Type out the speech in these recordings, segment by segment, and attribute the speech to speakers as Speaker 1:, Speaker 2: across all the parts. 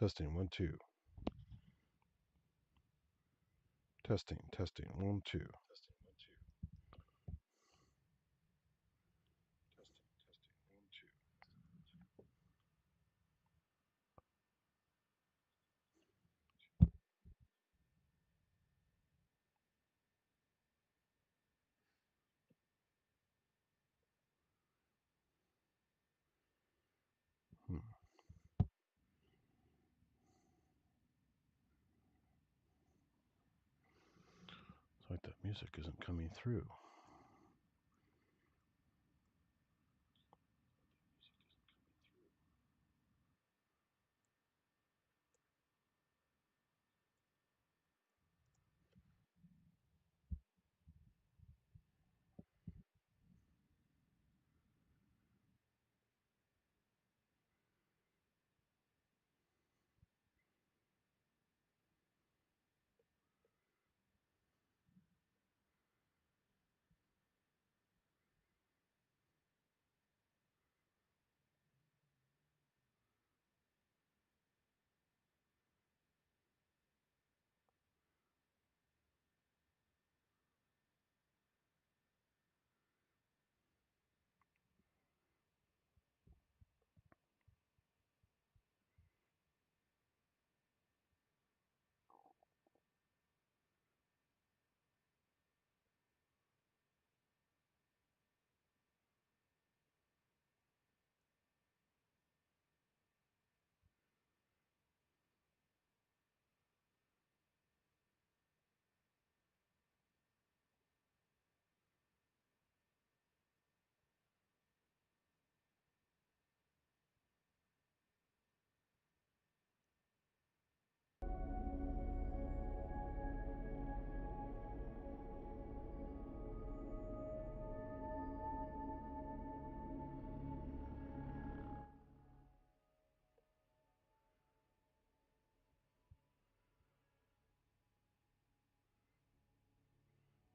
Speaker 1: Testing, 1, 2. Testing, 1, 2. It's like that music isn't coming through.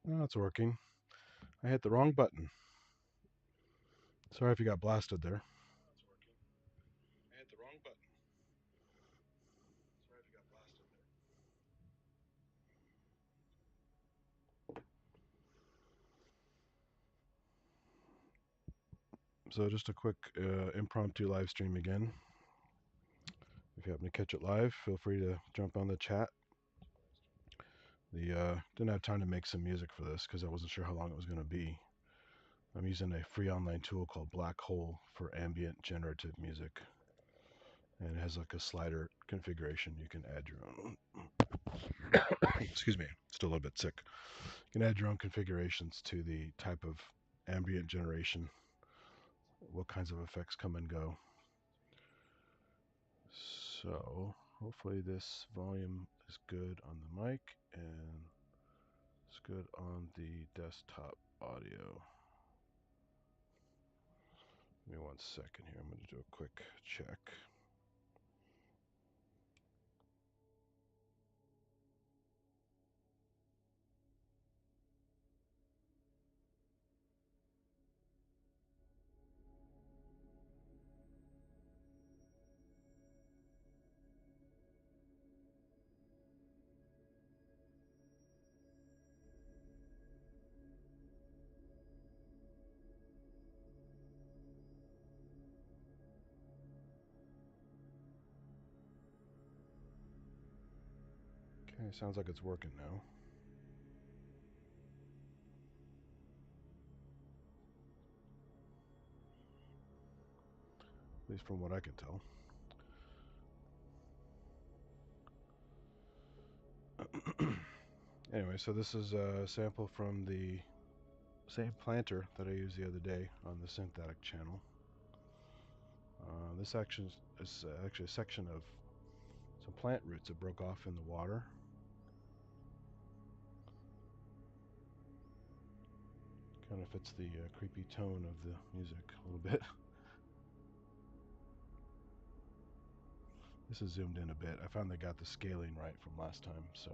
Speaker 1: Oh, it's working. I hit the wrong button. Sorry if you got blasted there. I hit the wrong button. Sorry if you got blasted there. So just a quick impromptu live stream again. If you happen to catch it live, feel free to jump on the chat. Didn't have time to make some music for this because I wasn't sure how long it was going to be. I'm using a free online tool called Black Hole for ambient generative music. And it has like a slider configuration. You can add your own. Excuse me, still a little bit sick. You can add your own configurations to the type of ambient generation, what kinds of effects come and go. So hopefully this volume is good on the mic and it's good on the desktop audio. Give me 1 second here. I'm going to do a quick check. Okay, sounds like it's working now. At least from what I can tell. Anyway, so this is a sample from the same planter that I used the other day on the synthetic channel. This section is actually a section of some plant roots that broke off in the water. Kind of fits the creepy tone of the music a little bit. This is zoomed in a bit. I finally got the scaling right from last time, so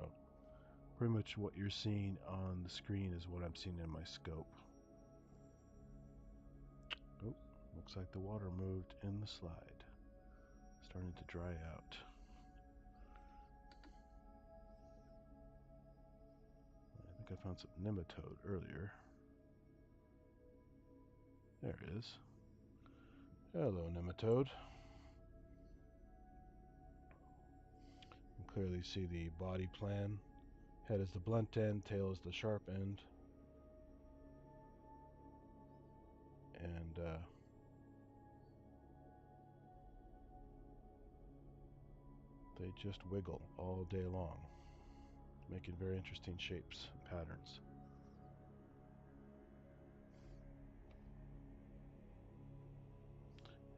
Speaker 1: pretty much what you're seeing on the screen is what I'm seeing in my scope. Oh, looks like the water moved in the slide. Starting to dry out. found some nematode earlier. There it is. Hello, nematode. You can clearly see the body plan. Head is the blunt end, tail is the sharp end. And they just wiggle all day long, making very interesting shapes and patterns.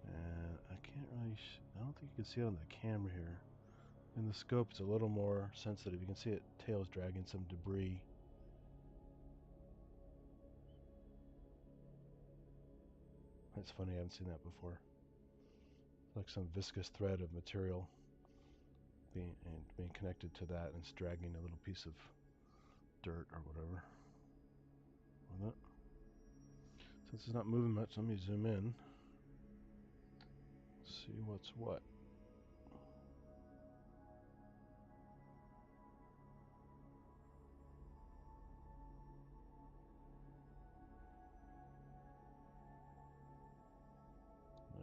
Speaker 1: And I can't really, I don't think you can see it on the camera here. In the scope, it's a little more sensitive. You can see it, tail's dragging some debris. It's funny, I haven't seen that before. It's like some viscous thread of material being connected to that, and it's dragging a little piece of dirt or whatever. Since it's not moving much, let me zoom in. See what's what.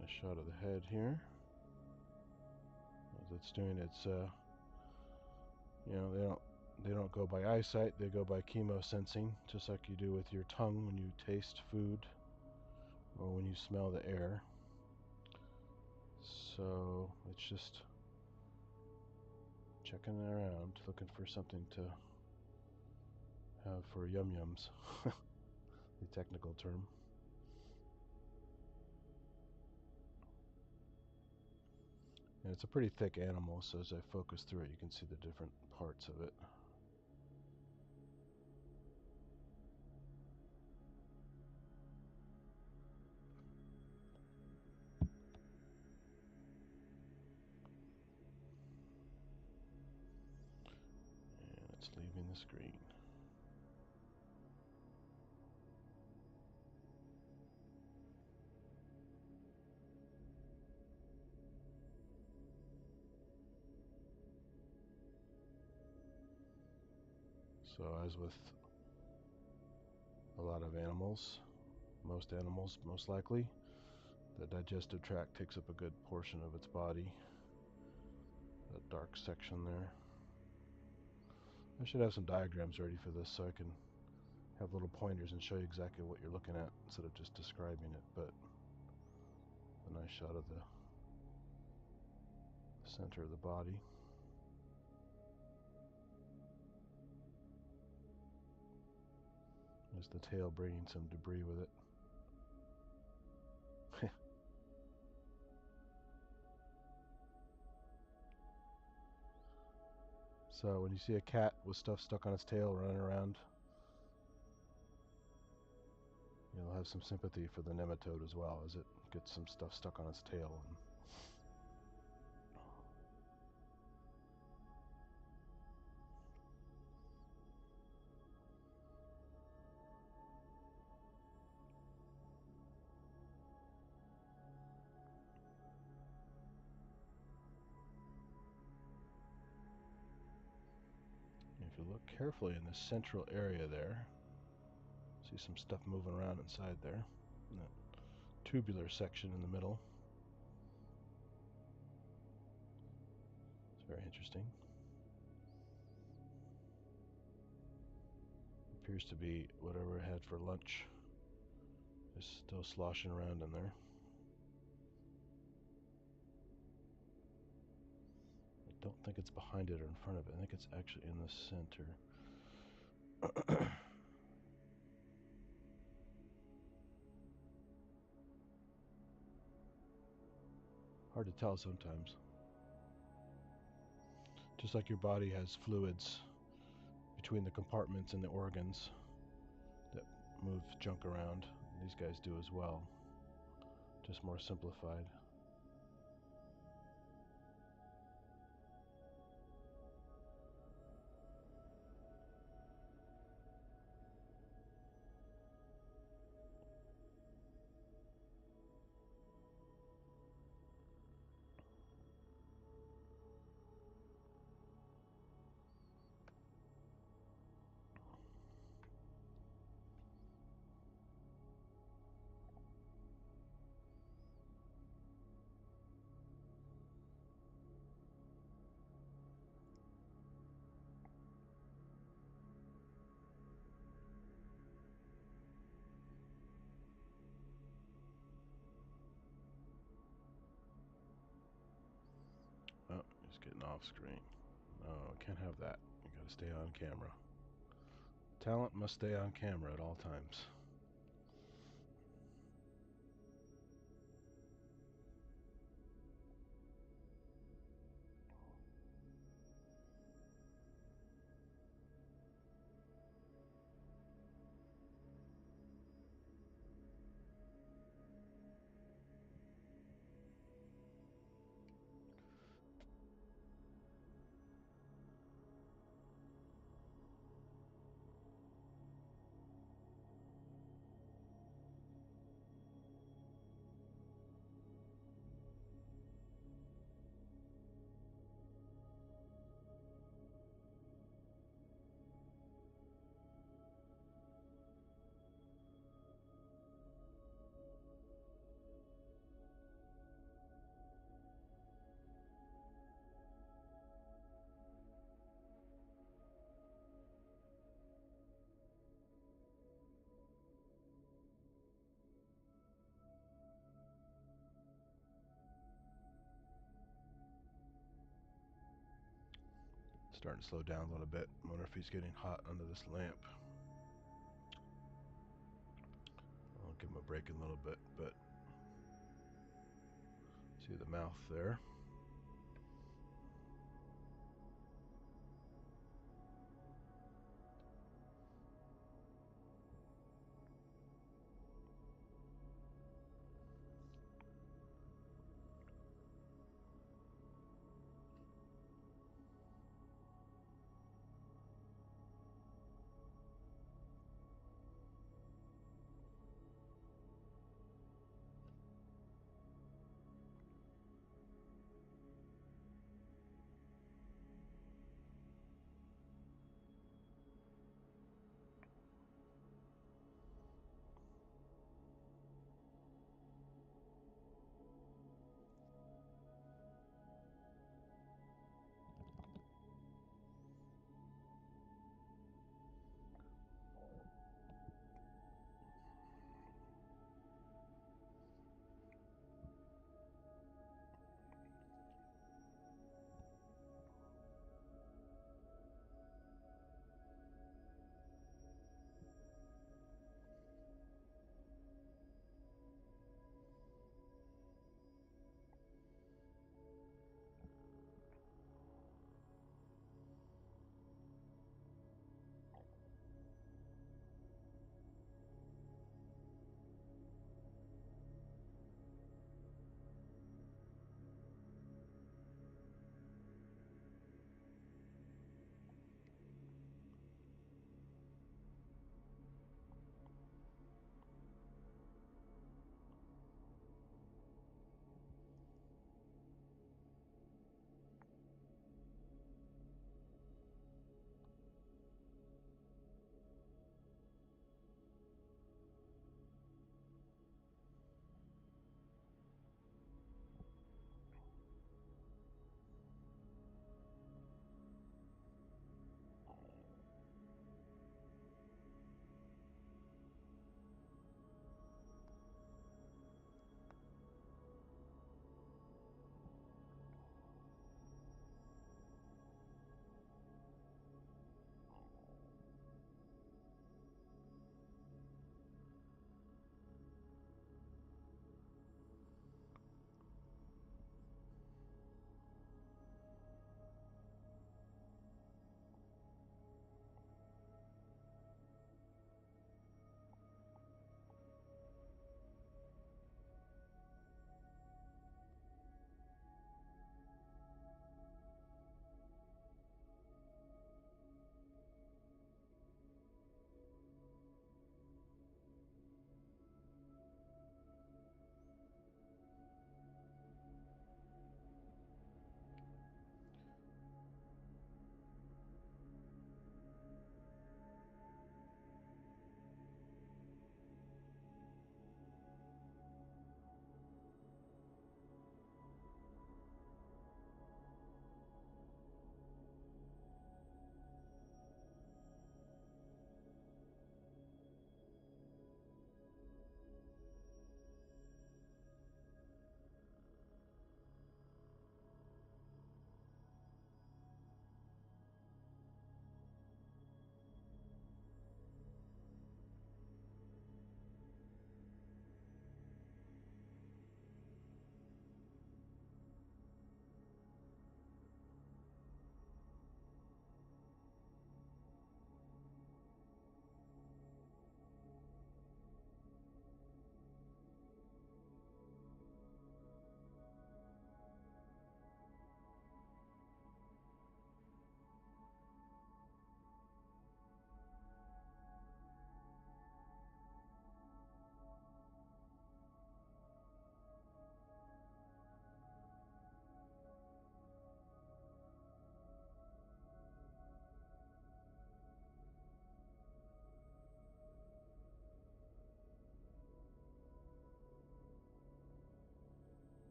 Speaker 1: Nice shot of the head here. As it's doing its, you know, they don't go by eyesight, they go by chemosensing, just like you do with your tongue when you taste food or when you smell the air. So it's just checking around, looking for something to have for yum-yums, the technical term. And it's a pretty thick animal, so as I focus through it, you can see the different parts of it. And it's leaving the screen. So as with a lot of animals, most animals most likely, the digestive tract takes up a good portion of its body. That dark section there. I should have some diagrams ready for this so I can have little pointers and show you exactly what you're looking at instead of just describing it, but a nice shot of the center of the body. There's the tail bringing some debris with it. So when you see a cat with stuff stuck on its tail running around, you'll have some sympathy for the nematode as well, as it gets some stuff stuck on its tail. If you look carefully in the central area there, see some stuff moving around inside there, in that tubular section in the middle. It's very interesting. Appears to be whatever it had for lunch is still sloshing around in there. I don't think it's behind it or in front of it. I think it's actually in the center. Hard to tell sometimes. Just like your body has fluids between the compartments and the organs that move junk around, these guys do as well, just more simplified. getting off screen. No, can't have that. You gotta stay on camera. Talent must stay on camera at all times. Starting to slow down a little bit. I wonder if he's getting hot under this lamp. I'll give him a break in a little bit, but see the mouth there.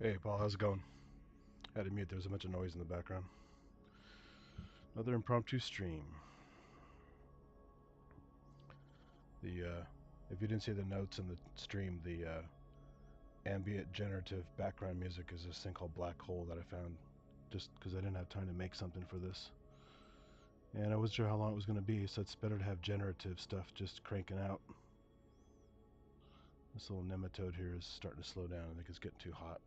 Speaker 1: Hey Paul, how's it going? I had to mute, there's a bunch of noise in the background. Another impromptu stream. If you didn't see the notes in the stream, the ambient generative background music is this thing called Black Hole that I found just because I didn't have time to make something for this. And I wasn't sure how long it was going to be, so it's better to have generative stuff just cranking out. This little nematode here is starting to slow down. I think it's getting too hot.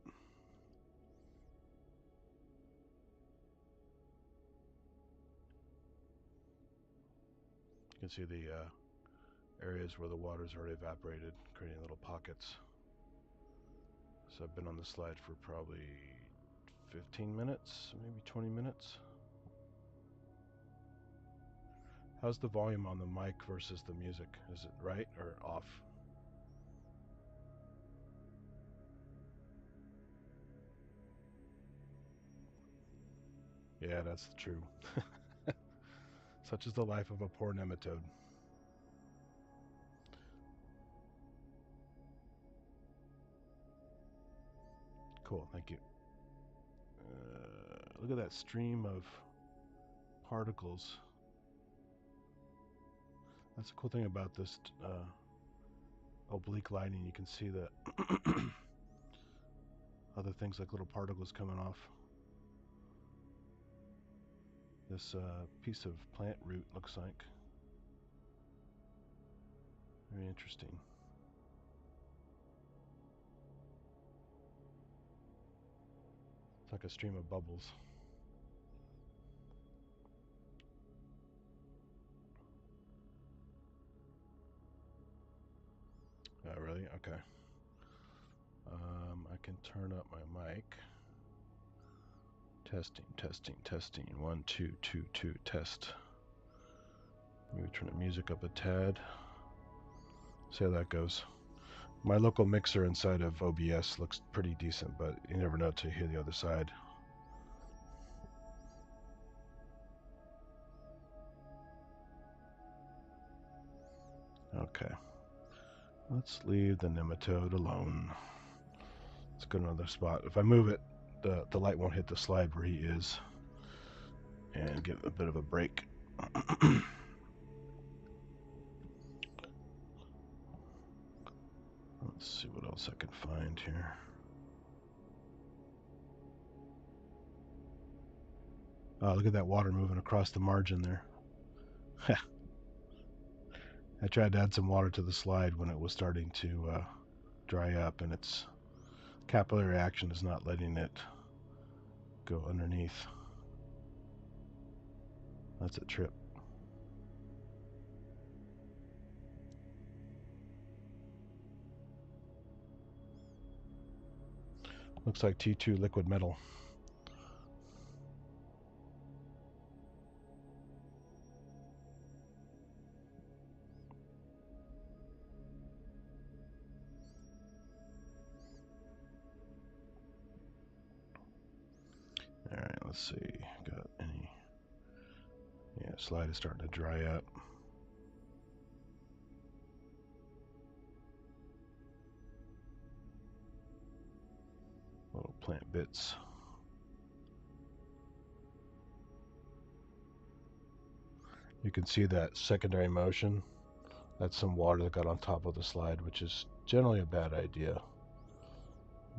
Speaker 1: You can see the areas where the water's already evaporated, creating little pockets. So I've been on the slide for probably 15 minutes, maybe 20 minutes. How's the volume on the mic versus the music? Is it right or off? Yeah, that's true. Such is the life of a poor nematode. Cool, thank you. Look at that stream of particles. That's the cool thing about this oblique lighting. You can see the other things like little particles coming off this piece of plant root, looks like. Very interesting. It's like a stream of bubbles. Oh, really? Okay. I can turn up my mic. Testing, testing, testing. 1, 2, 2, 2, test. Maybe turn the music up a tad. See how that goes. My local mixer inside of OBS looks pretty decent, but you never know till you hear the other side. Okay. Let's leave the nematode alone. Let's go to another spot. If I move it, the light won't hit the slide where he is. And give a bit of a break. Let's see what else I can find here. Oh, look at that water moving across the margin there. I tried to add some water to the slide when it was starting to dry up, and its capillary action is not letting it go underneath. That's a trip. Looks like T2 liquid metal. Alright, let's see. Got any... Yeah, slide is starting to dry up. Little plant bits. You can see that secondary motion. That's some water that got on top of the slide, which is generally a bad idea,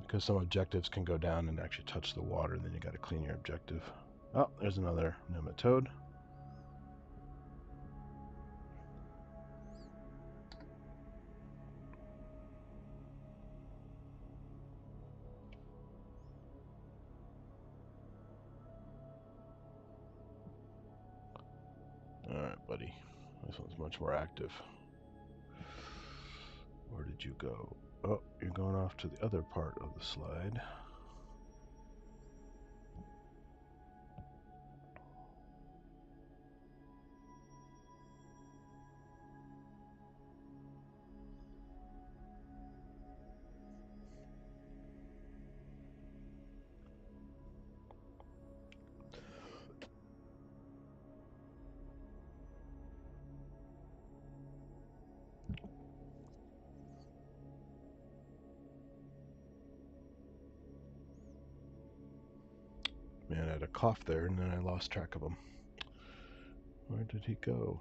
Speaker 1: because some objectives can go down and actually touch the water, and then you got to clean your objective. Oh, there's another nematode. Alright, buddy. This one's much more active. Where did you go? Oh, you're going off to the other part of the slide. Man, I had a cough there, and then I lost track of him. Where did he go?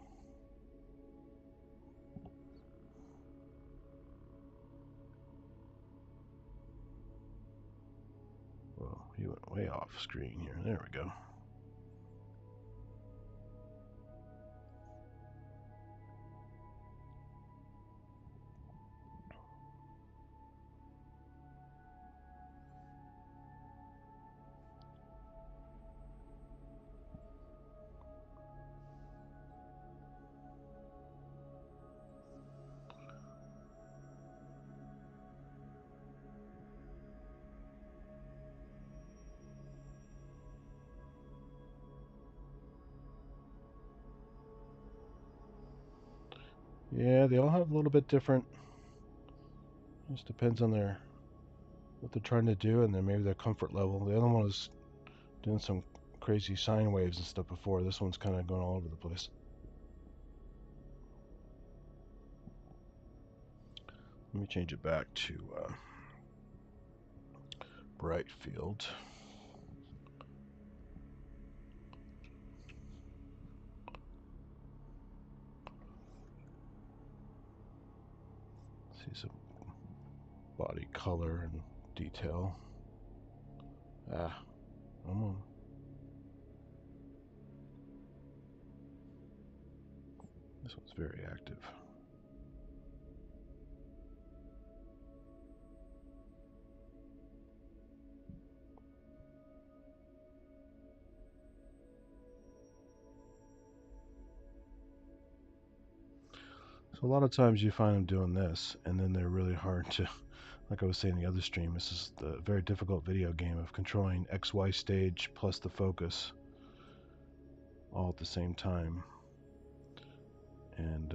Speaker 1: Well, he went way off screen here. There we go. Yeah, they all have a little bit different. Just depends on what they're trying to do, and then maybe their comfort level. The other one was doing some crazy sine waves and stuff before. This one's kind of going all over the place. Let me change it back to bright field. See some body color and detail. Come on. This one's very active. So a lot of times you find them doing this, and then they're really hard to, like I was saying in the other stream, this is the very difficult video game of controlling XY stage plus the focus all at the same time. And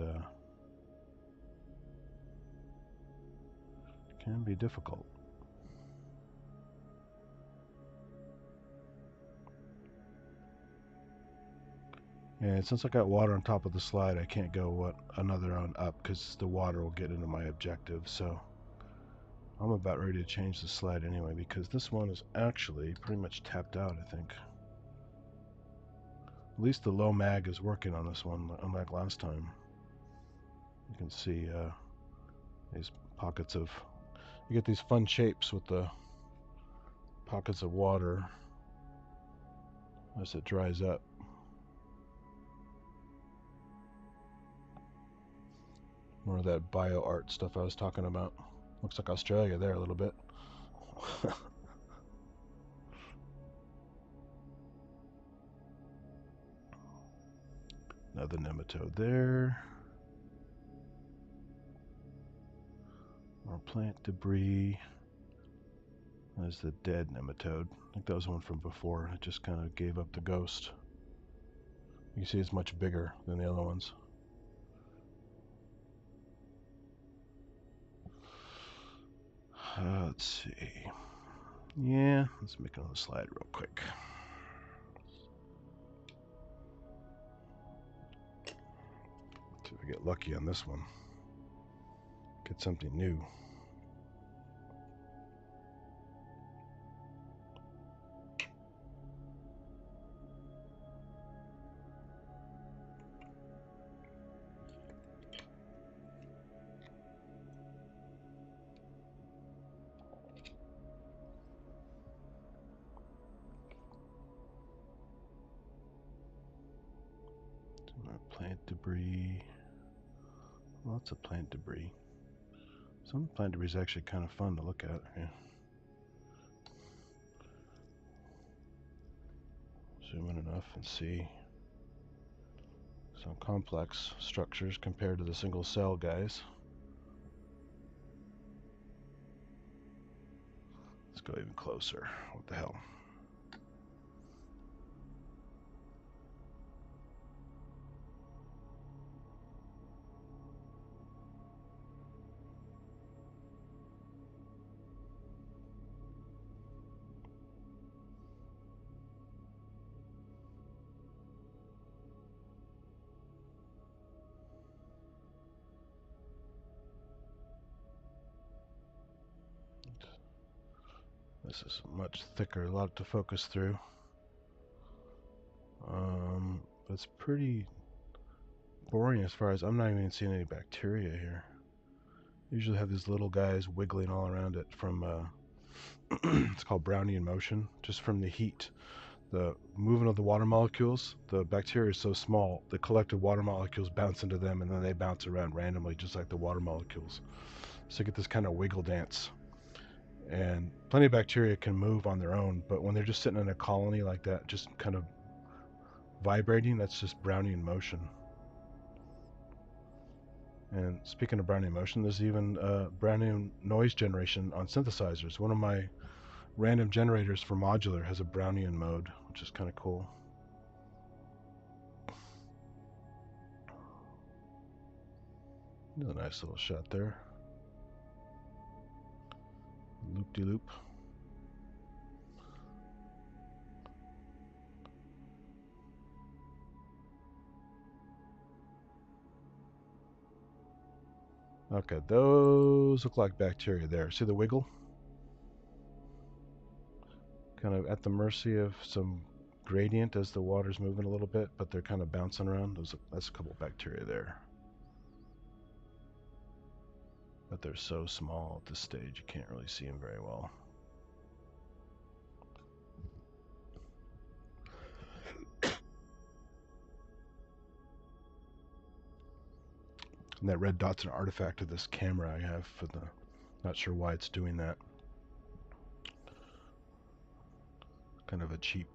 Speaker 1: can be difficult. And since I got water on top of the slide, I can't go another on up because the water will get into my objective. So I'm about ready to change the slide anyway because this one is actually pretty much tapped out, I think. At least the low mag is working on this one, unlike last time. You can see these pockets of, you get these fun shapes with the pockets of water as it dries up. More of that bio art stuff I was talking about. Looks like Australia there a little bit. Another nematode there. More plant debris. There's the dead nematode. I think that was one from before. It just kind of gave up the ghost. You can see it's much bigger than the other ones. Let's see. Yeah, let's make another slide real quick. See if we get lucky on this one. Get something new. Plant debris. Lots of plant debris. Some plant debris is actually kind of fun to look at. Yeah. Zoom in enough and see some complex structures compared to the single cell guys. Let's go even closer. What the hell? This is much thicker, a lot to focus through. But it's pretty boring as far as I'm not even seeing any bacteria here. Usually have these little guys wiggling all around it from it's called Brownian motion, just from the heat. The movement of the water molecules, the bacteria is so small, the collected water molecules bounce into them and then they bounce around randomly just like the water molecules. So you get this kind of wiggle dance. And plenty of bacteria can move on their own, but when they're just sitting in a colony like that, just kind of vibrating, that's just Brownian motion. And speaking of Brownian motion, there's even Brownian noise generation on synthesizers. One of my random generators for modular has a Brownian mode, which is kind of cool. A nice little shot there. Loop-de-loop. Okay, those look like bacteria there. See the wiggle? Kind of at the mercy of some gradient as the water's moving a little bit, but they're kind of bouncing around. That's a couple bacteria there. But they're so small at this stage, you can't really see them very well. And that red dot's an artifact of this camera I have for the, not sure why it's doing that. Kind of a cheap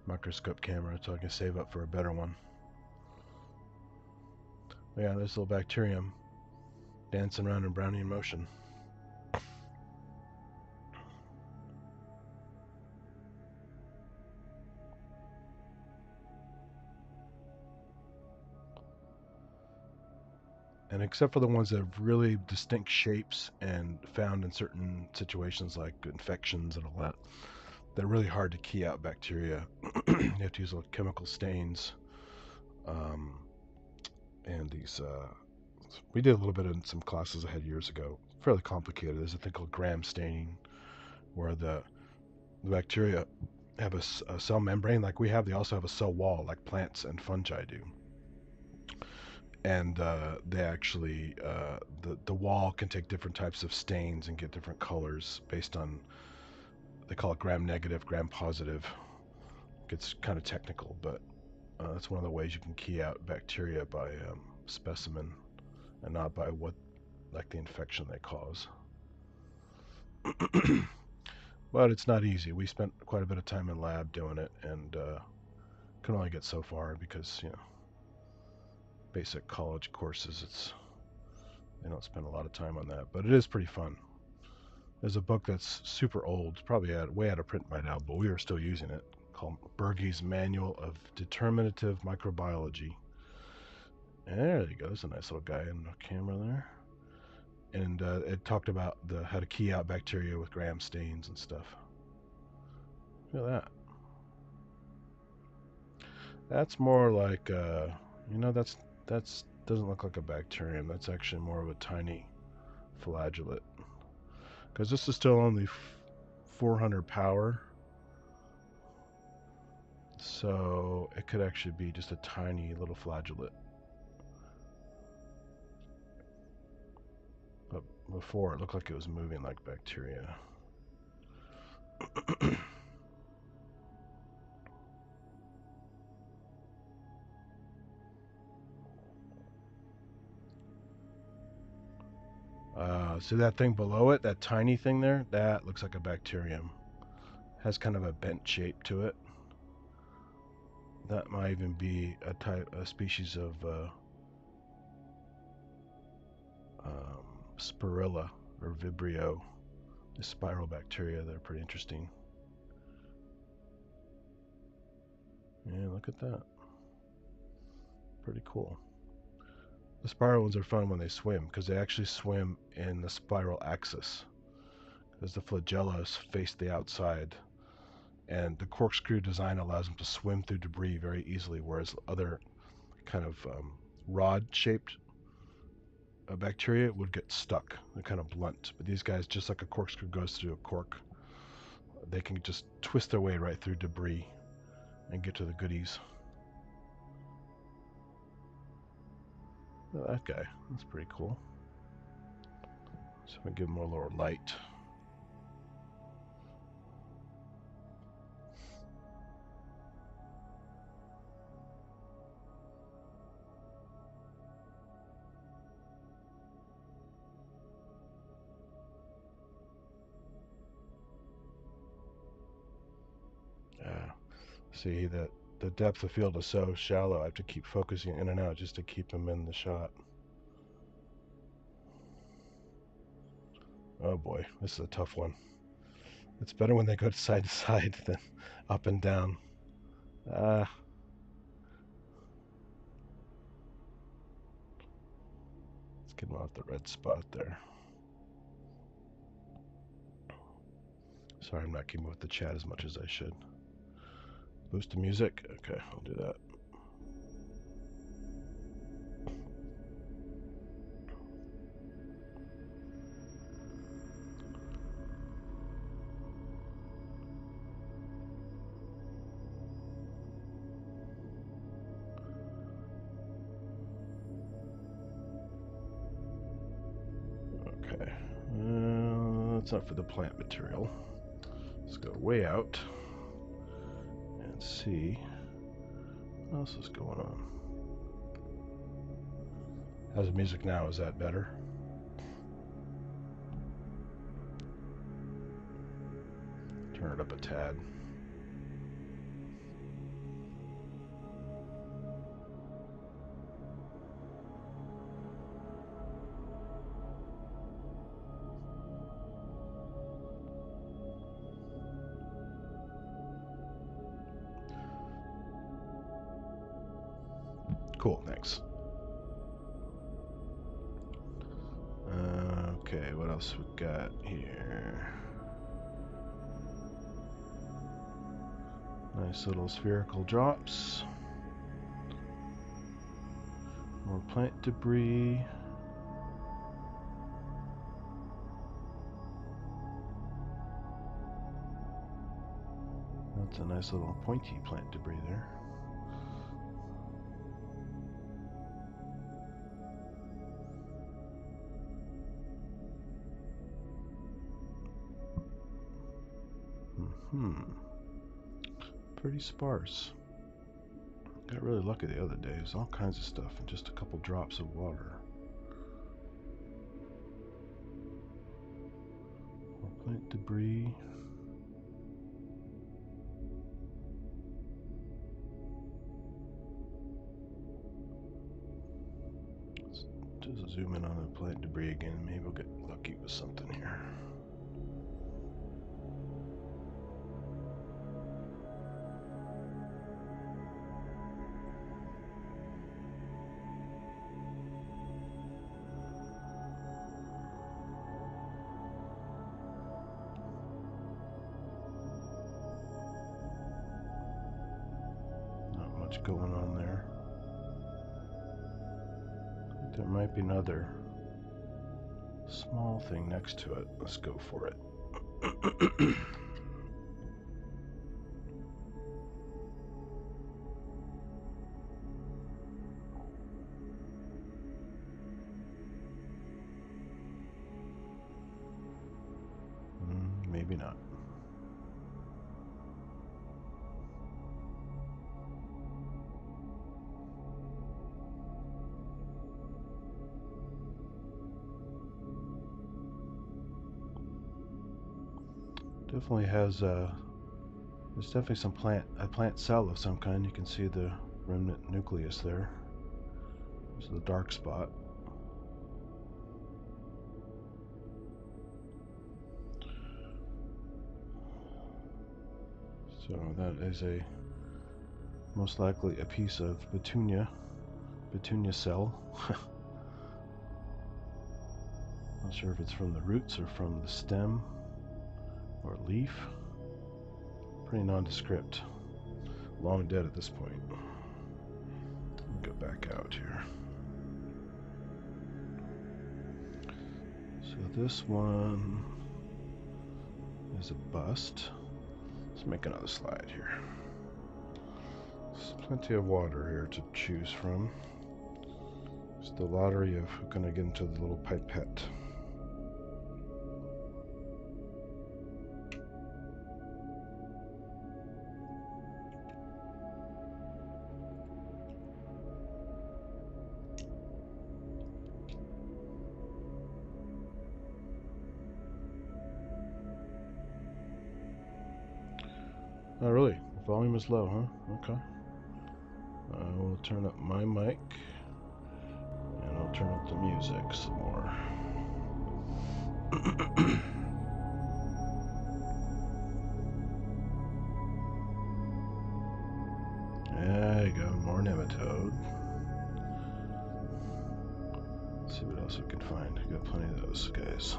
Speaker 1: microscope camera, so I can save up for a better one. But yeah, this little bacterium dancing around in Brownian motion. And except for the ones that have really distinct shapes and found in certain situations like infections and all that, they're really hard to key out bacteria. You have to use little chemical stains. And these, we did a little bit in some classes I had years ago. Fairly complicated. There's a thing called gram staining, where the bacteria have a cell membrane like we have. They also have a cell wall like plants and fungi do. And they actually, the wall can take different types of stains and get different colors based on, they call it gram negative, gram positive. It gets kind of technical, but that's one of the ways you can key out bacteria by specimen and not by what, like the infection they cause. But it's not easy. We spent quite a bit of time in lab doing it, and can only get so far because, you know, basic college courses, they don't spend a lot of time on that, but it is pretty fun. There's a book that's super old, probably way out of print by now, but we are still using it, called Bergey's Manual of Determinative Microbiology. And there he goes, a nice little guy in the camera there. And it talked about how to key out bacteria with gram stains and stuff. Look at that. That's more like, you know, that's doesn't look like a bacterium. That's actually more of a tiny flagellate. Because this is still only 400 power. So it could actually be just a tiny little flagellate. But before it looked like it was moving like bacteria. See that thing below it, that tiny thing there? That looks like a bacterium. Has kind of a bent shape to it. That might even be a species of Spirilla or Vibrio, the spiral bacteria. They're pretty interesting. Yeah, look at that. Pretty cool. The spiral ones are fun when they swim because they actually swim in the spiral axis because the flagella face the outside, and the corkscrew design allows them to swim through debris very easily, whereas other kind of rod-shaped bacteria would get stuck. They're kind of blunt, but these guys, just like a corkscrew goes through a cork, they can just twist their way right through debris and get to the goodies. Oh, that guy. That's pretty cool. So we give him a little light. See that the depth of field is so shallow. I have to keep focusing in and out just to keep him in the shot. Oh boy, this is a tough one. It's better when they go side to side than up and down. Let's get him off the red spot there. Sorry, I'm not keeping with the chat as much as I should. Boost the music. Okay, I'll do that. Okay, that's not for the plant material. Let's go way out and see what else is going on. How's the music now? Is that better? Turn it up a tad. Cool, thanks. Okay, what else we got here? Nice little spherical drops. More plant debris. That's a nice little pointy plant debris there. Pretty sparse. Got really lucky the other day. There's all kinds of stuff in just a couple drops of water. More plant debris. Let's just zoom in on the plant debris again. Maybe we'll get lucky with something here. Not much going on there. There might be another small thing next to it. Let's go for it. Maybe not. Definitely has there's definitely some a plant cell of some kind. You can see the remnant nucleus there. This is the dark spot. So that is most likely a piece of Petunia cell. Not sure if it's from the roots or from the stem or leaf. Pretty nondescript. Long dead at this point. Let me go back out here. So this one is a bust. Let's make another slide here. There's plenty of water here to choose from. There's the lottery of who's going to get into the little pipette. Oh, really? The volume is low, huh? Okay. I will turn up my mic, and I'll turn up the music some more. There you go, more nematode. Let's see what else we can find. We got plenty of those guys.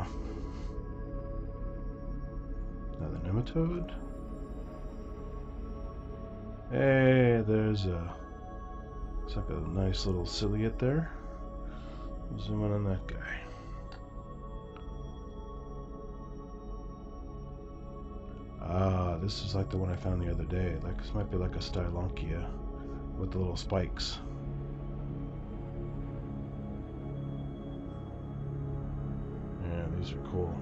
Speaker 1: Another nematode. Hey, there's a, looks like a nice little ciliate there. Zoom in on that guy. Ah, this is like the one I found the other day. Like, this might be like a Stylonkia with the little spikes. Yeah, these are cool.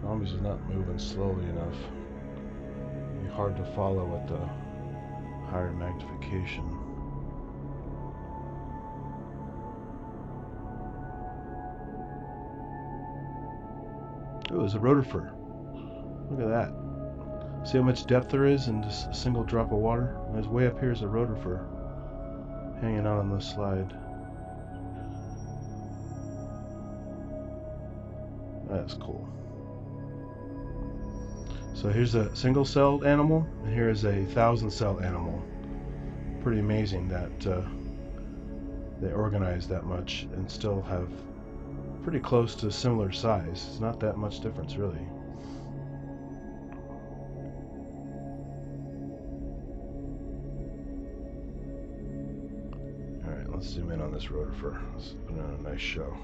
Speaker 1: Obviously not moving slowly enough. It'd be hard to follow with the higher magnification. Oh, there's a rotifer. Look at that. See how much depth there is in just a single drop of water? And there's way up here is a rotifer hanging out on this slide. That's cool. So here's a single-celled animal, and here is a 1,000-cell animal. Pretty amazing that they organize that much and still have pretty close to similar size. It's not that much difference, really. Alright, let's zoom in on this rotifer. Let's put on a nice show.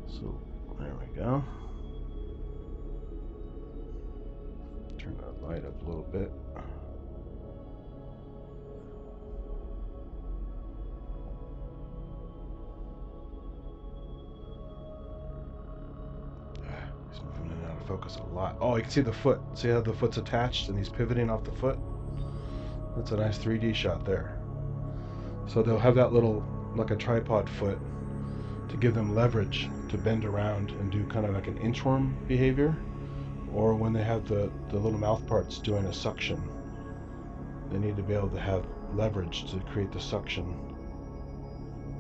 Speaker 1: So, there we go. Turn that light up a little bit. He's moving in and out of focus a lot. Oh, you can see the foot. See how the foot's attached and he's pivoting off the foot? That's a nice 3D shot there. So they'll have that little, like a tripod foot, to give them leverage to bend around and do kind of like an inchworm behavior, or when they have the little mouth parts doing a suction, they need to be able to have leverage to create the suction,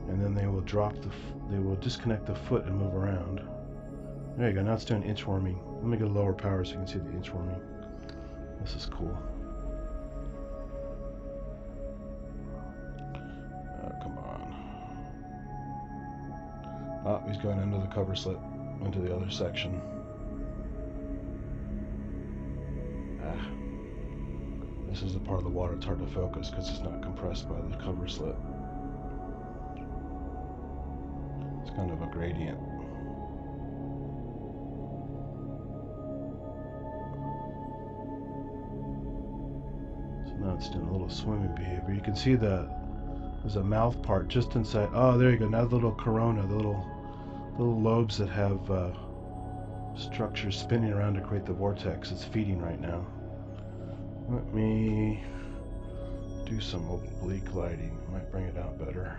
Speaker 1: and then they will they will disconnect the foot and move around. There you go, now it's doing inchworming. Let me get a lower power so you can see the inchworming. This is cool. Come on. Oh, he's going into the cover slip, into the other section. This is the part of the water it's hard to focus because it's not compressed by the cover slip. It's kind of a gradient. So now it's doing a little swimming behavior. You can see there's a mouth part just inside. Oh, there you go. Now the little corona, the little lobes that have structures spinning around to create the vortex. It's feeding right now. Let me do some oblique lighting. Might bring it out better.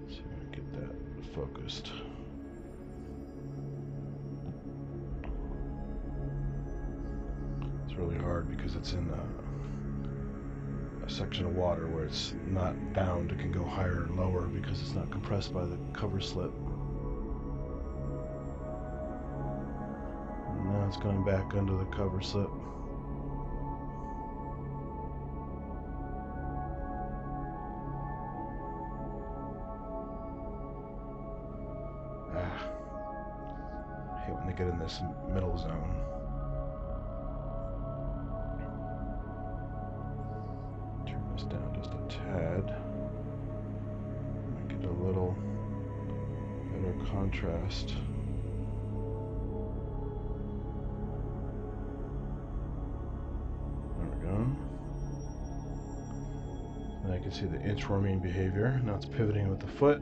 Speaker 1: Let's see if I can get that focused. It's really hard because it's in a section of water where it's not bound. It can go higher and lower because it's not compressed by the cover slip. And now it's going back under the cover slip. I hate when they get in this middle zone. Turn this down just a tad. Make it a little better contrast. There we go. And I can see the inchworming behavior. Now it's pivoting with the foot.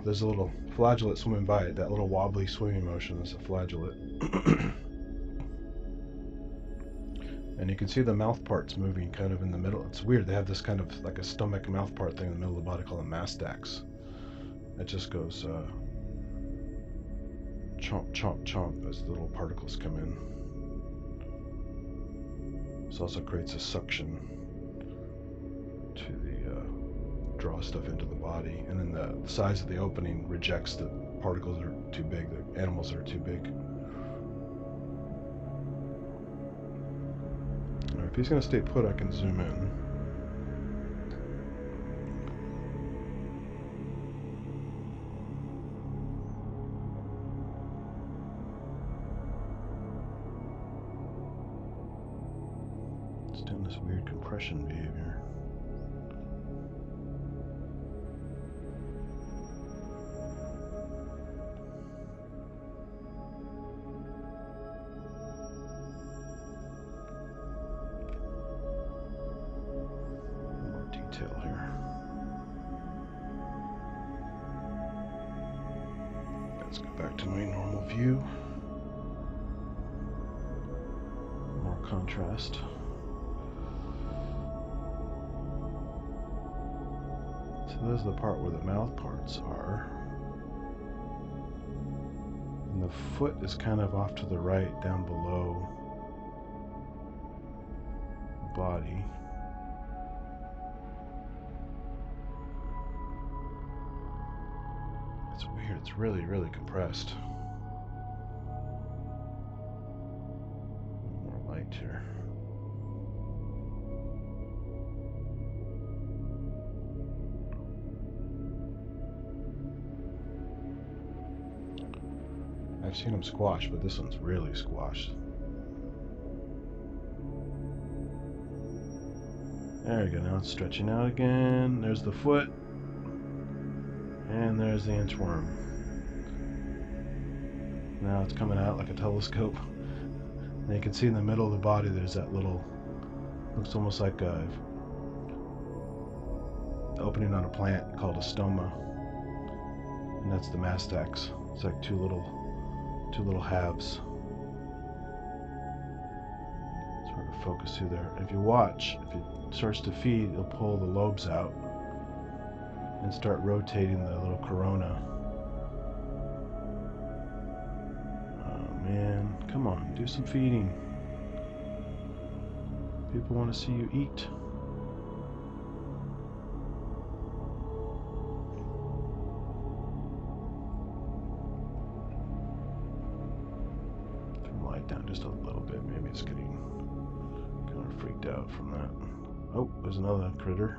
Speaker 1: There's a little flagellate swimming by it. That little wobbly swimming motion is a flagellate. And you can see the mouth parts moving kind of in the middle. It's weird. They have this kind of like a stomach mouth part thing in the middle of the body called a mastax. It just goes chomp, chomp, chomp as the little particles come in. This also creates a suction to the draw stuff into the body, and then the size of the opening rejects the particles that are too big, the animals that are too big. Right, if he's going to stay put, I can zoom in. It's doing this weird compression behavior. Here. Let's go back to my normal view. More contrast. So this is the part where the mouth parts are. And the foot is kind of off to the right, down below the body. It's weird, it's really, really compressed. More light here. I've seen them squash, but this one's really squashed. There you go, now it's stretching out again. There's the foot. And there's the inchworm. Now it's coming out like a telescope. And you can see in the middle of the body there's that little, looks almost like a opening on a plant called a stoma. And that's the mastax. It's like two little halves. Sort of focus through there. If you watch, if it starts to feed, it'll pull the lobes out and start rotating the little corona. Oh man, come on, do some feeding. People want to see you eat. Turn the light down just a little bit. Maybe it's getting kind of freaked out from that. Oh, there's another critter.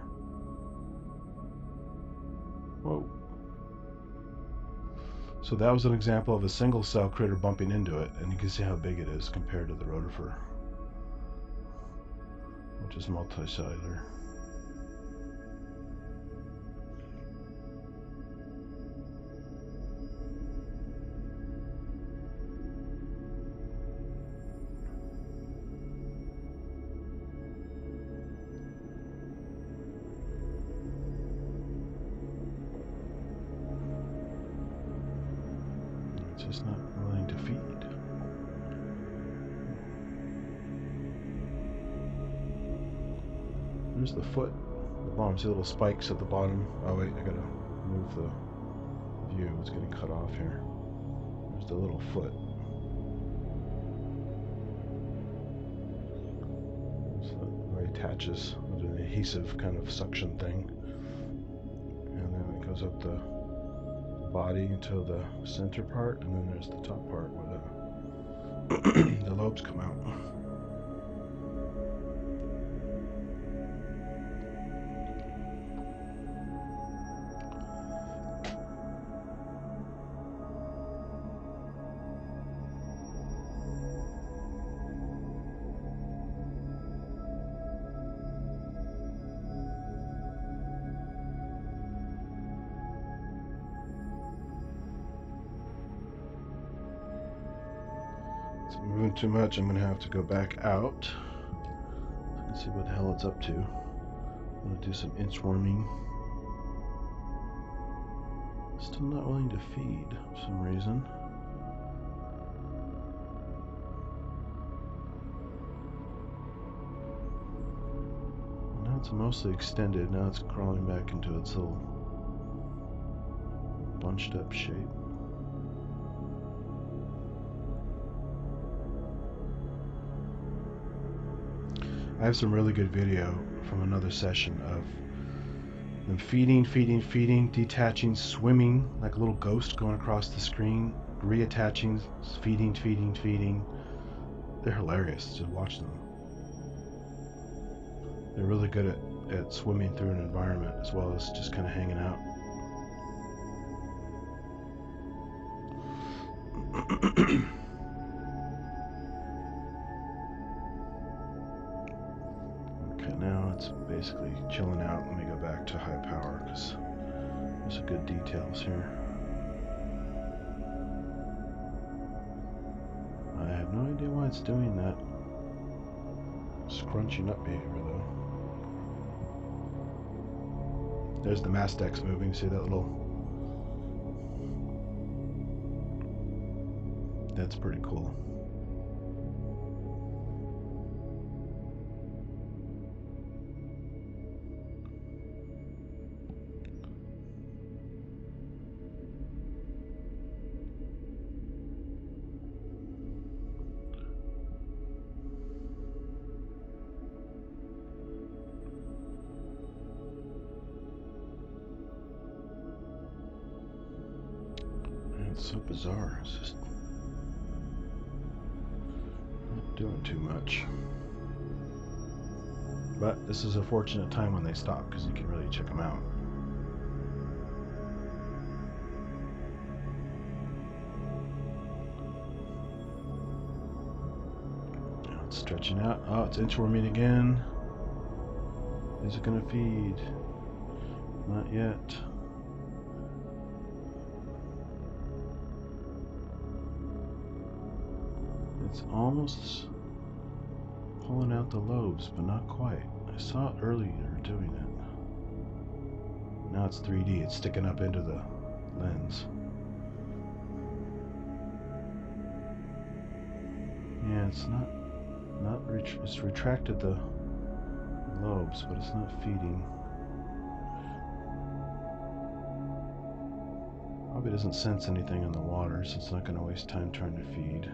Speaker 1: Whoa. So that was an example of a single cell critter bumping into it, and you can see how big it is compared to the rotifer, which is multicellular. Just not willing to feed. There's the foot, the bottom. See little spikes at the bottom. Oh wait, I gotta move the view. It's getting cut off here. There's the little foot. Where it attaches with an adhesive kind of suction thing, and then it goes up the body into the center part, and then there's the top part where the lobes come out. moving too much, I'm going to have to go back out and see what the hell it's up to. I'm going to do some inchworming. Still not willing to feed for some reason. Now it's mostly extended. Now it's crawling back into its little bunched up shape. I have some really good video from another session of them feeding, detaching, swimming like a little ghost going across the screen, reattaching, feeding. They're hilarious to watch them. They're really good at swimming through an environment as well as just kind of hanging out. Okay, now it's basically chilling out. Let me go back to high power because there's some good details here. I have no idea why it's doing that scrunching up behavior though. There's the mastex moving. See that little? That's pretty cool. It's so bizarre. It's just not doing too much. But this is a fortunate time when they stop because you can really check them out. Now it's stretching out. Oh, it's inchworming again. Is it going to feed? Not yet. It's almost pulling out the lobes, but not quite. I saw it earlier doing it. Now it's 3D. It's sticking up into the lens. Yeah, it's it's retracted the lobes, but it's not feeding. Probably doesn't sense anything in the water, so it's not going to waste time trying to feed.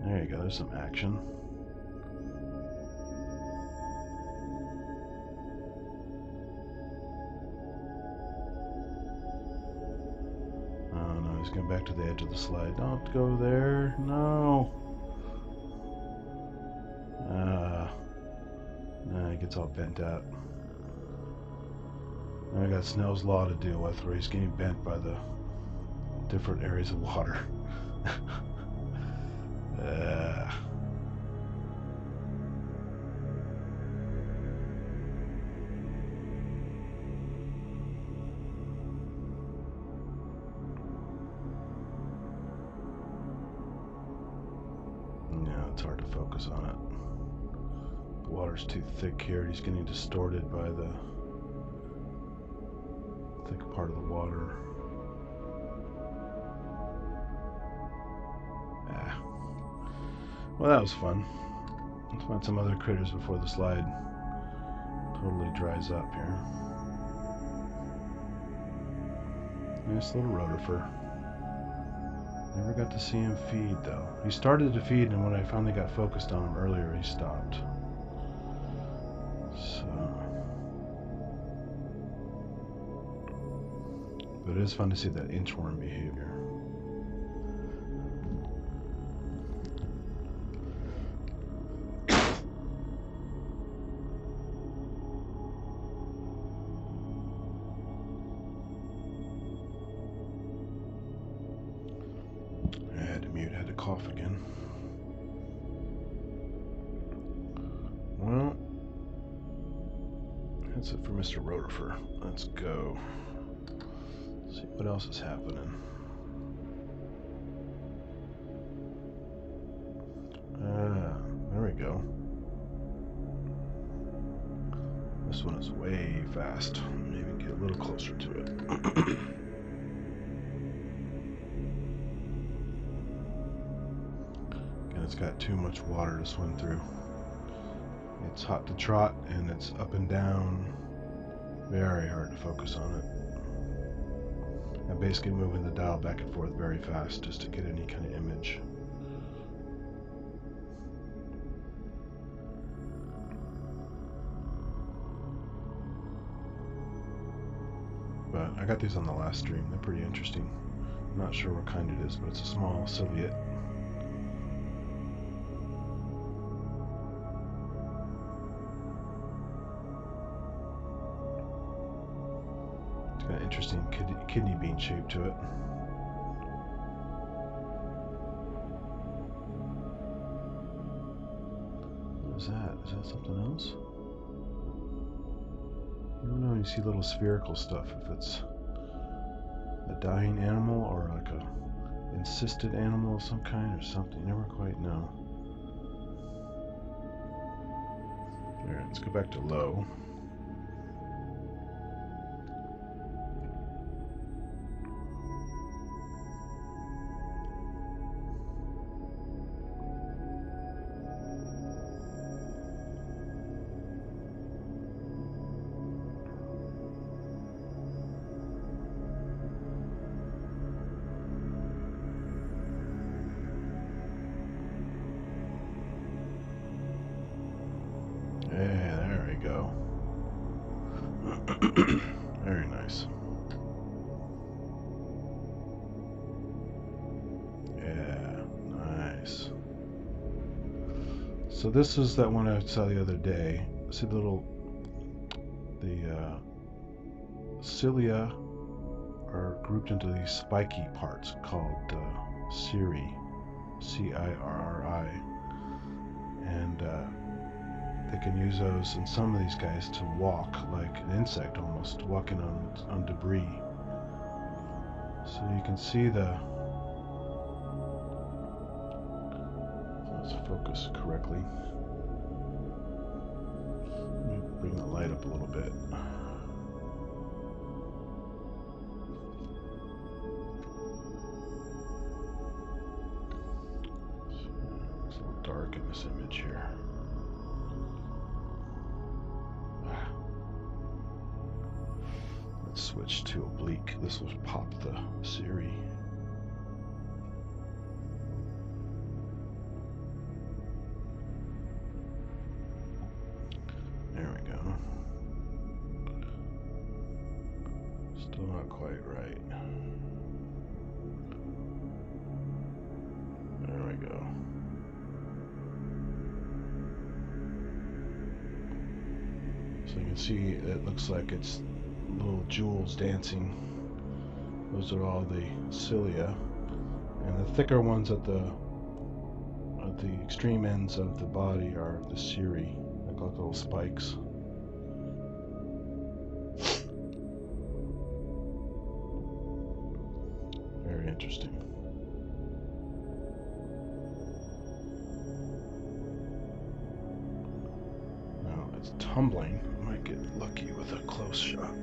Speaker 1: There you go, there's some action. Oh no, he's going back to the edge of the slide. Don't go there, no! He gets all bent out. Now I got Snell's Law to deal with, where he's getting bent by the different areas of water. Yeah, it's hard to focus on it. The water's too thick here. He's getting distorted by the thick part of the water. Well, that was fun. Let's find some other critters before the slide totally dries up here. Nice little rotifer. Never got to see him feed though. He started to feed, and when I finally got focused on him earlier, he stopped. So, but it is fun to see that inchworm behavior. Had to cough again. Well, That's it for Mr. Rotifer. Let's go. See what else is happening. There we go. This one is way fast. Maybe get a little closer to it. Again, it's got too much water to swim through. It's hot to trot and it's up and down. Very hard to focus on it. I'm basically moving the dial back and forth very fast just to get any kind of image. But I got these on the last stream. They're pretty interesting. I'm not sure what kind it is, but it's a small ciliate. It's got an interesting kidney bean shape to it. What is that? Is that something else? You don't know when you see little spherical stuff, if it's a dying animal or like a encysted animal of some kind or something. You never quite know. There, let's go back to low. Very nice. Yeah, nice. So this is that one I saw the other day. See the cilia are grouped into these spiky parts called cirri, C-I-R-R-I, and they can use those in some of these guys to walk like an insect almost, walking on debris. So you can see let's focus correctly. Let me bring the light up a little bit. It's a little dark in this image here. Let's switch to oblique. This will pop the cirri. There we go. Still not quite right. There we go. So you can see it looks like it's little jewels dancing. Those are all the cilia, and the thicker ones at the extreme ends of the body are the cirri. They look like little spikes. Very interesting. Now it's tumbling. I might get lucky with a close shot.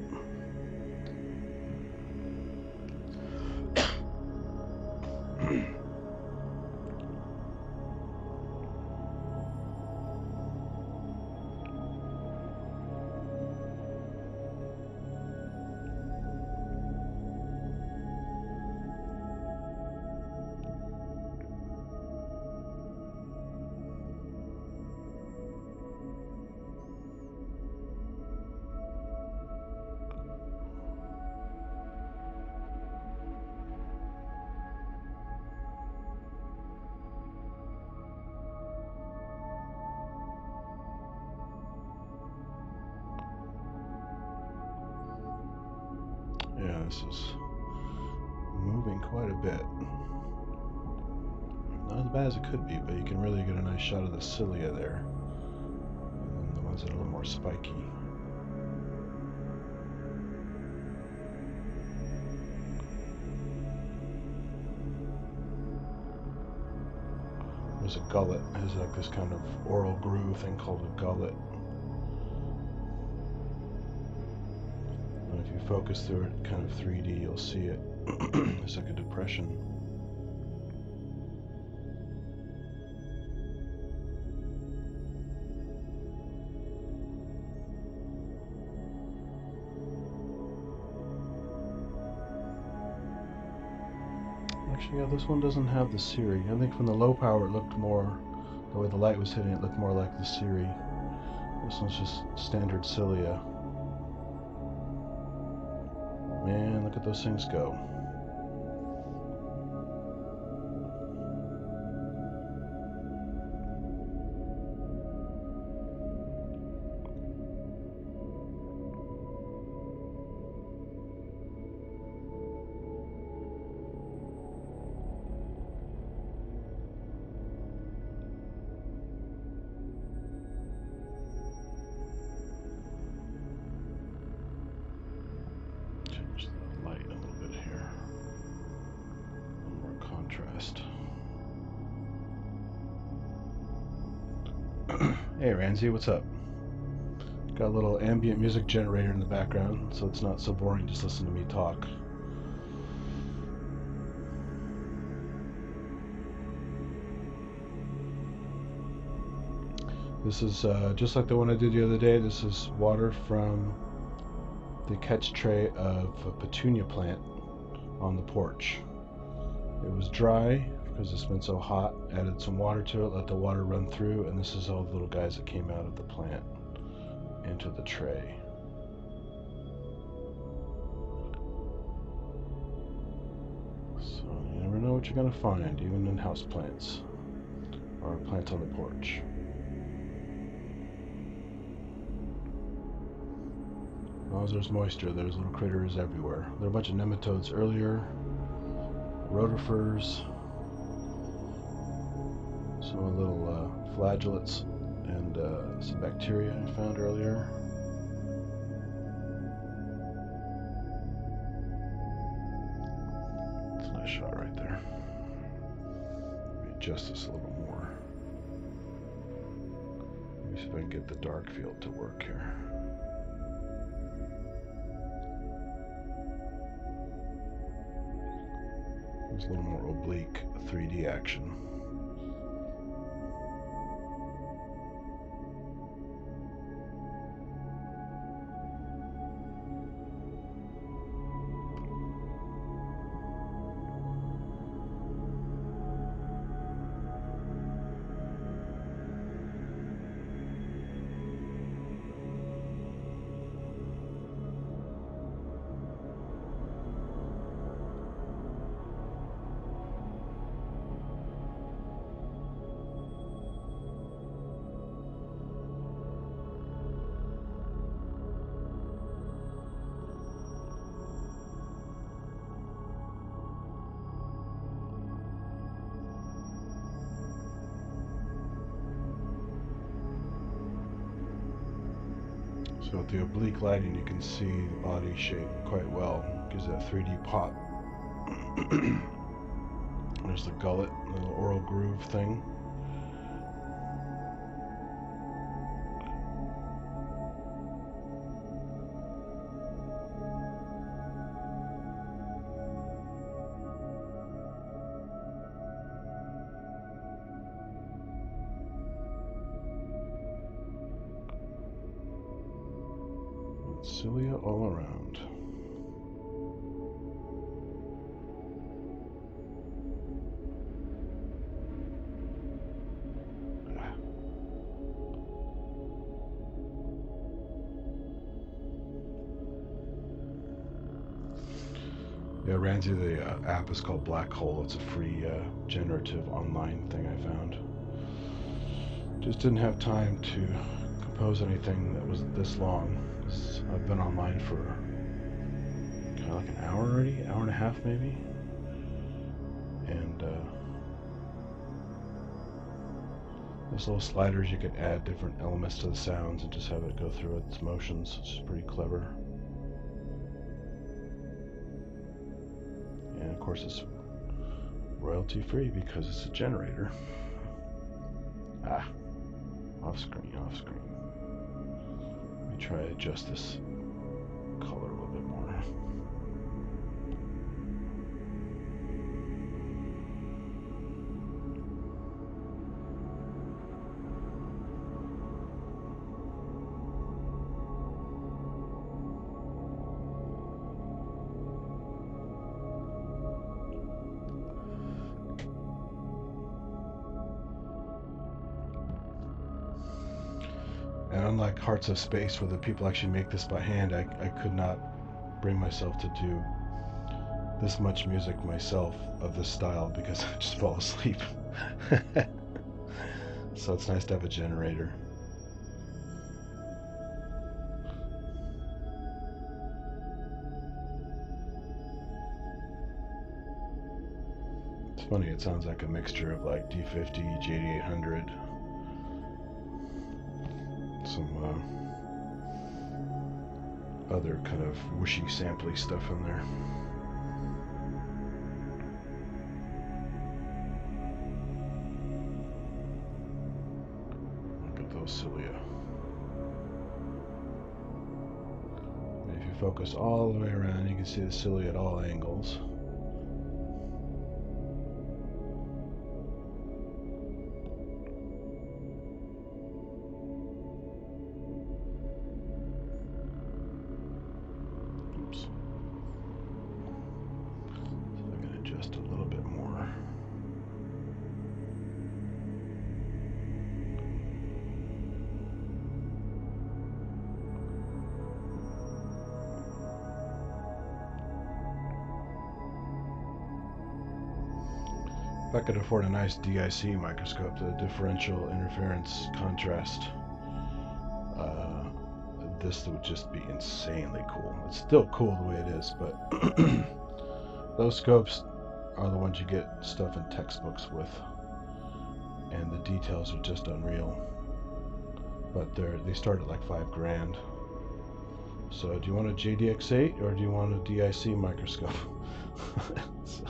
Speaker 1: Yeah, this is moving quite a bit. Not as bad as it could be, but you can really get a nice shot of the cilia there. And the ones that are a little more spiky. There's a gullet. It has like this kind of oral groove thing called a gullet. And if you focus through it kind of 3D, you'll see it. It's like a depression. Actually, yeah, this one doesn't have the Siri. I think from the low power it looked more, the way the light was hitting it looked more like the Siri. This one's just standard cilia. Man, look at those things go. Change the light a little bit here. A little more contrast. Hey Ramsey, what's up? Got a little ambient music generator in the background, so it's not so boring just listen to me talk. This is just like the one I did the other day. This is water from the catch tray of a Petunia plant on the porch. It was dry because it's been so hot. Added some water to it, let the water run through, and this is all the little guys that came out of the plant into the tray. So you never know what you're going to find, even in house plants or plants on the porch. As long as there's moisture, there's little critters everywhere. There are a bunch of nematodes earlier, rotifers, some little flagellates, and some bacteria I found earlier. That's a nice shot right there. Let me adjust this a little more. Let me see if I can get the dark field to work here. There's a little more oblique 3D action. So with the oblique lighting, you can see the body shape quite well. Gives that 3D pop. There's the gullet, the little oral groove thing. Cilia all around. Yeah, Ramsey, the app is called Black Hole. It's a free generative online thing I found. Just didn't have time to compose anything that was this long. I've been online for kind of like an hour already, hour and a half maybe. And there's little sliders you could add different elements to the sounds and just have it go through its motions, which is pretty clever. And of course it's royalty free because it's a generator. Ah, off screen, off screen. Let me try to adjust this color a little bit more. And unlike Hearts of Space, where the people actually make this by hand, I could not bring myself to do this much music myself of this style because I just fall asleep. So it's nice to have a generator. It's funny, it sounds like a mixture of like D50, JD800, some other kind of whooshy, sampley stuff in there. Look at those cilia. And if you focus all the way around, you can see the cilia at all angles. Just a little bit more. If I could afford a nice DIC microscope, the differential interference contrast, this would just be insanely cool. It's still cool the way it is, but those scopes are the ones you get stuff in textbooks with, and the details are just unreal. But they start at like $5,000. So do you want a JDX8 or do you want a DIC microscope? So,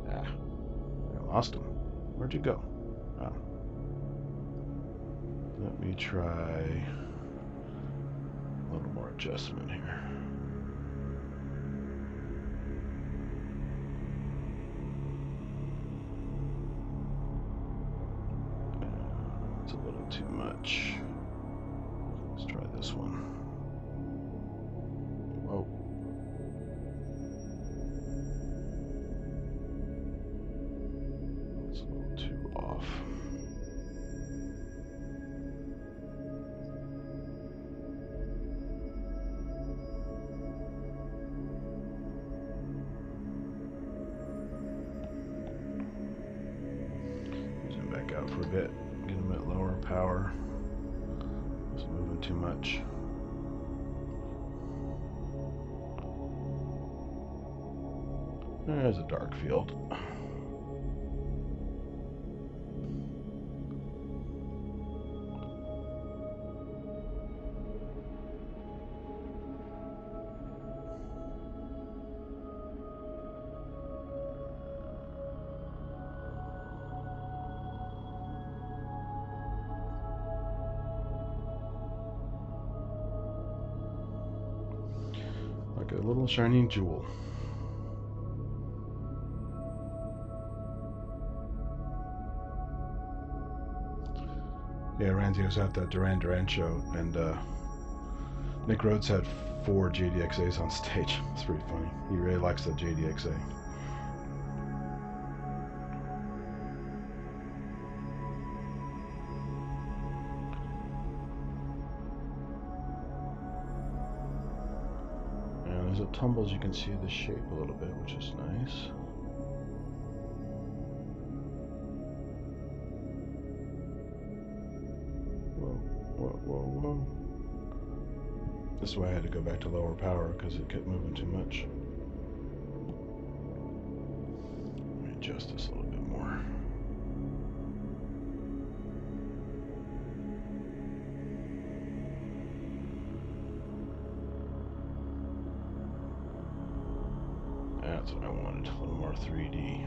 Speaker 1: I lost him. Where'd you go? Oh. Let me try a little more adjustment here. It's a little too much. Let's try this one. Whoa. It's a little too off. Zoom back out for a bit. Get them at lower power. It's moving too much. There's a dark field. Like a little shining jewel. Yeah, Randy was at the Duran show, and Nick Rhodes had 4 JDXAs on stage. It's pretty funny. He really likes the JDXA. And as it tumbles, you can see the shape a little bit, which is nice. Whoa. This is why I had to go back to lower power, because it kept moving too much. Let me adjust this a little bit more. it a little more 3D.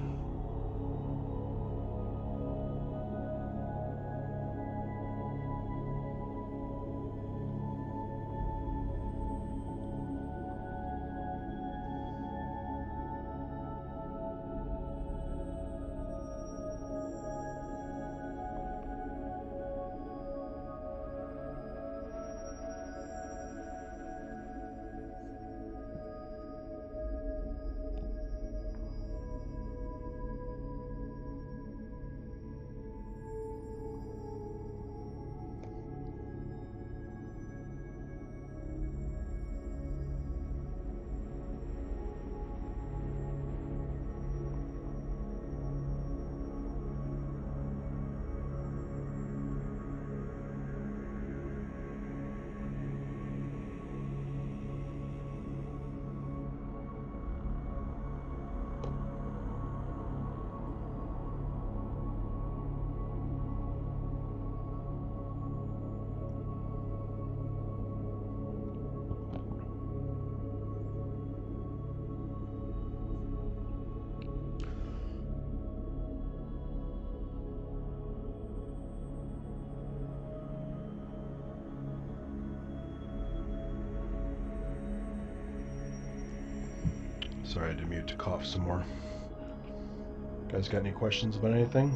Speaker 1: Sorry, I had to mute to cough some more. Guys got any questions about anything?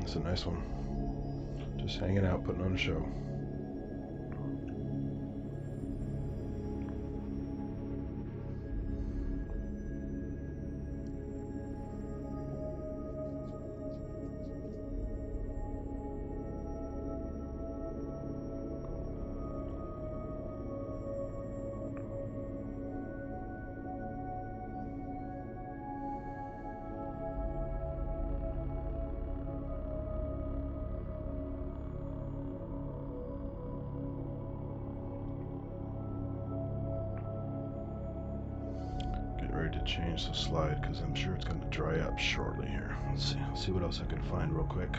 Speaker 1: That's a nice one. Just hanging out, putting on a show. Ready to change the slide because I'm sure it's going to dry up shortly here. Let's see what else I can find real quick.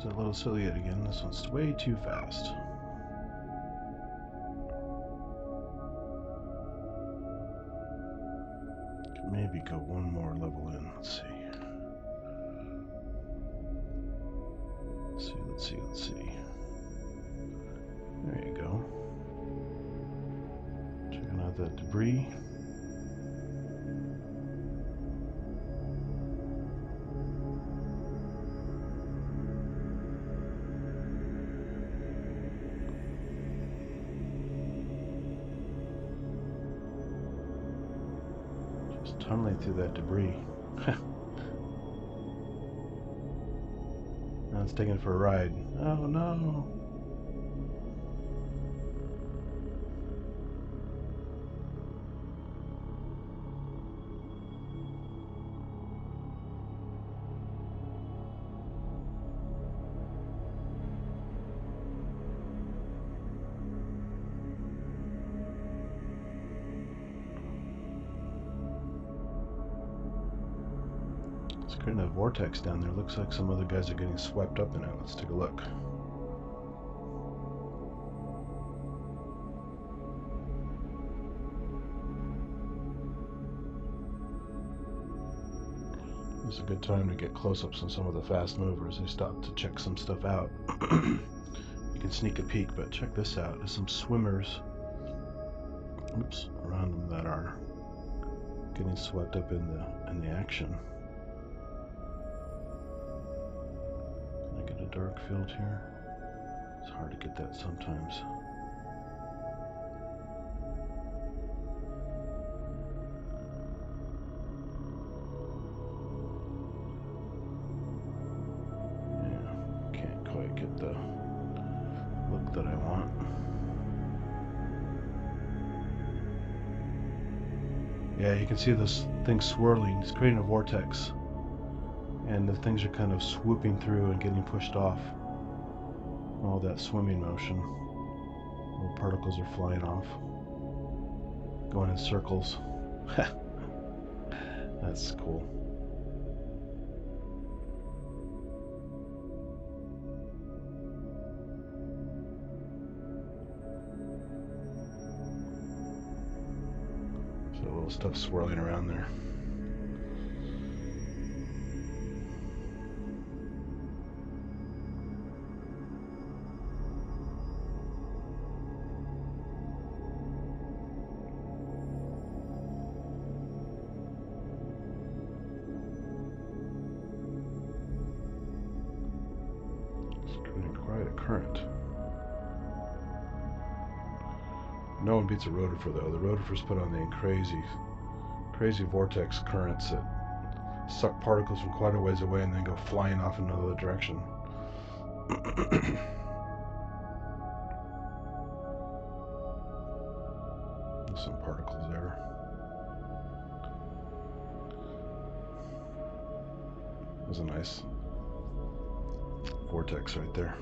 Speaker 1: It's a little ciliate again. This one's way too fast. Could maybe go one more level in. Let's see. Let's see. There you go. Checking out that debris. Tunneling through that debris. Now it's taking it for a ride. Oh no! Creating a vortex down there. Looks like some other guys are getting swept up in it. Let's take a look. It's a good time to get close-ups on some of the fast movers. They stop to check some stuff out. You can sneak a peek, but check this out. There's some swimmers, oops, around them that are getting swept up in the action. Can I get a dark field here? It's hard to get that sometimes. Get the look that I want. Yeah, you can see this thing swirling. It's creating a vortex, and the things are kind of swooping through and getting pushed off. All that swimming motion. Little particles are flying off, going in circles. That's cool. Little stuff swirling around there. It's creating quite a current. No one beats a rotifer though. The rotifers put on the crazy vortex currents that suck particles from quite a ways away and then go flying off in another direction. There's some particles there. There's a nice vortex right there.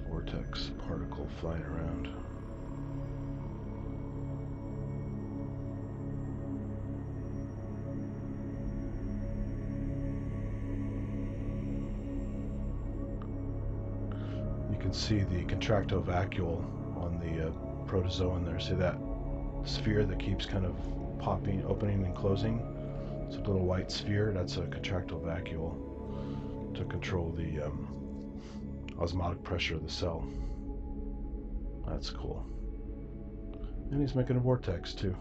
Speaker 1: Vortex particle flying around. You can see the contractile vacuole on the protozoan there. See that sphere that keeps kind of popping, opening and closing? It's a little white sphere. That's a contractile vacuole to control the osmotic pressure of the cell. That's cool. And he's making a vortex too.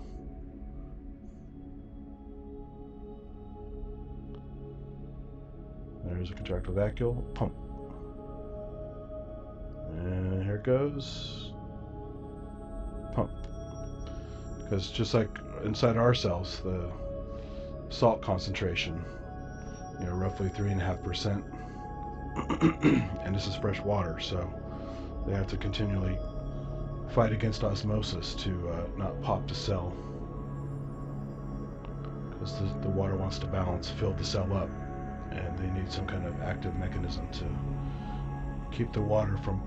Speaker 1: There's a contractile vacuole, pump. And here it goes, pump. Because just like inside our cells, the salt concentration, roughly 3.5%. And this is fresh water, so they have to continually fight against osmosis to not pop the cell, because the water wants to balance, fill the cell up, and they need some kind of active mechanism to keep the water from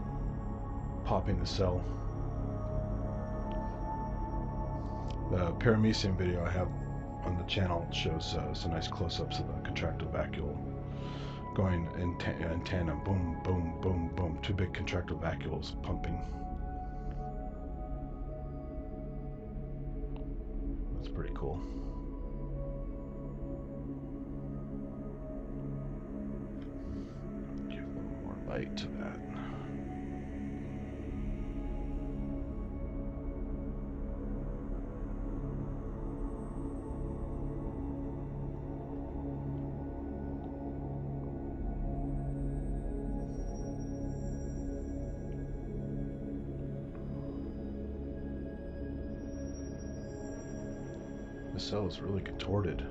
Speaker 1: popping the cell. The paramecium video I have on the channel shows some nice close-ups of the contractile vacuole going in tandem, boom, boom, boom, boom. Two big contractile vacuoles pumping. That's pretty cool. Give a little more light to that. The cell is really contorted.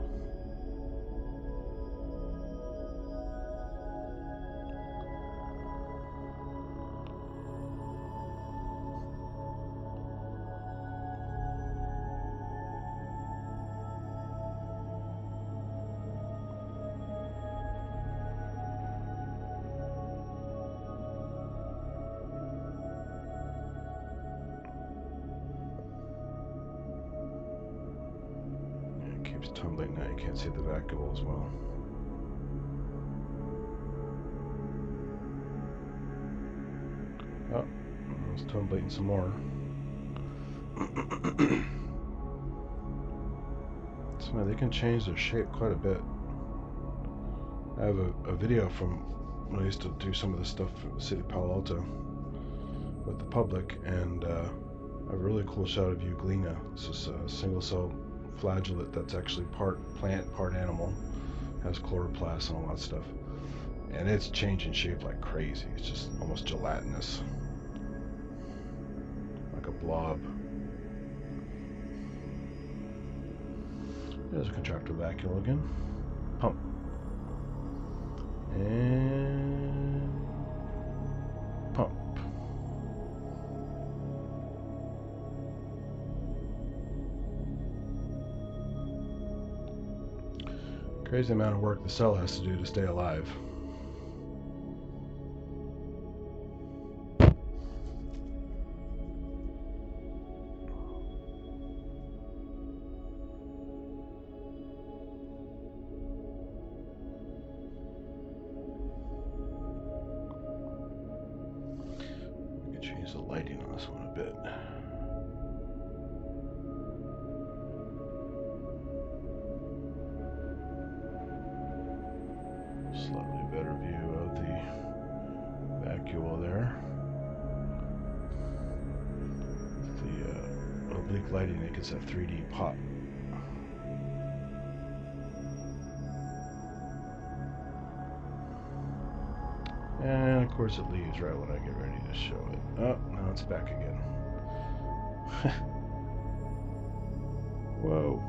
Speaker 1: tumbling now. You can't see the vacuole as well. Oh, it's tumbling some more. So they can change their shape quite a bit. I have a video from when I used to do some of this stuff for the city of Palo Alto with the public, and I have a really cool shot of Euglena. It's just a single cell flagellate that's actually part plant, part animal, has chloroplasts and all that stuff. And it's changing shape like crazy. It's just almost gelatinous, like a blob. There's a contractile vacuole again. Pump. And pump. Crazy amount of work the cell has to do to stay alive. Change the lighting on this one a bit. Slightly better view of the vacuole there. The oblique lighting, it gets that 3D pop. And of course it leaves right when I get ready to show it. Oh, now it's back again. Whoa.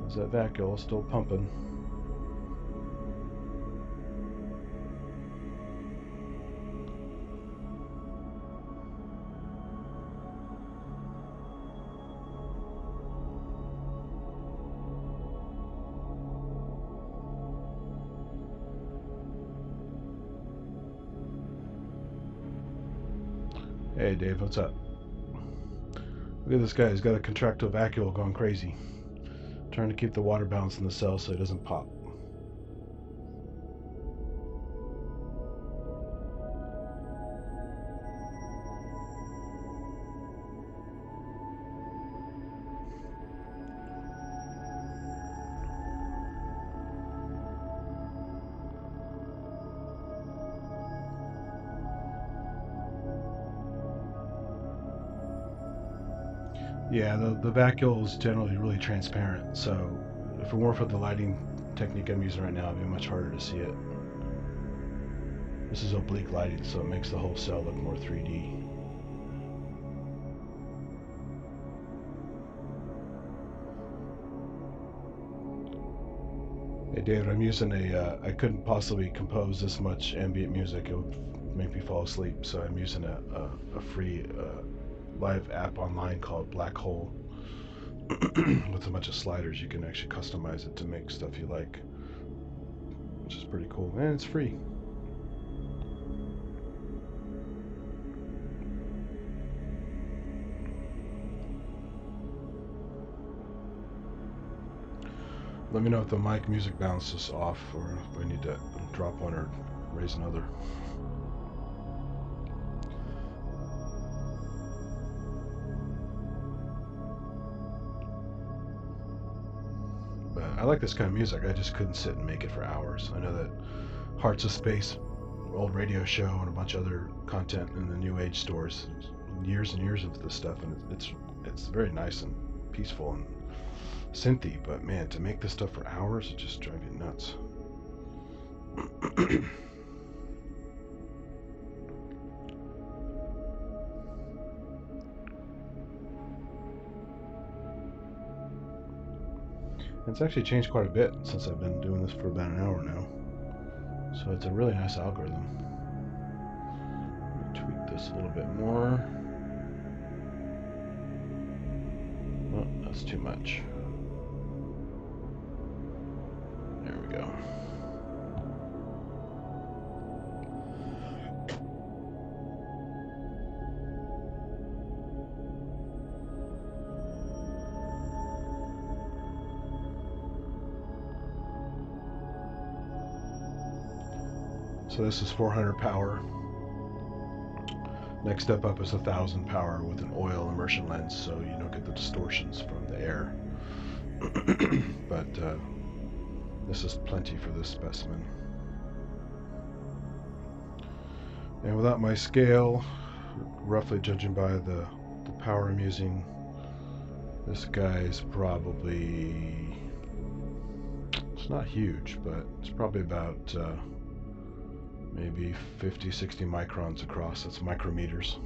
Speaker 1: Is that vacuole still pumping? Hey Dave, what's up? Look at this guy, he's got a contractile vacuole going crazy. Trying to keep the water balance in the cell so it doesn't pop. Yeah, the vacuole is generally really transparent, so if it weren't for the lighting technique I'm using right now, it'd be much harder to see it. This is oblique lighting, so it makes the whole cell look more 3D. Hey David, I'm using I couldn't possibly compose this much ambient music, it would make me fall asleep, so I'm using a free live app online called Black Hole with a bunch of sliders. You can actually customize it to make stuff you like, which is pretty cool, and it's free. Let me know if the mic music balance is off, or if I need to drop one or raise another. But I like this kind of music. I just couldn't sit and make it for hours. I know that Hearts of Space, old radio show, and a bunch of other content in the New Age stores, years and years of this stuff, and it's very nice and peaceful and synthy, but man, to make this stuff for hours, it just drives you nuts. It's actually changed quite a bit since I've been doing this for about an hour now, so it's a really nice algorithm. Let me tweak this a little bit more. Oh, that's too much. There we go. So this is 400 power. Next step up is 1,000 power with an oil immersion lens, so you don't get the distortions from the air. But this is plenty for this specimen. And without my scale, roughly judging by the power I'm using, this guy is probably, it's not huge, but it's probably about maybe 50-60 microns across. That's micrometers.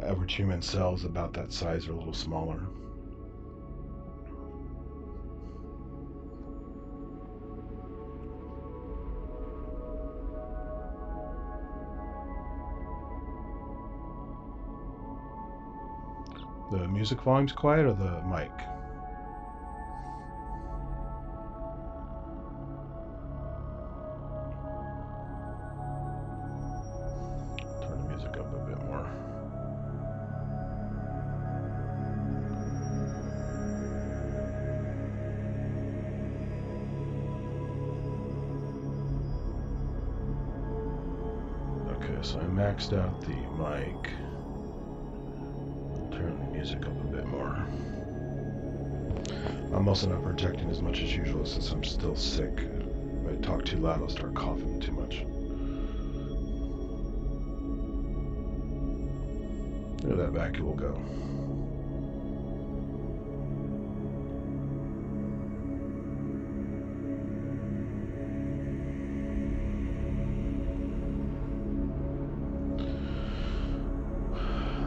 Speaker 1: Average human cells about that size or a little smaller. The music volume's quiet, or the mic? Turn the music up a bit more. Okay, so I maxed out the mic. Turn the music up a bit more. I'm also not projecting as much as usual since I'm still sick. If I talk too loud, I'll start coughing too much. There that vacuum will go.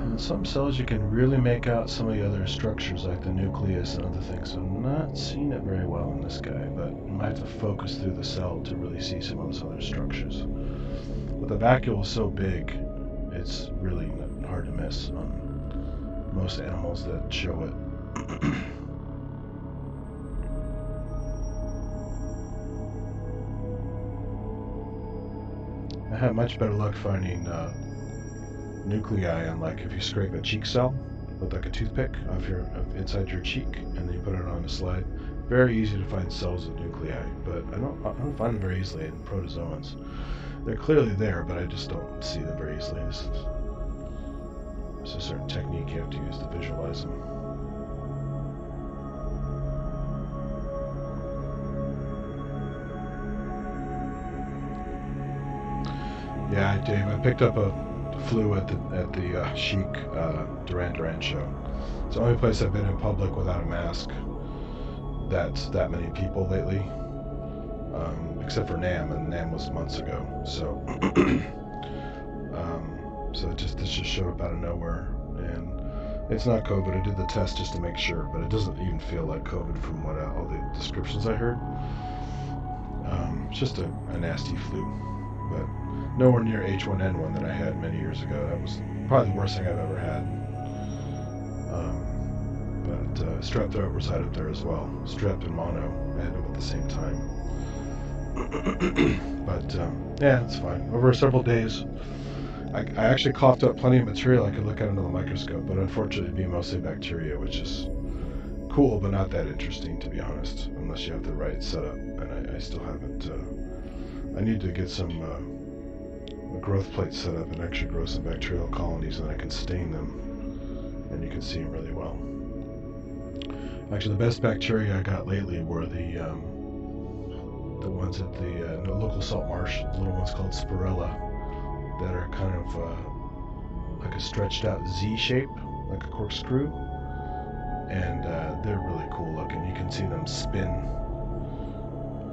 Speaker 1: In some cells you can really make out some of the other structures like the nucleus and other things. So I'm not seeing it very well in this guy, but I might have to focus through the cell to really see some of those other structures. But the vacuole is so big, it's really hard to miss on most animals that show it. I have much better luck finding nuclei on, like, if you scrape a cheek cell with like a toothpick inside your cheek and then you put it on a slide. Very easy to find cells with nuclei, but I don't find them very easily in protozoans. They're clearly there, but I just don't see them very easily. It's a certain technique you have to use to visualize them. Yeah, Dave, I picked up a flu at the Chic Duran show. It's the only place I've been in public without a mask that's that many people lately, except for NAM, and NAM was months ago. So, so this just showed up out of nowhere, and it's not COVID. I did the test just to make sure, but it doesn't even feel like COVID from what all the descriptions I heard. It's just a nasty flu, but nowhere near H1N1 that I had many years ago. That was probably the worst thing I've ever had. But strep throat was right up there as well. Strep and mono, I had them at the same time. But yeah, it's fine. Over several days, I actually coughed up plenty of material I could look at under the microscope, but unfortunately it'd be mostly bacteria, which is cool, but not that interesting, to be honest, unless you have the right setup. And I still haven't. I need to get some growth plates set up and actually grow some bacterial colonies, and I can stain them, and you can see them really well. Actually, the best bacteria I got lately were the ones at the local salt marsh, the little ones called Spirella, that are kind of like a stretched out Z shape, like a corkscrew, and they're really cool looking. You can see them spin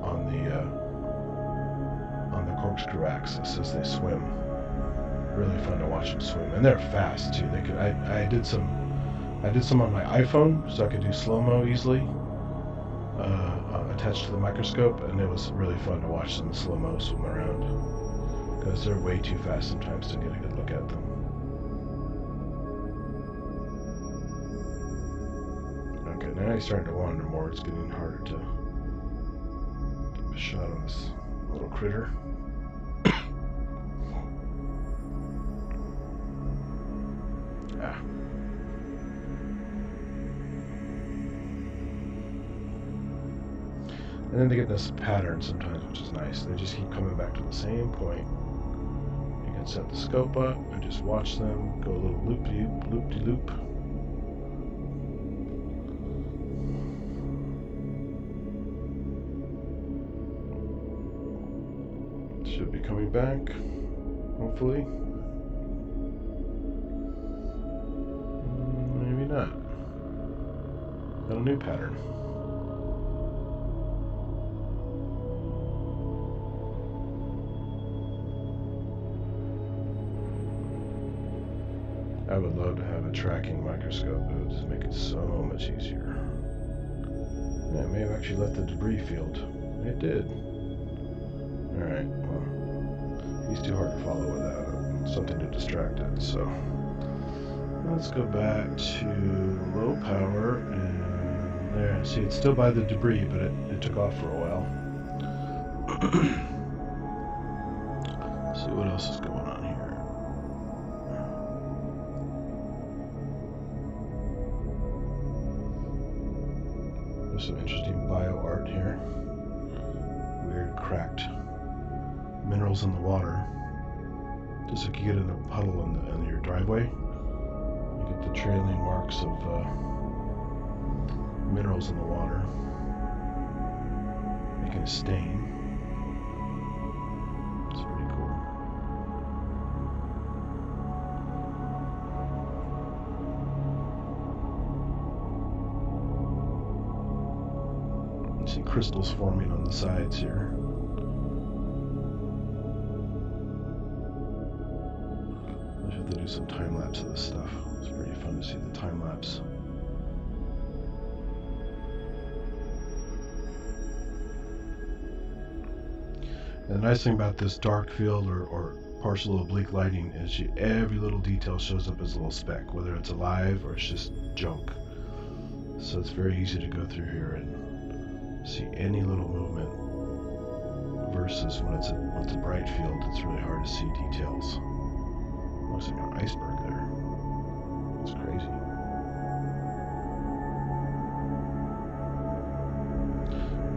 Speaker 1: on the corkscrew axis as they swim. Really fun to watch them swim, and they're fast too. They could. I did some on my iPhone, so I could do slow-mo easily, attached to the microscope, and it was really fun to watch them slow-mo swim around, because they're way too fast sometimes to get a good look at them. Okay, now he's starting to wander more. It's getting harder to get a shot on this little critter. Ah. And then they get this pattern sometimes, which is nice. They just keep coming back to the same point. You can set the scope up and just watch them go a little loop-de-loop. Should be coming back, hopefully. Maybe not. Got a new pattern. I would love to have a tracking microscope. It would just make it so much easier. Yeah, it may have actually left the debris field. It did. Alright, well, he's too hard to follow without something to distract it, so let's go back to low power, and there, see, it's still by the debris, but it took off for a while. See what else is going on here. There's some interesting bio art here. Weird cracked minerals in the water. Just like you get in a puddle in your driveway, you get the trailing marks of minerals in the water, making a stain. It's pretty cool. You see crystals forming on the sides here. To do some time lapse of this stuff. It's pretty fun to see the time lapse. And the nice thing about this dark field or partial oblique lighting is every little detail shows up as a little speck, whether it's alive or it's just junk. So it's very easy to go through here and see any little movement, versus when it's a bright field, it's really hard to see details. Looks like an iceberg there. It's crazy.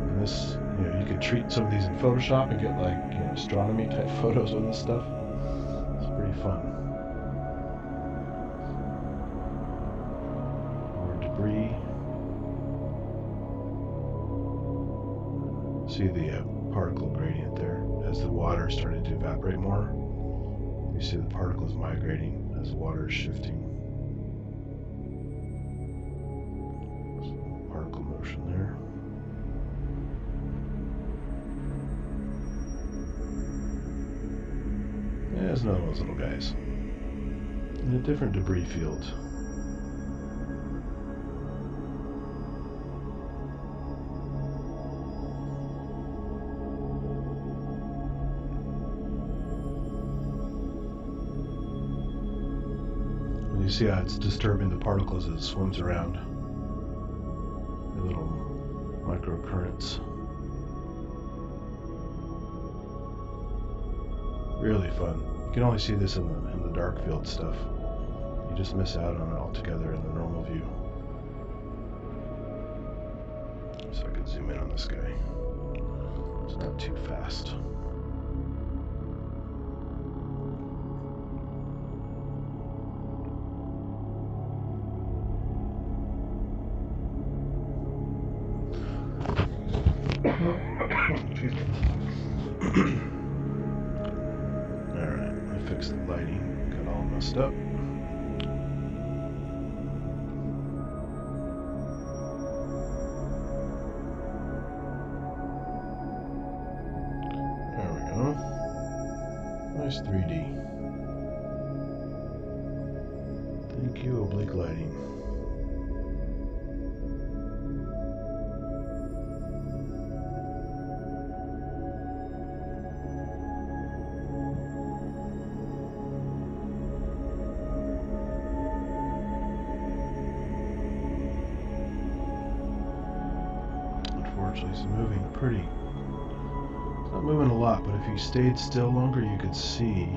Speaker 1: And this, you could treat some of these in Photoshop and get like, astronomy type photos with this stuff. It's pretty fun. More debris. See the particle gradient there as the water is starting to evaporate more. You see the particles migrating as the water is shifting. Some particle motion there. Yeah, there's another one of those little guys. In a different debris field. You see how it's disturbing the particles as it swims around. The little microcurrents. Really fun. You can only see this in the dark field stuff. You just miss out on it altogether in the normal view. So I can zoom in on this guy. It's not too fast. Excuse me. Alright, I fixed the lighting. Got all messed up. There we go. Nice 3D. Thank you, oblique lighting. It's moving pretty. It's not moving a lot, but if you stayed still longer, you could see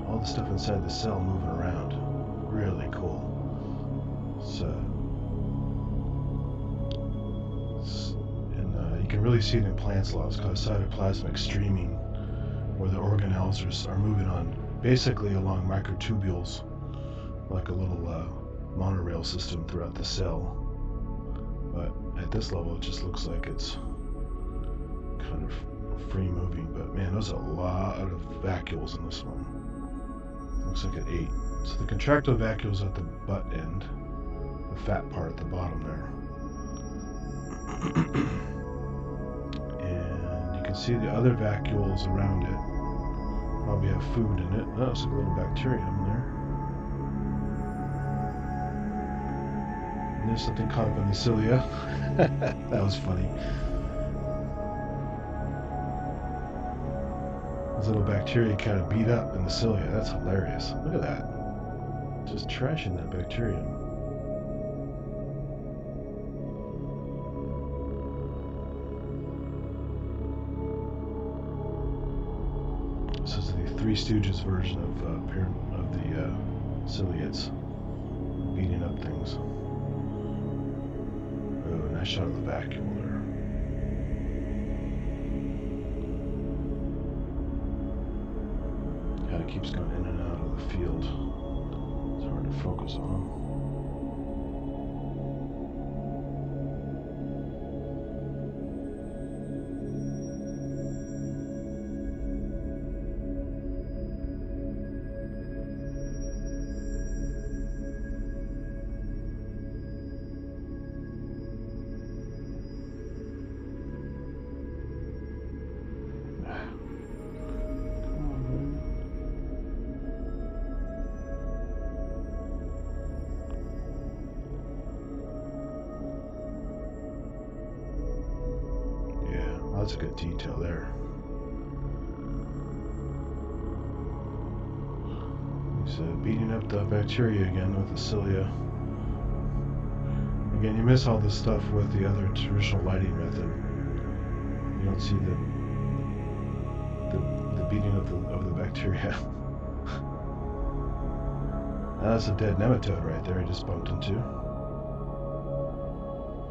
Speaker 1: all the stuff inside the cell moving around. Really cool. So, and you can really see it in plants a lot. It's called cytoplasmic streaming, where the organelles are moving on basically along microtubules, like a little monorail system throughout the cell. But at this level, it just looks like it's kind of free moving. But man, there's a lot of vacuoles in this one. Looks like an 8. So the contractile vacuoles at the butt end, the fat part at the bottom there. And you can see the other vacuoles around it probably have food in it. Oh, it's a little bacterium there. And there's something caught up in the cilia. That was funny. This little bacteria kind of beat up in the cilia. That's hilarious. Look at that. Just trashing that bacterium. This is the Three Stooges version of the ciliates beating up things. Oh, nice shot of the vacuole there. Kind of keeps going in and out of the field. It's hard to focus on. That's a good detail there. He's beating up the bacteria again with the cilia. Again, you miss all this stuff with the other traditional lighting method. You don't see the beating of the bacteria. That's a dead nematode right there I just bumped into.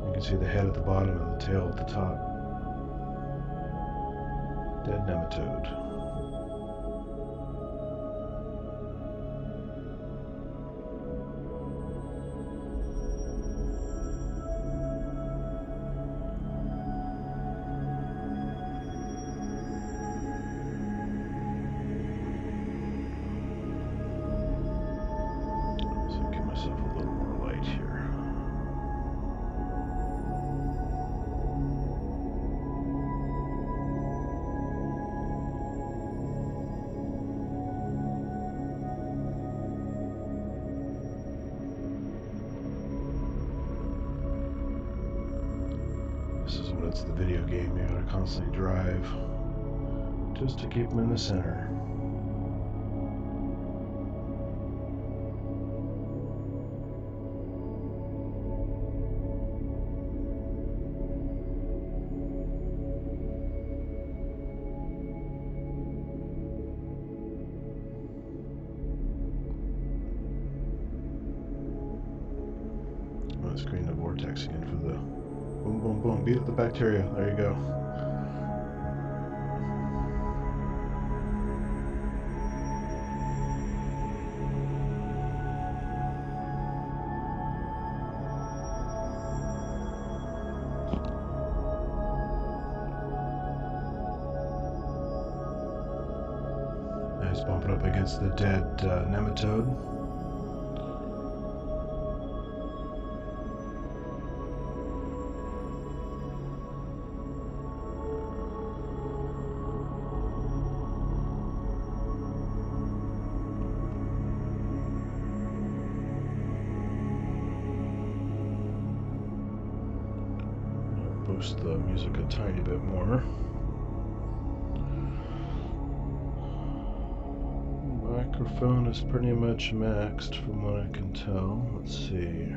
Speaker 1: You can see the head at the bottom and the tail at the top. Dead nematode. So give myself a little more light here. This is when it's the video game. You gotta constantly drive just to keep them in the center. I'm gonna screen the vortex again for the boom, boom, boom. Beat up the bacteria. There you go. Nice, bump it up against the dead nematode. Boost the music a tiny bit more. Microphone is pretty much maxed from what I can tell. Let's see.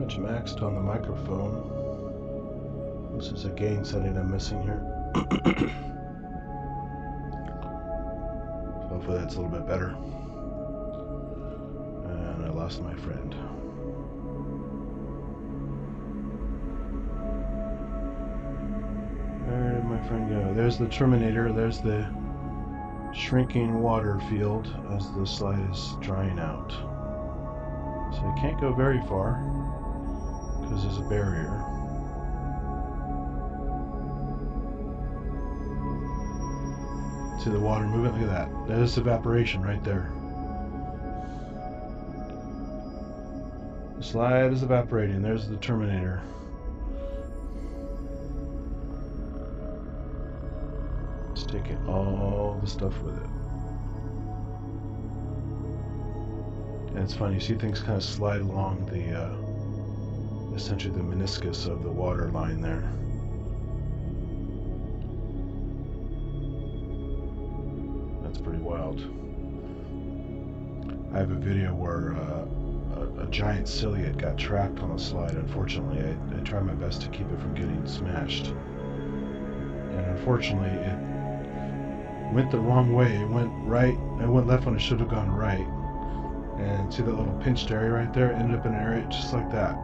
Speaker 1: much maxed on the microphone. This is a gain setting I'm missing here. Hopefully that's a little bit better. And I lost my friend. Where did my friend go? There's the Terminator. There's the shrinking water field as the slide is drying out. So I can't go very far because there's a barrier. See the water moving? Look at that. That is evaporation right there. The slide is evaporating. There's the Terminator. It's taking all the stuff with it. And it's funny, you see things kind of slide along the, essentially the meniscus of the water line there. That's pretty wild. I have a video where a giant ciliate got trapped on a slide. Unfortunately, I tried my best to keep it from getting smashed. And unfortunately, it went the wrong way. It went right, it went left when it should have gone right. And see that little pinched area right there? It ended up in an area just like that.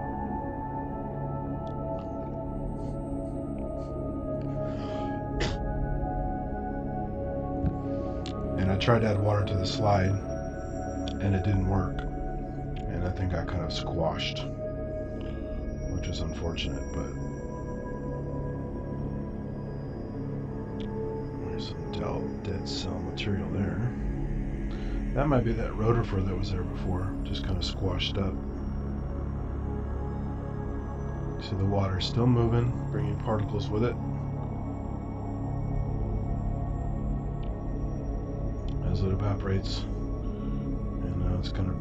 Speaker 1: And I tried to add water to the slide, and it didn't work. And that thing got kind of squashed, which is unfortunate, but there's some dead cell material there. That might be that rotifer that was there before, just kind of squashed up. See the water still moving, bringing particles with it. As it evaporates, and now it's going to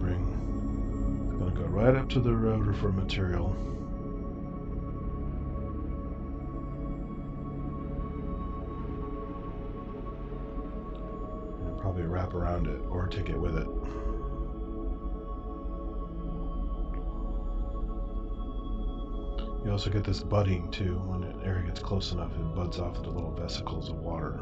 Speaker 1: go right up to the rotifer material. Probably wrap around it or take it with it. You also get this budding too. When the air gets close enough, it buds off into little vesicles of water.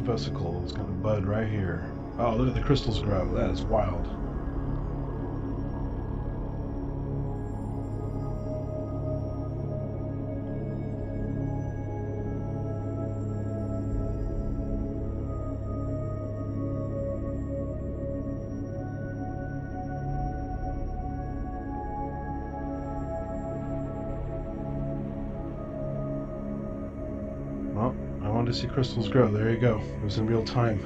Speaker 1: Vesicle. It's going to bud right here. Oh, look at the crystals grow. That is wild. Well, I wanted to see crystals grow. There you go. It was in real time.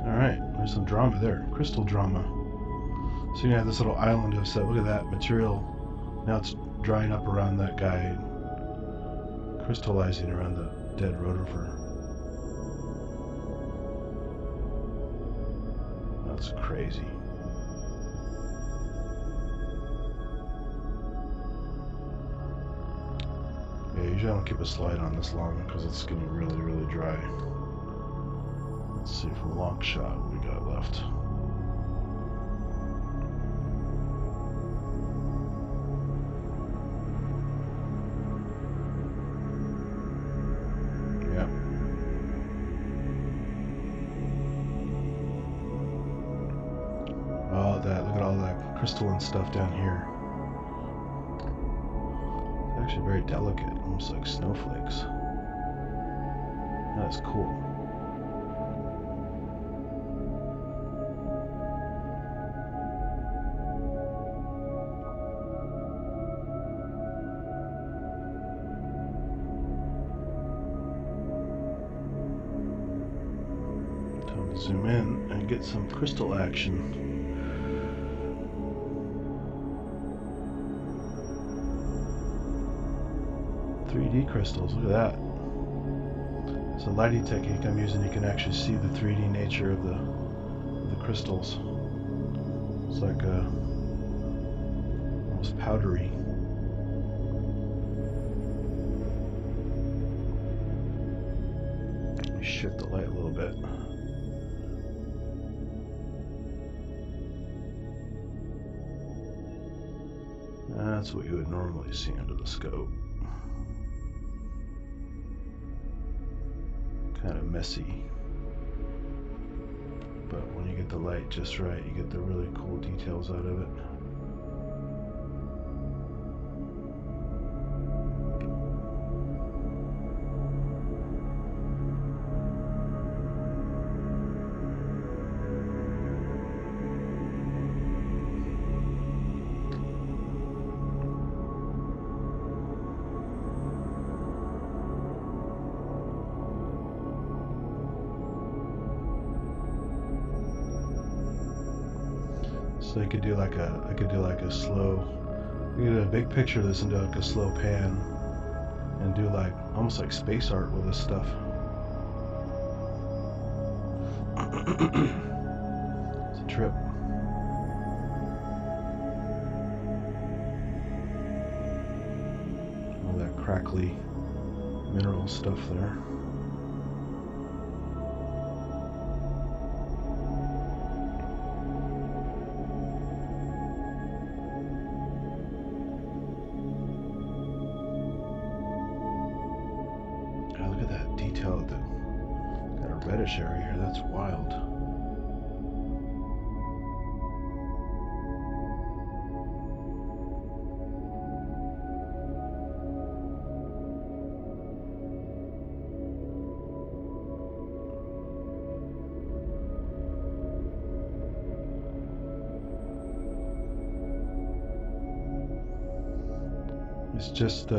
Speaker 1: Alright, there's some drama there. Crystal drama. So you have this little island of stuff. Look at that material. Now it's drying up around that guy, crystallizing around the dead rotifer. That's crazy. Yeah, usually I don't keep a slide on this long because it's getting really, really dry. Let's see from a long shot what we got left. Yeah. Oh, that, look at all that crystalline stuff down here. It's actually very delicate, almost like snowflakes. That's cool. Zoom in and get some crystal action. .3D crystals, look at that. It's a lighting technique I'm using. You can actually see the 3D nature of the crystals. It's like almost powdery. Let me shift the light a little bit. That's what you would normally see under the scope. Kind of messy. But when you get the light just right, you get the really cool details out of it. So I could do like a slow, I could do a big picture of this and do like a slow pan and do like almost like space art with this stuff. It's a trip. All that crackly mineral stuff there. Reddish area here, that's wild. It's just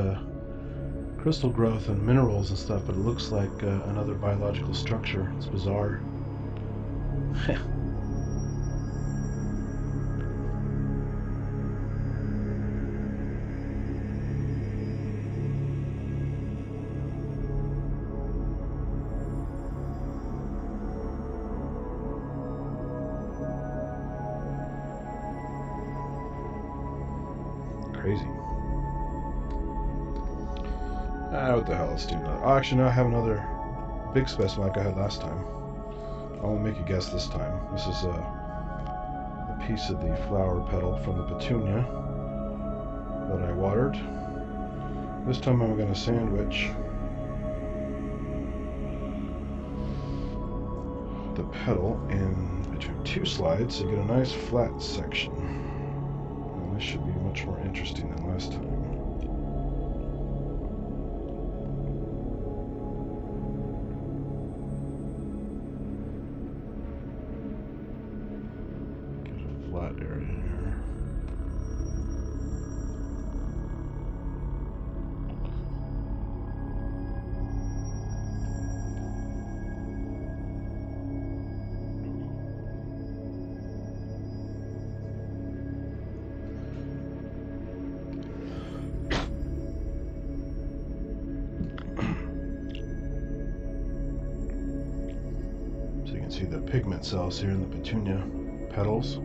Speaker 1: crystal growth and minerals and stuff, but it looks like another biological structure. It's bizarre. Crazy. What the hell, let's do another. Oh, actually, no, I have another big specimen like I had last time. I won't make a guess this time. This is a piece of the flower petal from the Petunia that I watered. This time I'm going to sandwich the petal in between two slides so you get a nice flat section. And this should be much more interesting than last time. Flat area here. So you can see the pigment cells here in the Petunia petals.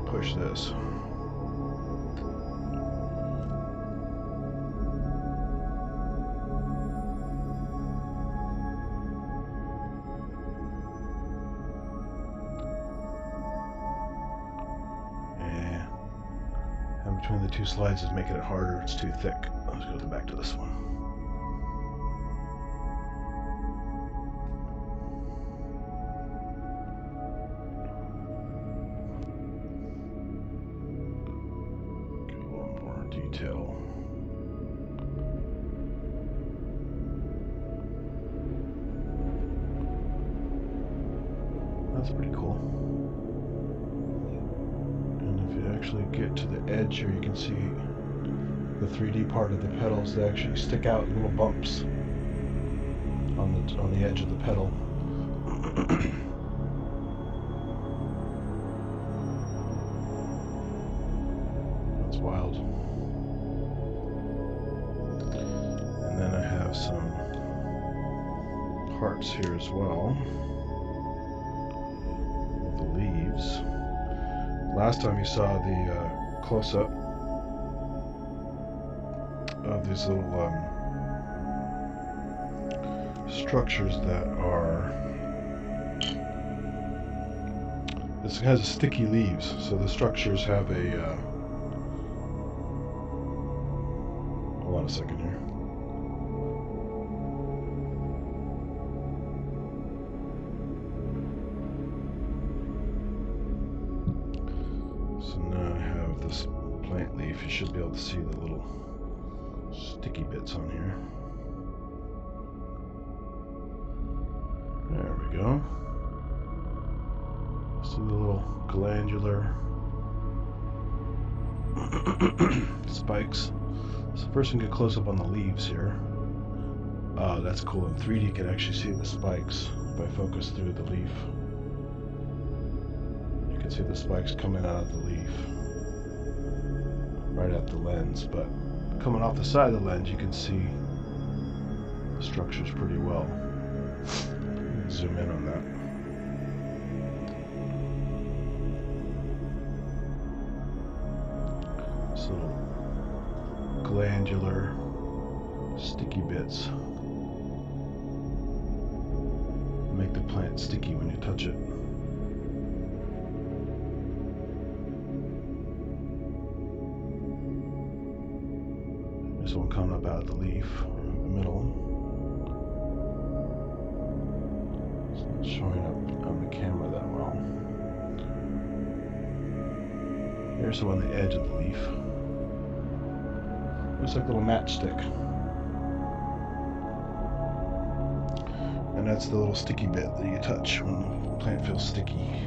Speaker 1: Push this. between the two slides is making it harder. It's too thick. Let's go back to this one. Get a little more detail. That's pretty cool. And if you actually get to the edge here, you can see the 3D part of the pedals. They actually stick out in little bumps on the edge of the pedal. That's wild. And then I have some parts here as well. The leaves. Last time you saw the close-up of these little structures that are, this has sticky leaves, so the structures have a hold on a second here. So now I have this plant leaf. You should be able to see the little sticky bits on here. There we go. See the little glandular spikes. So first we can get close up on the leaves here. Oh, that's cool. In 3D you can actually see the spikes if I focus through the leaf. You can see the spikes coming out of the leaf right at the lens, but coming off the side of the lens you can see the structures pretty well. Zoom in on that. This little glandular sticky bits make the plant sticky when you touch it. This one coming up out of the leaf in the middle. Showing up on the camera that well. Here's the one on the edge of the leaf. Looks like a little matchstick. And that's the little sticky bit that you touch when the plant feels sticky.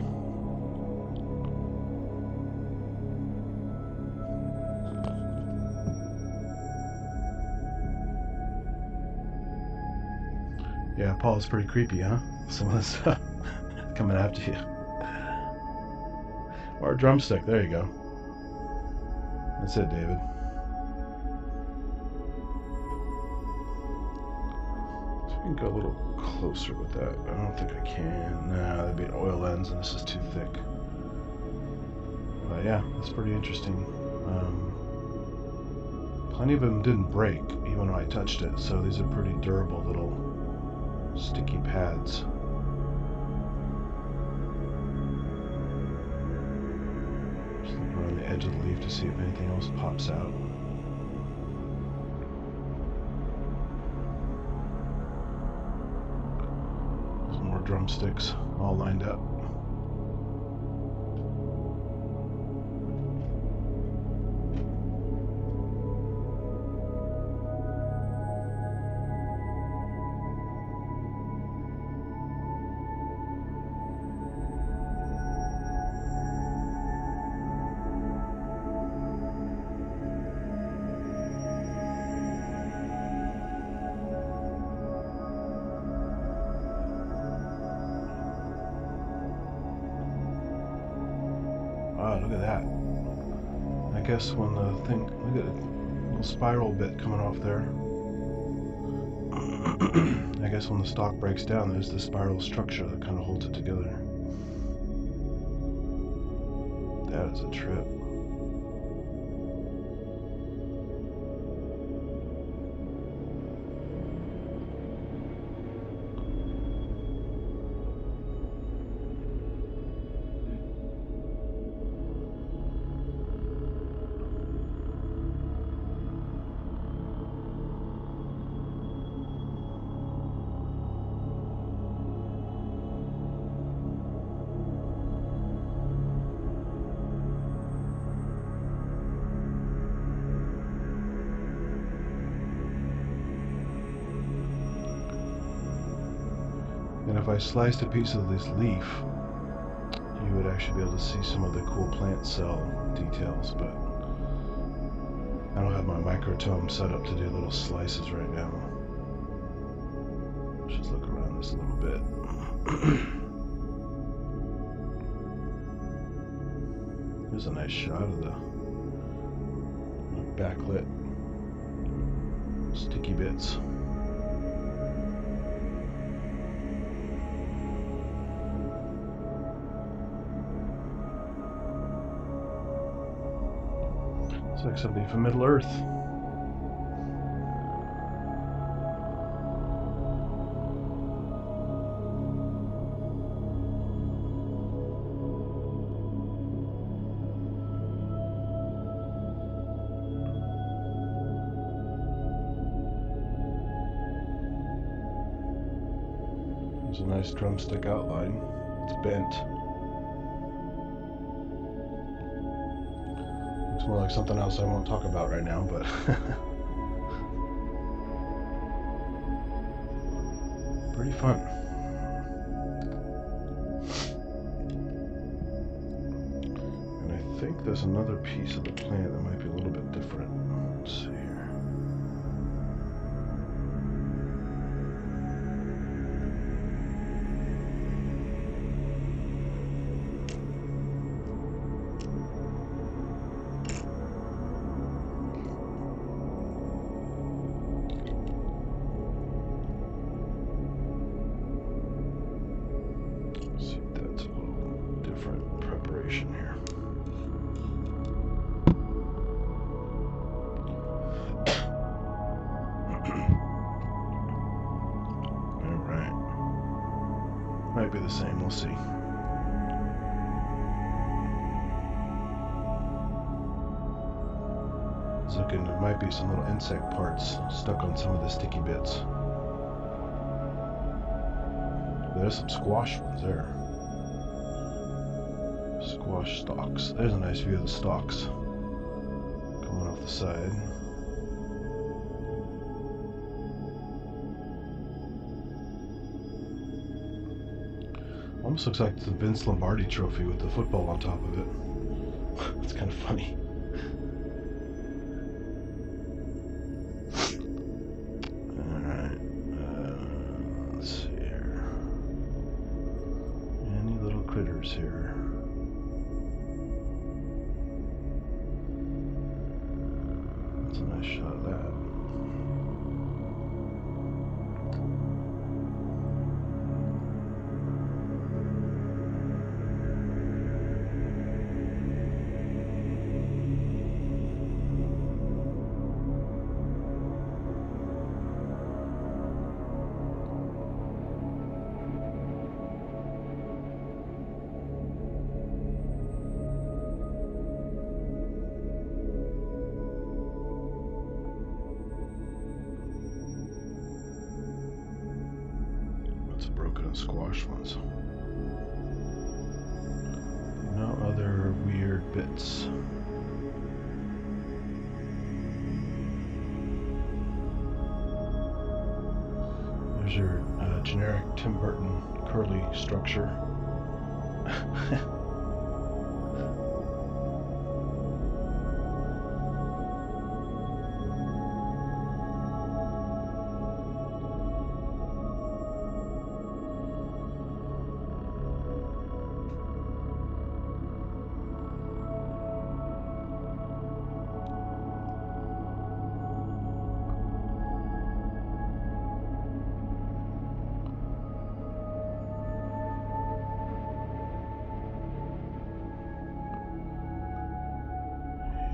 Speaker 1: Yeah, Paul's pretty creepy, huh? Some of this stuff coming after you. Or a drumstick, there you go. That's it, David. So we can go a little closer with that. I don't think I can. Nah, that'd be an oil lens and this is too thick. But yeah, that's pretty interesting. Plenty of them didn't break, even when I touched it, so these are pretty durable little sticky pads. Just look around the edge of the leaf to see if anything else pops out. Some more drumsticks all lined up. Wow, look at that. I guess when the thing, look at the little spiral bit coming off there. I guess when the stalk breaks down, there's the spiral structure that kind of holds it together. That is a trip. I sliced a piece of this leaf, you would actually be able to see some of the cool plant cell details, but I don't have my microtome set up to do little slices right now. Let's just look around this a little bit. Here's a nice shot of the backlit sticky bits. It's like somebody from Middle Earth. There's a nice drumstick outline. It's bent. Looks more like something else I won't talk about right now, but pretty fun. And I think there's another piece of the plant that might be a little bit different. Let's see here. Preparation here. Alright. Might be the same, we'll see. It's looking, there might be some little insect parts stuck on some of the sticky bits. There's some squash ones there. Squash stalks. There's a nice view of the stalks coming off the side. Almost looks like the Vince Lombardi trophy with the football on top of it. It's kind of funny. Alright, let's see here. Any little critters here? That's a nice shot of that. Broken and squashed ones. No other weird bits. There's your generic Tim Burton curly structure.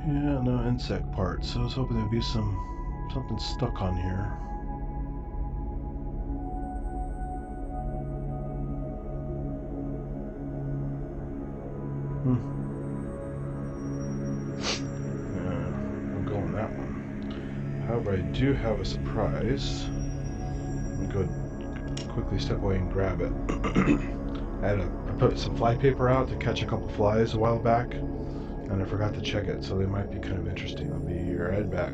Speaker 1: Yeah, no insect parts. So I was hoping there'd be something stuck on here. Yeah, I'm going that one. However, I do have a surprise. I'm gonna go quickly step away and grab it. I put some fly paper out to catch a couple flies a while back, and I forgot to check it, so they might be kind of interesting. I'll be right back.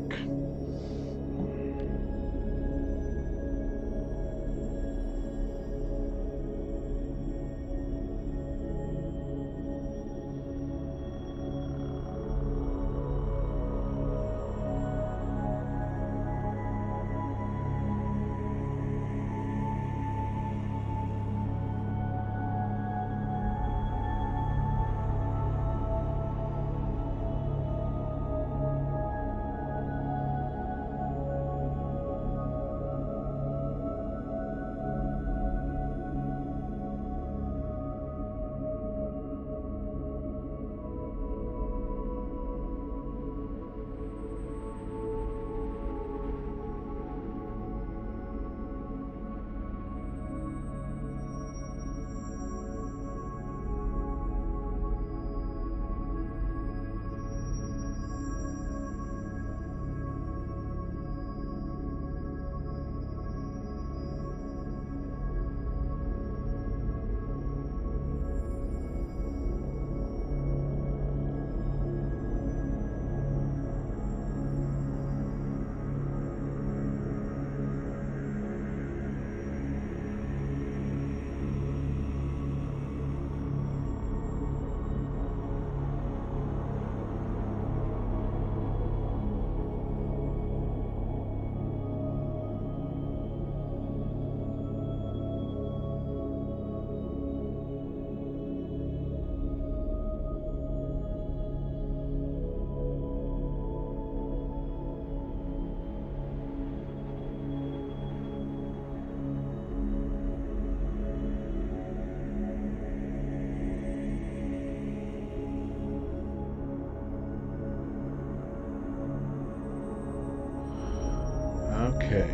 Speaker 1: Okay.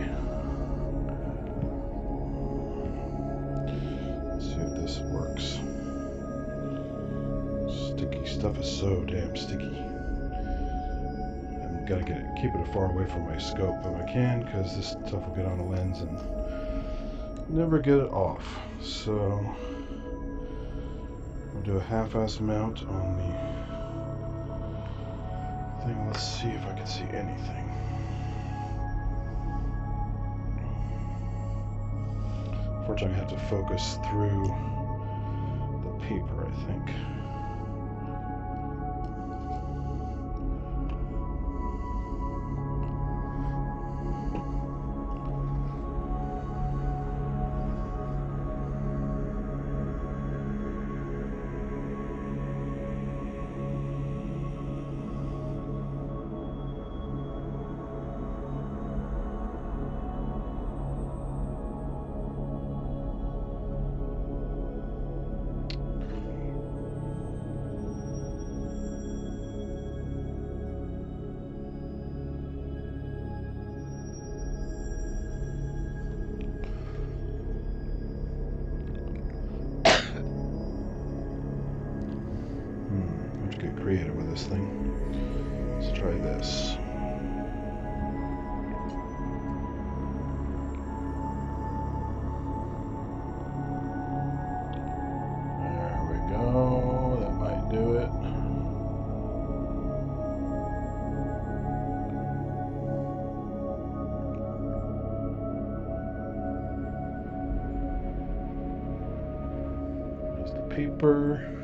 Speaker 1: Let's see if this works. Sticky stuff is so damn sticky. I've got to keep it far away from my scope if I can, because this stuff will get on the lens and never get it off. So I'll do a half-ass mount on the thing. Let's see if I can see anything. Unfortunately, I have to focus through the paper, I think. Get creative with this thing. Let's try this. There we go. That might do it. There's the paper.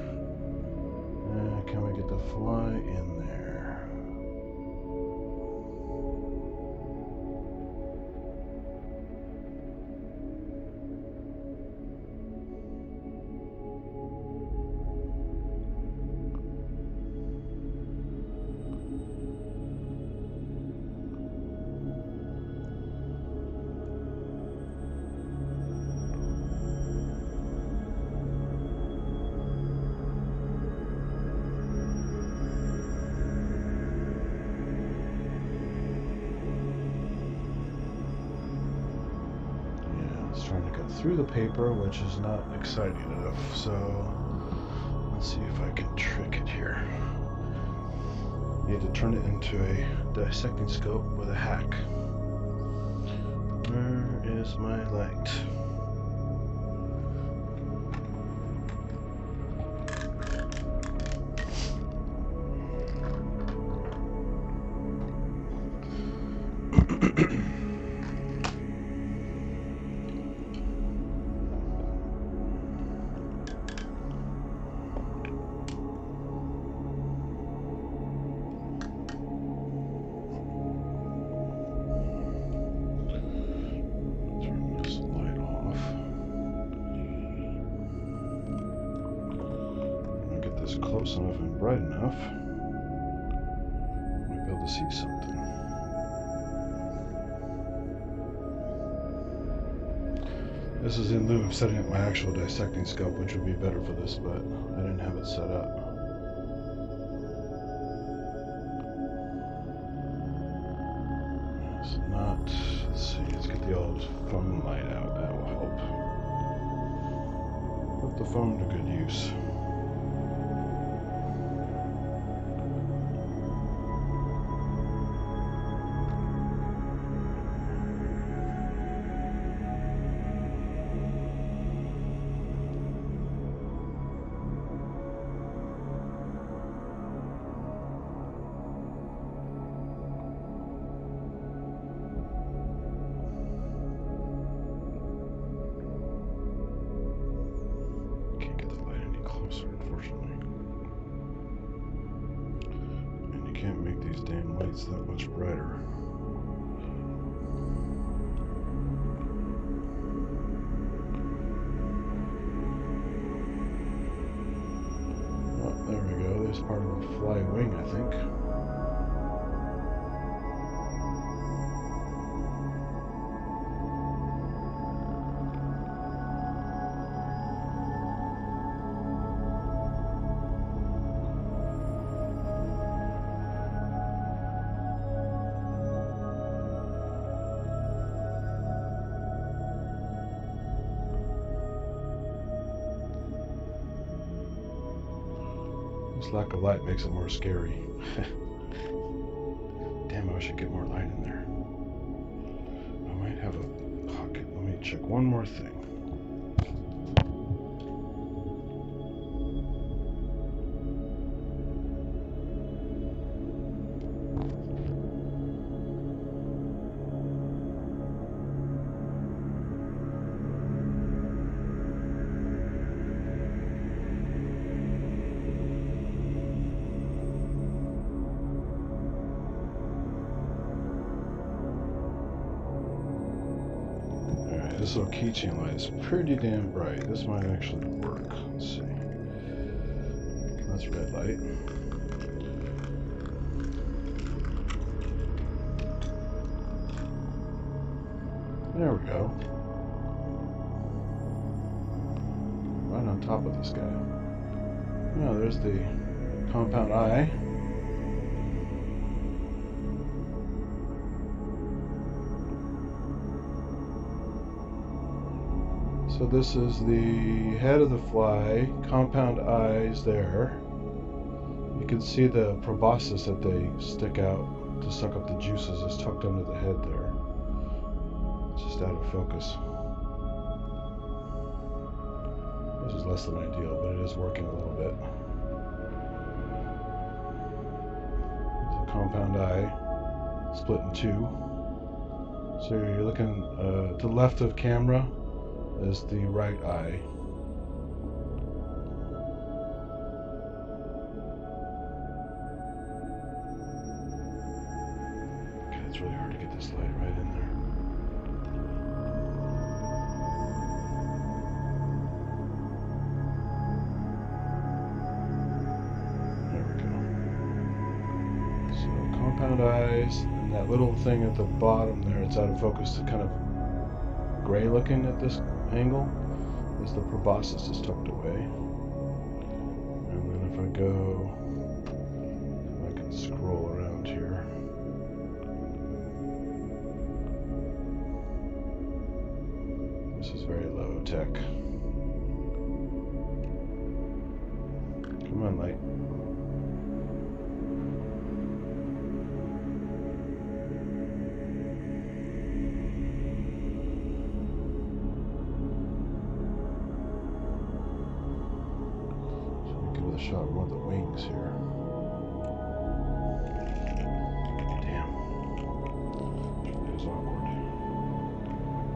Speaker 1: Can we get the fly in there? Trying to cut through the paper, which is not exciting enough. So let's see if I can trick it here. Need to turn it into a dissecting scope with a hack. Where is my light? Close enough and bright enough, I might be able to see something. This is in lieu of setting up my actual dissecting scope, which would be better for this, but I didn't have it set up. It's not. Let's see. Let's get the old phone light out. That will help. Put the phone to good use. Can't make these damn lights that much brighter. Oh, there we go. There's part of the fly wing, I think. lack of light makes it more scary. Damn, I should get more light in there. I might have a pocket. Let me check one more thing. This little keychain light is pretty damn bright. This might actually work. Let's see. That's red light. There we go. Right on top of this guy. Oh, there's the compound eye. So this is the head of the fly, compound eyes there. You can see the proboscis that they stick out to suck up the juices is tucked under the head there. It's just out of focus. This is less than ideal, but it is working a little bit. There's a compound eye, split in two. So you're looking to the left of camera is the right eye. Okay, it's really hard to get this light right in there. There we go. So compound eyes, and that little thing at the bottom there, it's out of focus, kind of gray looking at this angle, is the proboscis is tucked away. And then if I go, I can scroll around here. This is very low tech. Come on, light. Shot one of the wings here. Damn. It was awkward.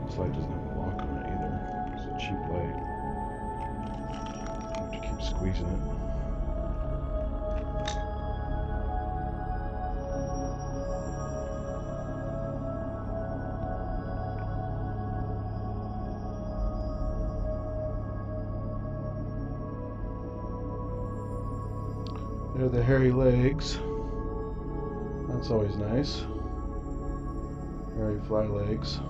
Speaker 1: This light doesn't have a lock on it either. It's a cheap light. I have to keep squeezing it. There are the hairy legs. That's always nice. Hairy fly legs. So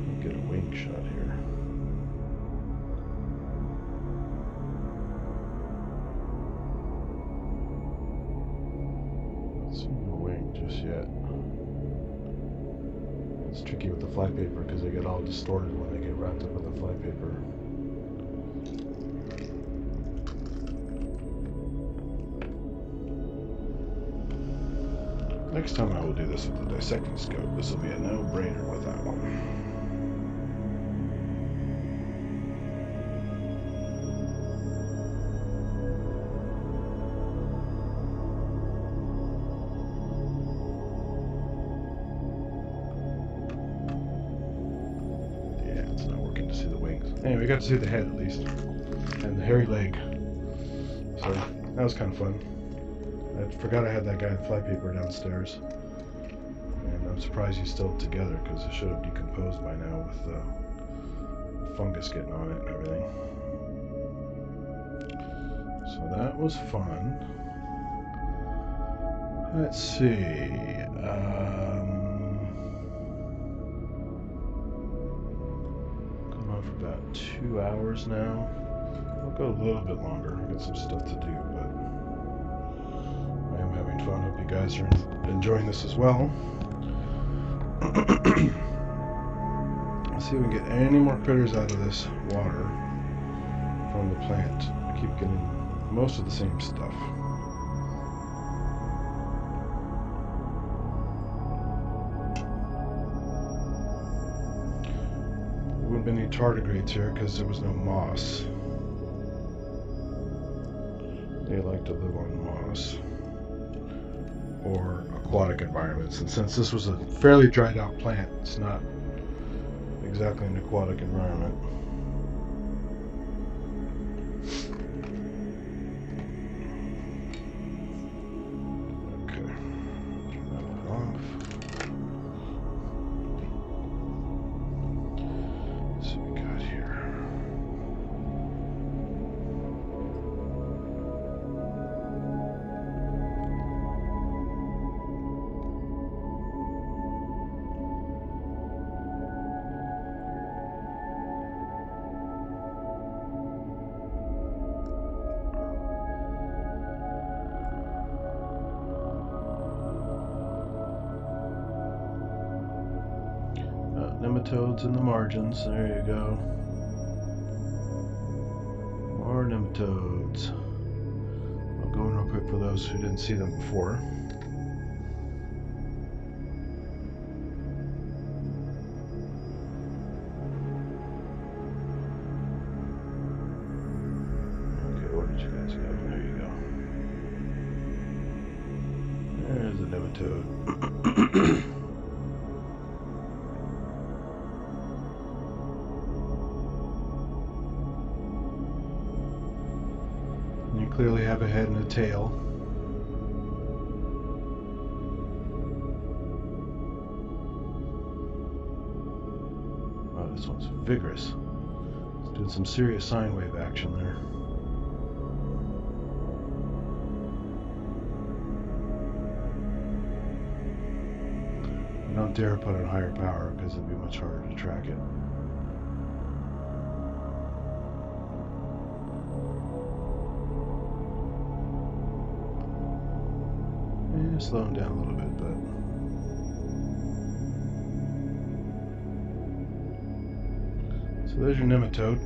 Speaker 1: we'll get a wing shot here. Just yet. It's tricky with the fly paper because they get all distorted when they get wrapped up in the fly paper. Next time I will do this with the dissecting scope. This will be a no-brainer with that one. Anyway, we got to see the head at least, and the hairy leg, so that was kind of fun. I forgot I had that guy in flypaper downstairs, and I'm surprised he's still together because it should have decomposed by now with the fungus getting on it and everything. So that was fun. Let's see. About 2 hours now. I'll go a little bit longer. I got some stuff to do, but I am having fun. Hope you guys are enjoying this as well. Let's see if we can get any more critters out of this water from the plant. I keep getting most of the same stuff. There wouldn't be any tardigrades here because there was no moss. They like to live on moss or aquatic environments, and since this was a fairly dried out plant, it's not exactly an aquatic environment. Okay, turn that one off. Let's see what we got here. Nematodes in the margins. There you go. More nematodes. I'll go in real quick for those who didn't see them before. Okay, where did you guys go? There you go. There's a nematode. Clearly have a head and a tail. Oh, this one's vigorous. It's doing some serious sine wave action there. I don't dare put on higher power because it'd be much harder to track it. Slow them down a little bit, but so there's your nematode.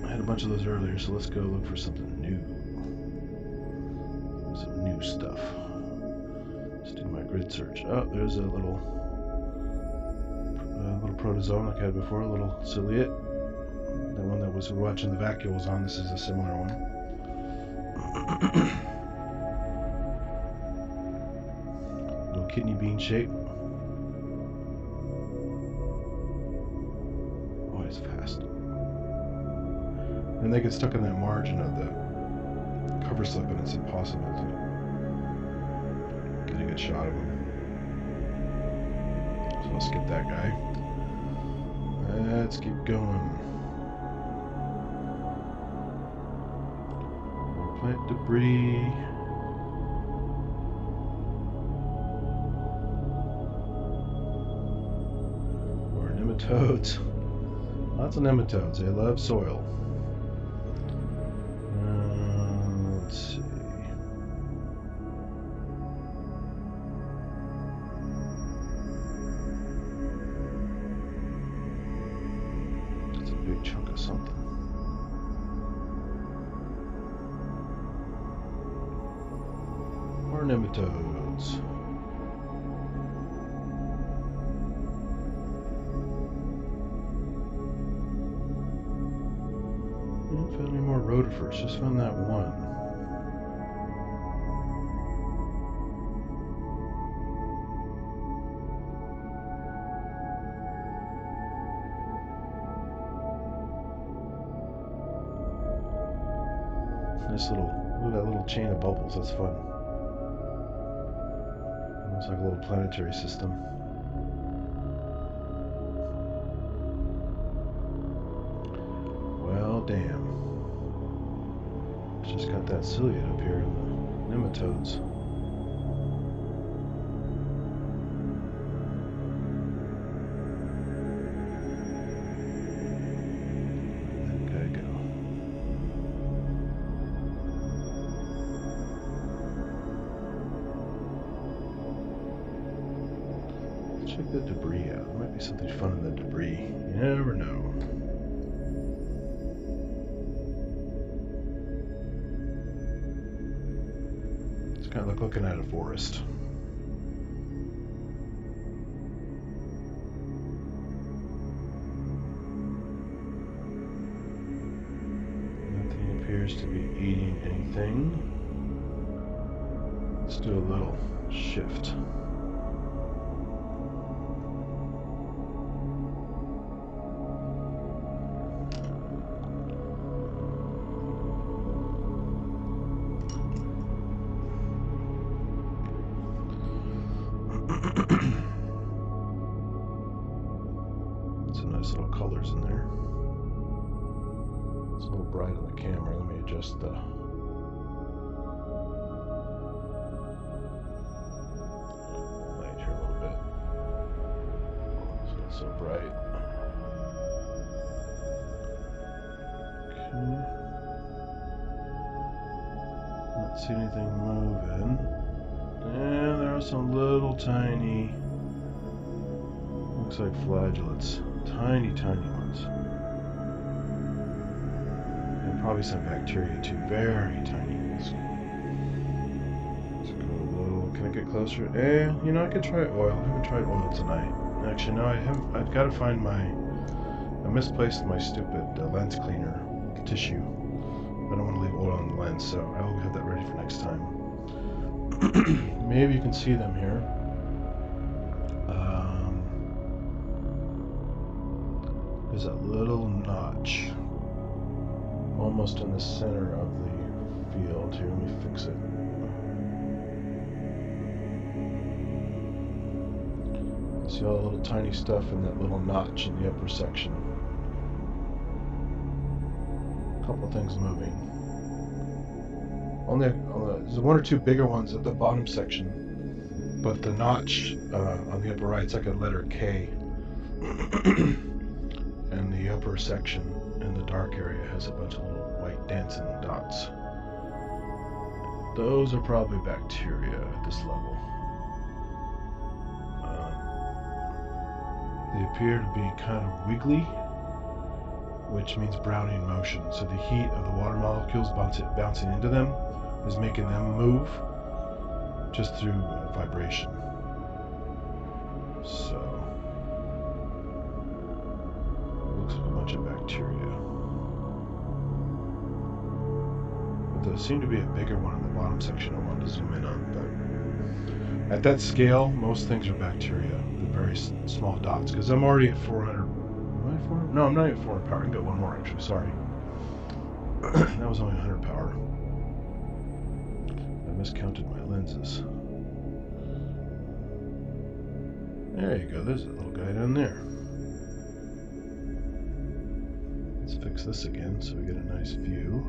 Speaker 1: I had a bunch of those earlier, so let's go look for something new. Some new stuff. Let's do my grid search. Oh, there's a little protozoan like I had before, a little ciliate. The one that was watching the vacuoles on. This is a similar one. Kidney bean shape. Oh, it's fast. And they get stuck in that margin of the cover slip, and it's impossible to get a good shot of them. So I'll skip that guy. Let's keep going. More plant debris. Nematodes. Lots of nematodes. They love soil. Let's see. That's a big chunk of something. More nematodes. Found any more rotifers? Just found that one. Nice little, look at that little chain of bubbles. That's fun. Almost like a little planetary system. Well, damn. Just got that ciliate up here in the nematodes. Where'd that guy go? Check the debris out. There might be something fun in the debris. You never know. It's kind of like looking at a forest. Nothing appears to be eating anything. Let's do a little shift. Some nice little colors in there. It's a little bright on the camera. Let me adjust the light here a little bit. It's not so bright. Okay. Not see anything moving. And there are some little tiny, looks like flagellates. Tiny, tiny ones. And probably some bacteria too. Very tiny. Let's go a little. Can I get closer? You know, I could try oil. I haven't tried oil tonight. Actually, no, I haven't. I've got to find my. I misplaced my stupid lens cleaner tissue. I don't want to leave oil on the lens, so I will have that ready for next time. Maybe you can see them here. There's a little notch almost in the center of the field. Here, let me fix it. See all the little tiny stuff in that little notch in the upper section. A couple things moving. There's one or two bigger ones at the bottom section, but the notch on the upper right, it's like a letter K. And the upper section in the dark area has a bunch of little white dancing dots. Those are probably bacteria at this level. They appear to be kind of wiggly, which means Brownian motion. So the heat of the water molecules bouncing into them is making them move just through vibration. So looks like a bunch of bacteria. But there seemed to be a bigger one in the bottom section I wanted to zoom in on. But at that scale, most things are bacteria. They're very small dots. Because I'm already at 400. Am I at 400? No, I'm not at 400 power. I can get one more actually. Sorry. That was only 100 power. I miscounted my lenses. There you go. There's a little guy down there. Let's fix this again so we get a nice view.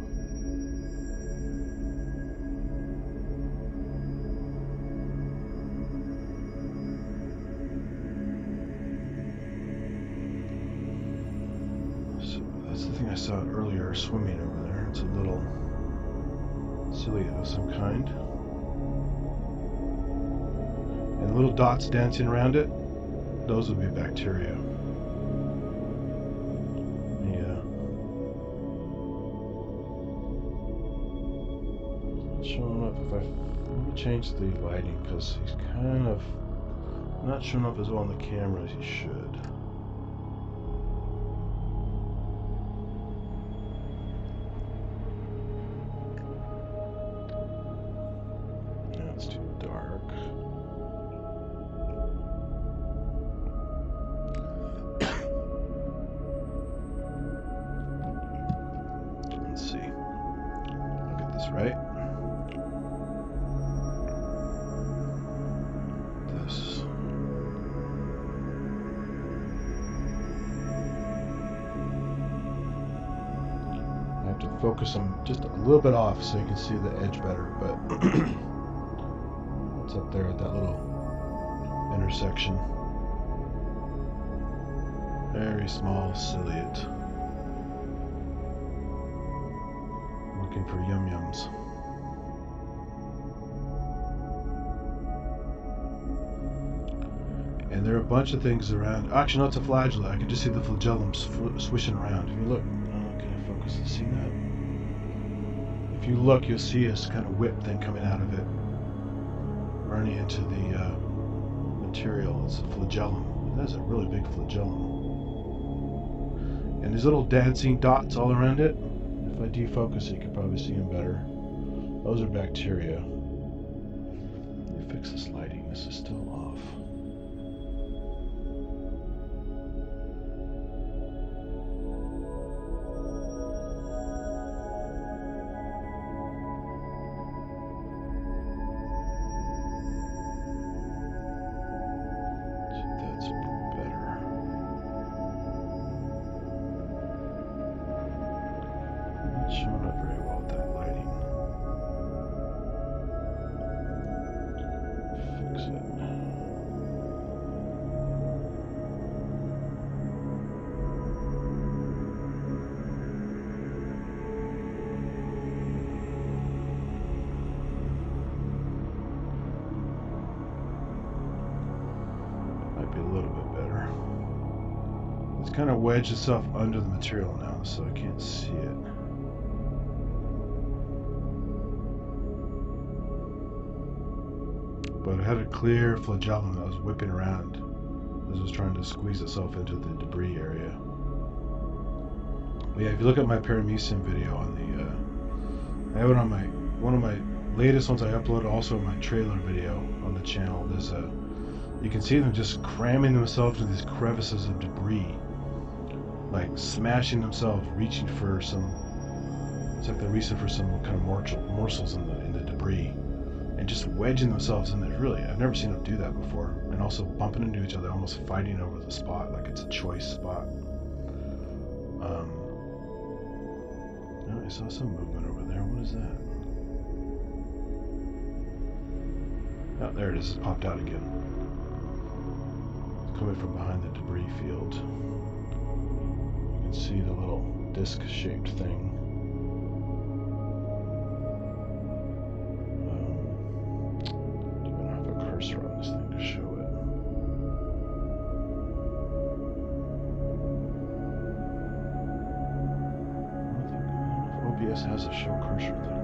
Speaker 1: So that's the thing I saw earlier swimming over there. It's a little ciliate of some kind. And little dots dancing around it, those would be bacteria. Showing up if let me change the lighting because he's kind of not showing up as well on the camera as he should. Yeah, it's too dark. Let's see. I'll get this right. Focus them just a little bit off so you can see the edge better, but it's up there at that little intersection. Very small ciliate. Looking for yum-yums. And there are a bunch of things around. Actually, no, it's a flagellate. I can just see the flagellum swishing around. If you look, can I focus to see that? If you look, you'll see this kind of whip thing coming out of it, running into the material. It's a flagellum. That's a really big flagellum. And these little dancing dots all around it. If I defocus it, you can probably see them better. Those are bacteria. Let me fix this lighting. This is still off. Kind of wedged itself under the material now, so I can't see it. But it had a clear flagellum that was whipping around as it was trying to squeeze itself into the debris area. But yeah, if you look at my paramecium video on the, I have it on one of my latest ones I uploaded, also my trailer video on the channel. There's you can see them just cramming themselves in these crevices of debris. Like smashing themselves, reaching for some. It's like they're reaching for some kind of morsels in the debris, and just wedging themselves in there. Really, I've never seen them do that before. And also bumping into each other, almost fighting over the spot, like it's a choice spot. Oh, I saw some movement over there. What is that? Oh, there it is. It popped out again. It's coming from behind the debris field. You can see the little disc-shaped thing. Do I have a cursor on this thing to show it? I don't know if OBS has a show cursor thing.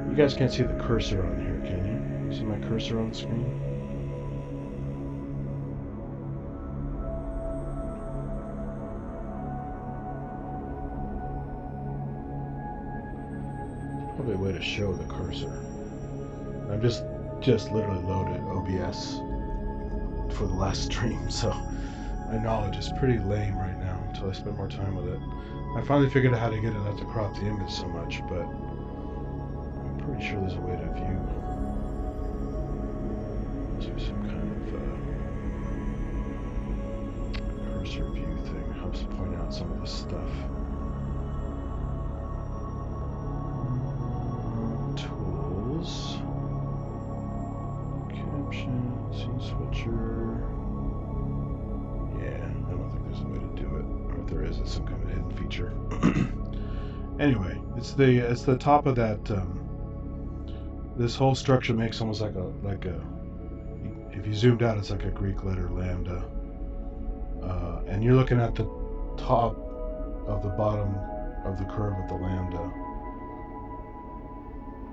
Speaker 1: You guys can't see the cursor on here, can you? See my cursor on the screen? Probably a way to show the cursor. I've just literally loaded OBS for the last stream, so my knowledge is pretty lame right now until I spend more time with it. I finally figured out how to get it not to crop the image so much, but I'm pretty sure there's a way to view. There's some kind of cursor view thing. Helps point out some of the stuff. Caption, scene switcher. Yeah, I don't think there's a way to do it. Or if there is, it's some kind of hidden feature. Anyway, it's the top of that. This whole structure makes almost like a if you zoomed out, it's like a Greek letter lambda. And you're looking at the top of the bottom of the curve of the lambda.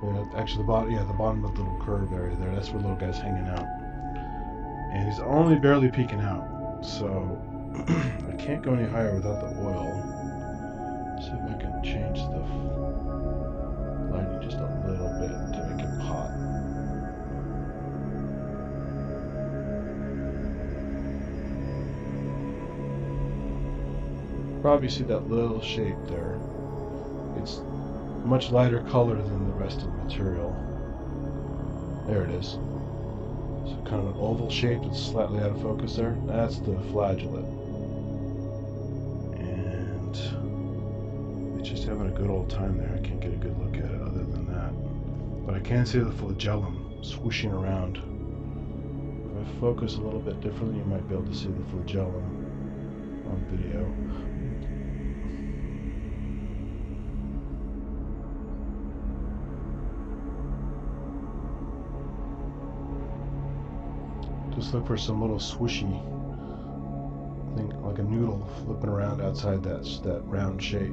Speaker 1: Yeah, actually, the bottom of the little curve area there, that's where the little guy's hanging out. And he's only barely peeking out, so I can't go any higher without the oil. Let's see if I can change the lighting just a little bit to make it pop. Probably see that little shape there. It's much lighter color than the rest of the material. There it is. So kind of an oval shape that's slightly out of focus there. That's the flagellate. And it's just having a good old time there. I can't get a good look at it other than that. But I can see the flagellum swooshing around. If I focus a little bit differently, you might be able to see the flagellum on video. Just look for some little swishy thing, like a noodle flipping around outside that round shape.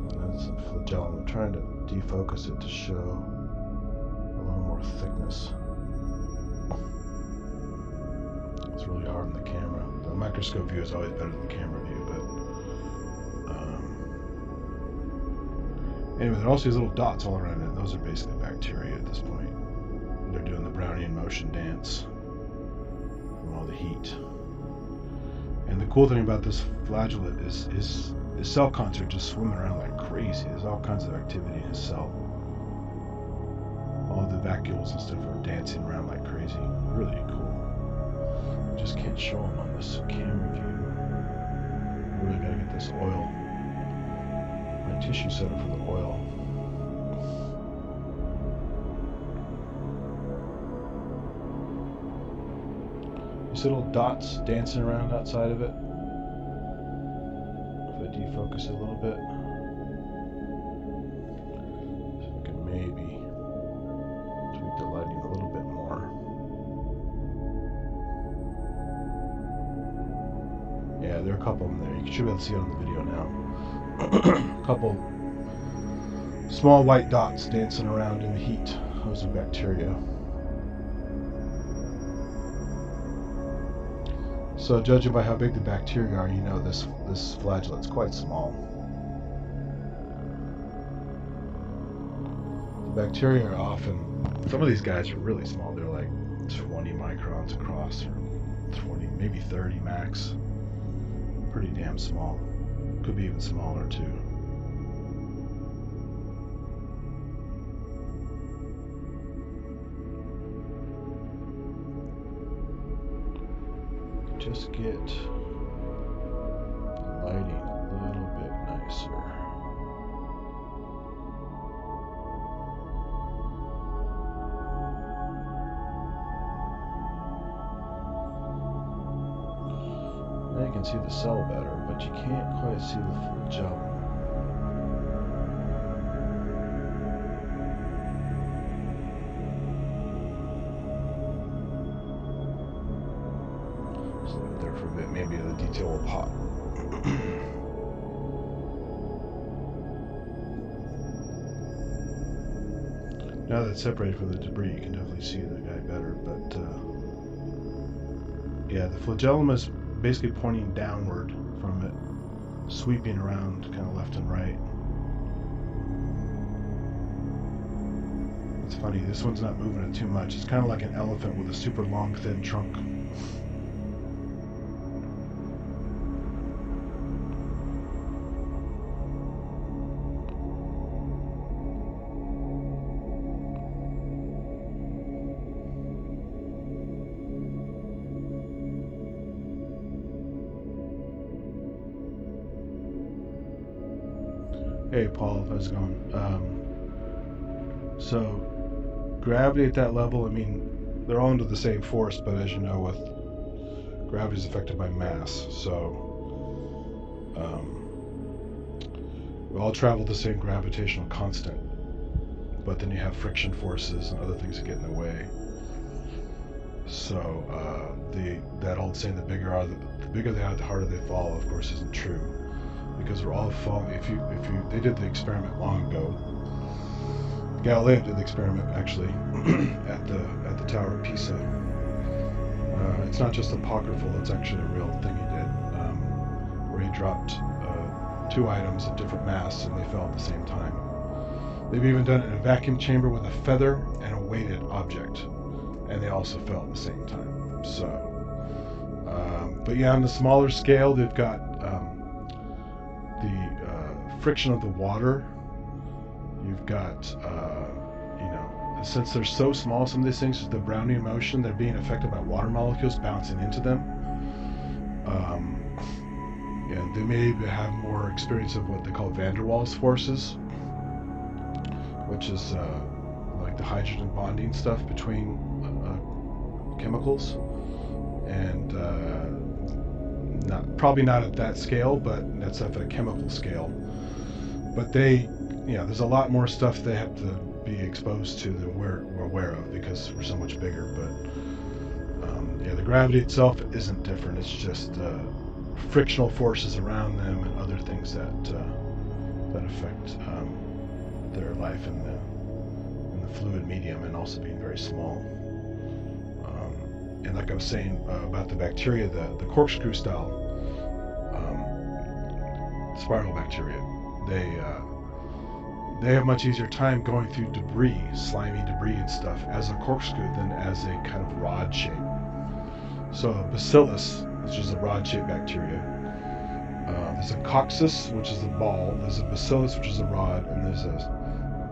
Speaker 1: That's a flagellum. I'm trying to defocus it to show a little more thickness. It's really hard on the camera. The microscope view is always better than the camera view, but anyway, there are also these little dots all around it. Those are basically bacteria at this point. They're doing the Brownian motion dance from all the heat. And the cool thing about this flagellate is cell counts are just swimming around like crazy. There's all kinds of activity in his cell. All the vacuoles and stuff are dancing around like crazy. Really cool. Just can't show them on this camera view. Really gotta get this oil. My tissue set up for the oil. You see little dots dancing around outside of it? If I defocus it a little bit. So I can maybe tweak the lighting a little bit more. Yeah, there are a couple of them there. You should be able to see it on the video now. A couple small white dots dancing around in the heat. Those are bacteria. So judging by how big the bacteria are, you know this flagellate's quite small. The bacteria are often, some of these guys are really small. They're like 20 microns across, or 20, maybe 30 max. Pretty damn small. Could be even smaller too. Just get the lighting a little bit nicer. Now you can see the cell better, but you can't quite see the flagellum. There for a bit, maybe the detail will pop. Now that it's separated from the debris, you can definitely see the guy better. But yeah, the flagellum is basically pointing downward from it, sweeping around kind of left and right. It's funny, this one's not moving it too much. It's kind of like an elephant with a super long, thin trunk. Hey Paul, how's it going? So gravity at that level, I mean, they're all under the same force, but as you know, with gravity is affected by mass, so we all travel the same gravitational constant, but then you have friction forces and other things that get in the way. So that old saying, the bigger they are, the harder they fall, of course, isn't true. Because we're all falling. They did the experiment long ago. Galileo did the experiment actually at the Tower of Pisa. It's not just apocryphal; it's actually a real thing he did, where he dropped two items of different mass and they fell at the same time. They've even done it in a vacuum chamber with a feather and a weighted object, and they also fell at the same time. So, but yeah, on the smaller scale, they've got the friction of the water. You've got, since they're so small, some of these things, the Brownian motion, they're being affected by water molecules bouncing into them. And they may have more experience of what they call van der Waals forces, which is like the hydrogen bonding stuff between chemicals. And probably not at that scale, but that's at a chemical scale. But there's a lot more stuff they have to be exposed to than we're aware of because we're so much bigger. But gravity itself isn't different. It's just frictional forces around them and other things that affect their life in the fluid medium, and also being very small. And like I was saying about the bacteria, the corkscrew style spiral bacteria, they have much easier time going through debris, slimy debris and stuff, as a corkscrew than as a kind of rod shape. So a bacillus, which is a rod-shaped bacteria. There's a coccyx, which is a ball. There's a bacillus, which is a rod, and there's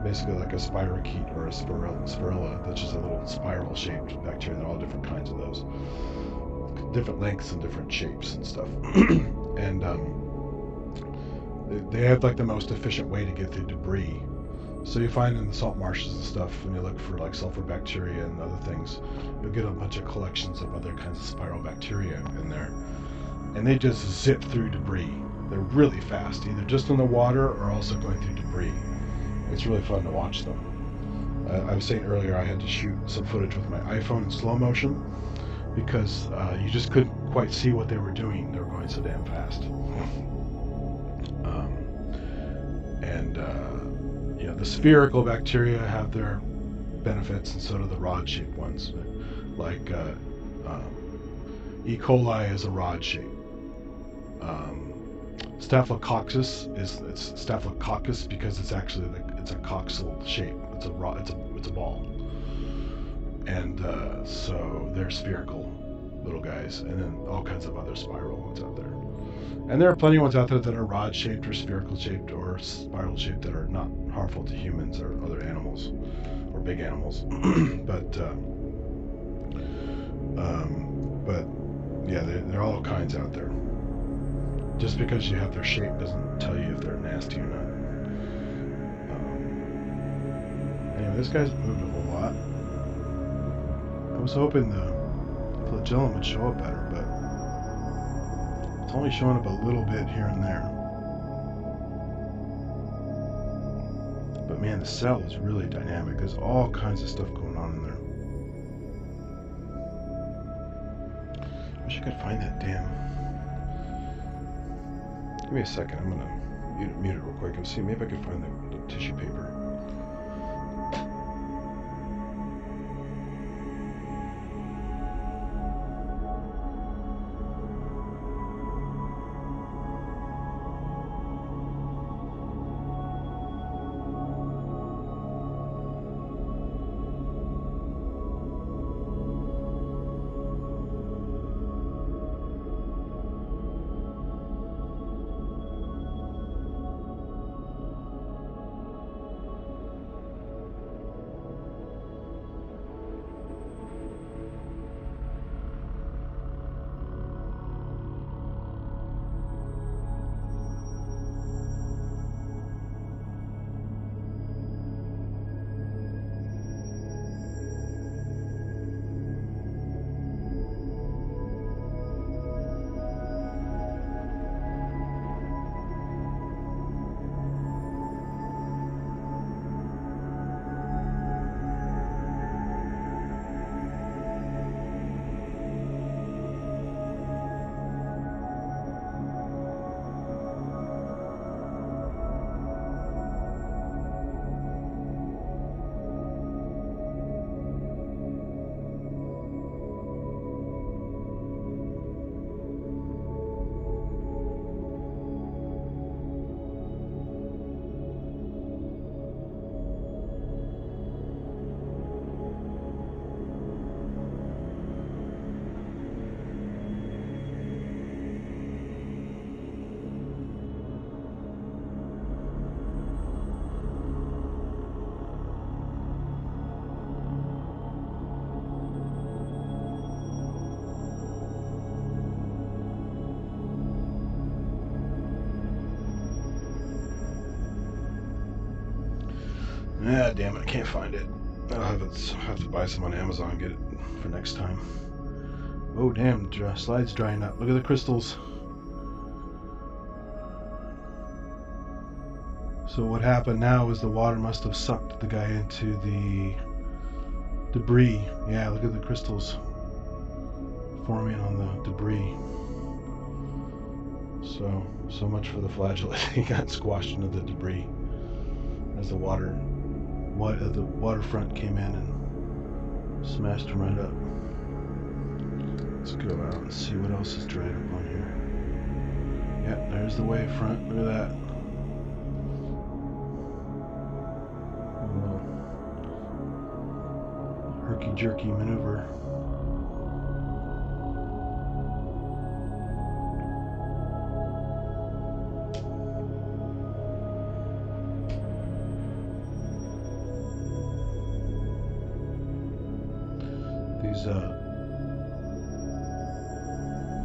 Speaker 1: basically like a spirochete or a spirilla, which is a little spiral-shaped bacteria. They're all different kinds of those, different lengths and different shapes and stuff. And they have like the most efficient way to get through debris. So you find in the salt marshes and stuff, when you look for like sulfur bacteria and other things, you'll get a bunch of collections of other kinds of spiral bacteria in there. And they just zip through debris. They're really fast, either just in the water or also going through debris. It's really fun to watch them. I was saying earlier I had to shoot some footage with my iPhone in slow motion because you just couldn't quite see what they were doing. They were going so damn fast. You know, the spherical bacteria have their benefits, and so do the rod-shaped ones. Like E. coli is a rod shape. Staphylococcus it's Staphylococcus because it's actually it's a coxal shape. It's a rod. It's a ball. And so they're spherical little guys, and then all kinds of other spiral ones out there. And there are plenty of ones out there that are rod-shaped or spherical-shaped or spiral-shaped that are not harmful to humans or other animals or big animals. But yeah, there are all kinds out there. Just because you have their shape doesn't tell you if they're nasty or not. Anyway, this guy's moved a whole lot. I was hoping the flagellum would show up better, but it's only showing up a little bit here and there. But man, the cell is really dynamic. There's all kinds of stuff going on in there. Wish I could find that damn. Give me a second. I'm gonna mute it real quick and see. Maybe I can find the tissue paper. Ah, damn it, I can't find it. I'll have to buy some on Amazon and get it for next time. Oh, damn, the slide's drying up. Look at the crystals. So what happened now is the water must have sucked the guy into the debris. Yeah, look at the crystals forming on the debris. So much for the flagellate. He got squashed into the debris as the waterfront came in and smashed him right up. Let's go out and see what else is dried up on here. Yeah, there's the wavefront. Look at that. A little herky-jerky maneuver.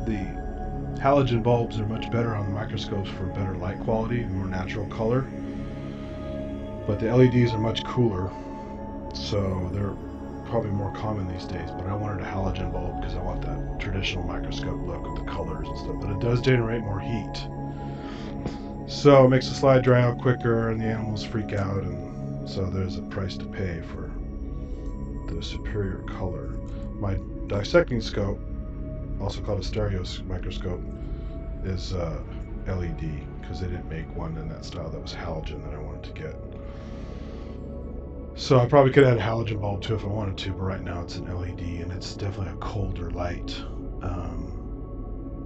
Speaker 1: The halogen bulbs are much better on the microscopes for better light quality and more natural color, but the LEDs are much cooler, so they're probably more common these days. But I wanted a halogen bulb because I want that traditional microscope look with the colors and stuff, but it does generate more heat, so it makes the slide dry out quicker and the animals freak out, and so there's a price to pay for the superior color. My dissecting scope, also called a stereo microscope, is LED because they didn't make one in that style that was halogen that I wanted to get. So I probably could add a halogen bulb too if I wanted to, but right now it's an LED and it's definitely a colder light,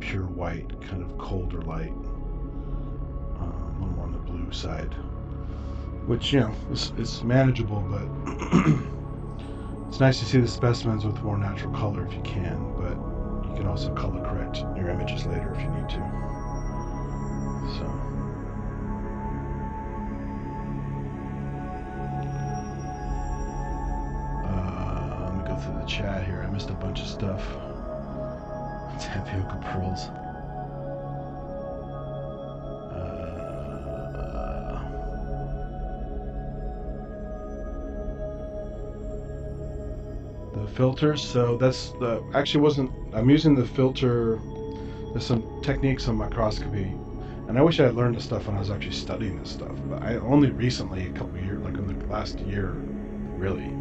Speaker 1: pure white, kind of colder light, a little more on the blue side, which, you know, it's manageable, but it's nice to see the specimens with more natural color if you can, but you can also color correct your images later if you need to. So, let me go through the chat here. I missed a bunch of stuff. Tapioca pearls. Filters, so that's the actually wasn't I'm using the filter. There's some techniques on microscopy, and I wish I had learned this stuff when I was actually studying this stuff, but I only recently, a couple of years, like in the last year really,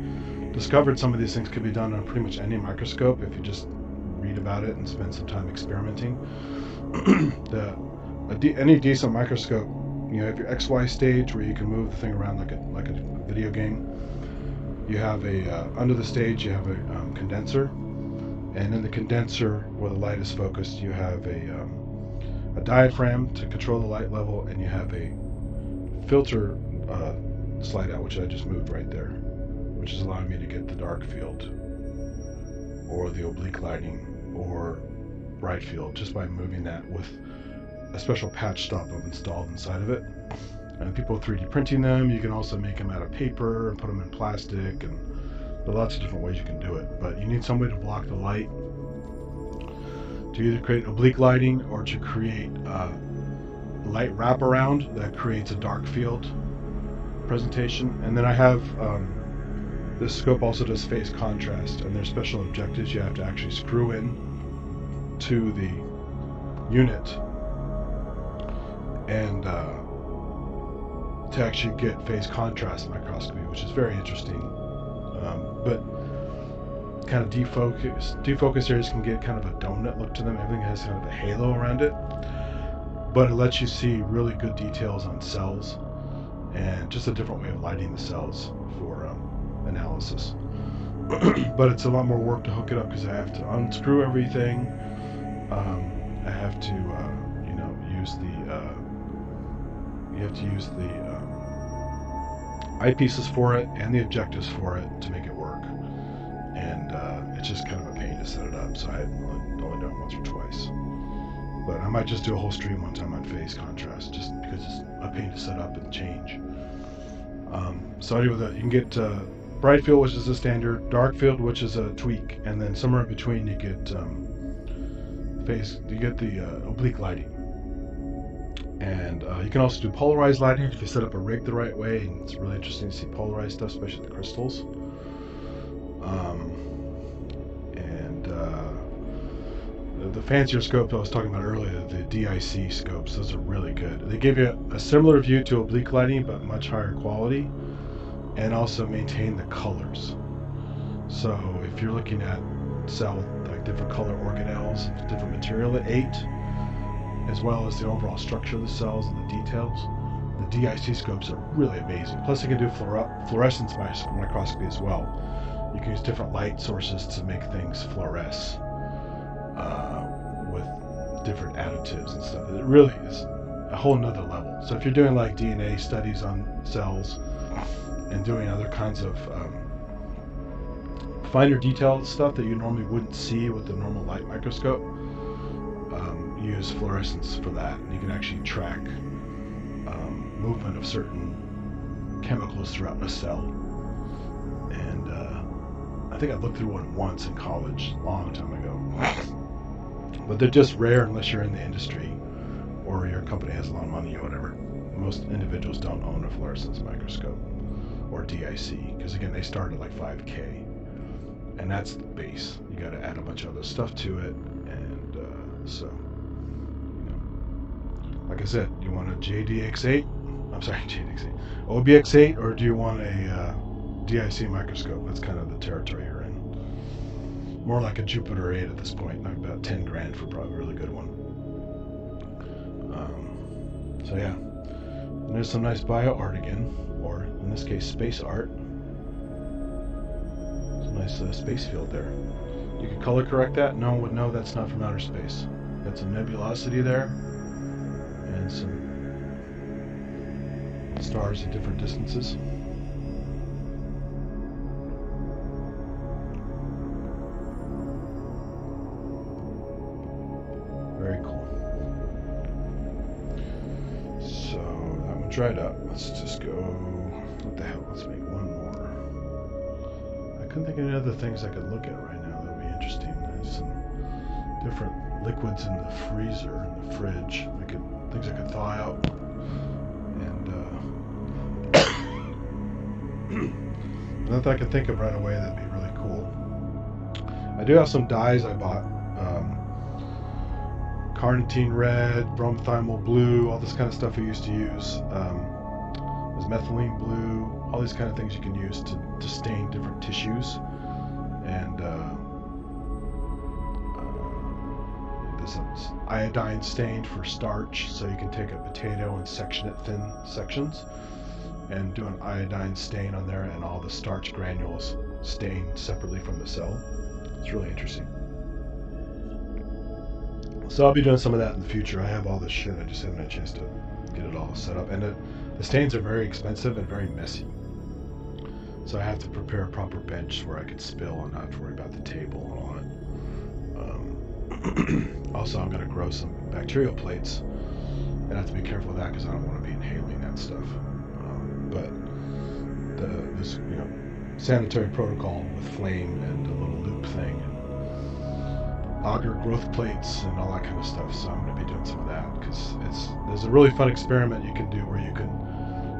Speaker 1: discovered some of these things could be done on pretty much any microscope if you just read about it and spend some time experimenting. Any decent microscope, you know, if your XY stage where you can move the thing around like a video game, you have under the stage you have a condenser, and in the condenser where the light is focused you have a diaphragm to control the light level, and you have a filter slide out, which I just moved right there, which is allowing me to get the dark field or the oblique lighting or bright field just by moving that with a special patch stop I've installed inside of it. And people 3D printing them, you can also make them out of paper and put them in plastic, and there are lots of different ways you can do it. But you need some way to block the light, to either create oblique lighting or to create light wraparound that creates a dark field presentation. And then I have this scope also does phase contrast, and there's special objectives you have to actually screw in to the unit and to actually get phase contrast microscopy, which is very interesting. But kind of defocus areas can get kind of a donut look to them. Everything has kind of a halo around it, but it lets you see really good details on cells and just a different way of lighting the cells for analysis. But it's a lot more work to hook it up because I have to unscrew everything. I have to use the eyepieces for it and the objectives for it to make it work, and it's just kind of a pain to set it up, so I only do it once or twice. But I might just do a whole stream one time on phase contrast, just because it's a pain to set up and change. So anyway, you can get bright field, which is the standard, dark field, which is a tweak, and then somewhere in between you get the oblique lighting. And you can also do polarized lighting if you set up a rig the right way, and it's really interesting to see polarized stuff, especially the crystals. The fancier scopes I was talking about earlier, the DIC scopes, those are really good. They give you a similar view to oblique lighting, but much higher quality, and also maintain the colors. So if you're looking at cell with like different color organelles, different material it ate, as well as the overall structure of the cells and the details. The DIC scopes are really amazing. Plus, you can do fluorescence microscopy as well. You can use different light sources to make things fluoresce with different additives and stuff. It really is a whole nother level. So if you're doing like DNA studies on cells and doing other kinds of finer detailed stuff that you normally wouldn't see with the normal light microscope, use fluorescence for that. And you can actually track movement of certain chemicals throughout a cell. And I think I looked through one once in college, a long time ago. But they're just rare unless you're in the industry or your company has a lot of money or whatever. Most individuals don't own a fluorescence microscope or DIC, because again, they start at like $5K, and that's the base. You got to add a bunch of other stuff to it, and so, you know, like I said, you want a JDX8? I'm sorry, JDX8, OBX8, or do you want a DIC microscope? That's kind of the territory you're in. More like a Jupiter 8 at this point, like about 10 grand for probably a really good one. So yeah, and there's some nice bio art again, or in this case, space art. It's a nice space field there. You can color correct that. No one would know that's not from outer space. Got some nebulosity there, and some stars at different distances. Very cool. So that one dried up. Let's just go. What the hell? Let's make one more. I couldn't think of any other things I could look at right now that would be interesting. There's some different liquids in the freezer, in the fridge. Things I could thaw out. And nothing I could think of right away that'd be really cool. I do have some dyes I bought. Carnitine red, bromothymol blue, all this kind of stuff we used to use. There's methylene blue, all these kind of things you can use to stain different tissues. And there's iodine stained for starch, so you can take a potato and section it thin sections and do an iodine stain on there, and all the starch granules stain separately from the cell. It's really interesting. So I'll be doing some of that in the future. I have all this shit, I just haven't had a chance to get it all set up. And the stains are very expensive and very messy. So I have to prepare a proper bench where I could spill and not have to worry about the table and all that. Also, I'm going to grow some bacterial plates, and I have to be careful of that because I don't want to be inhaling that stuff. But this, you know, sanitary protocol with flame and a little loop thing, and agar growth plates and all that kind of stuff. So I'm going to be doing some of that because there's a really fun experiment you can do where you can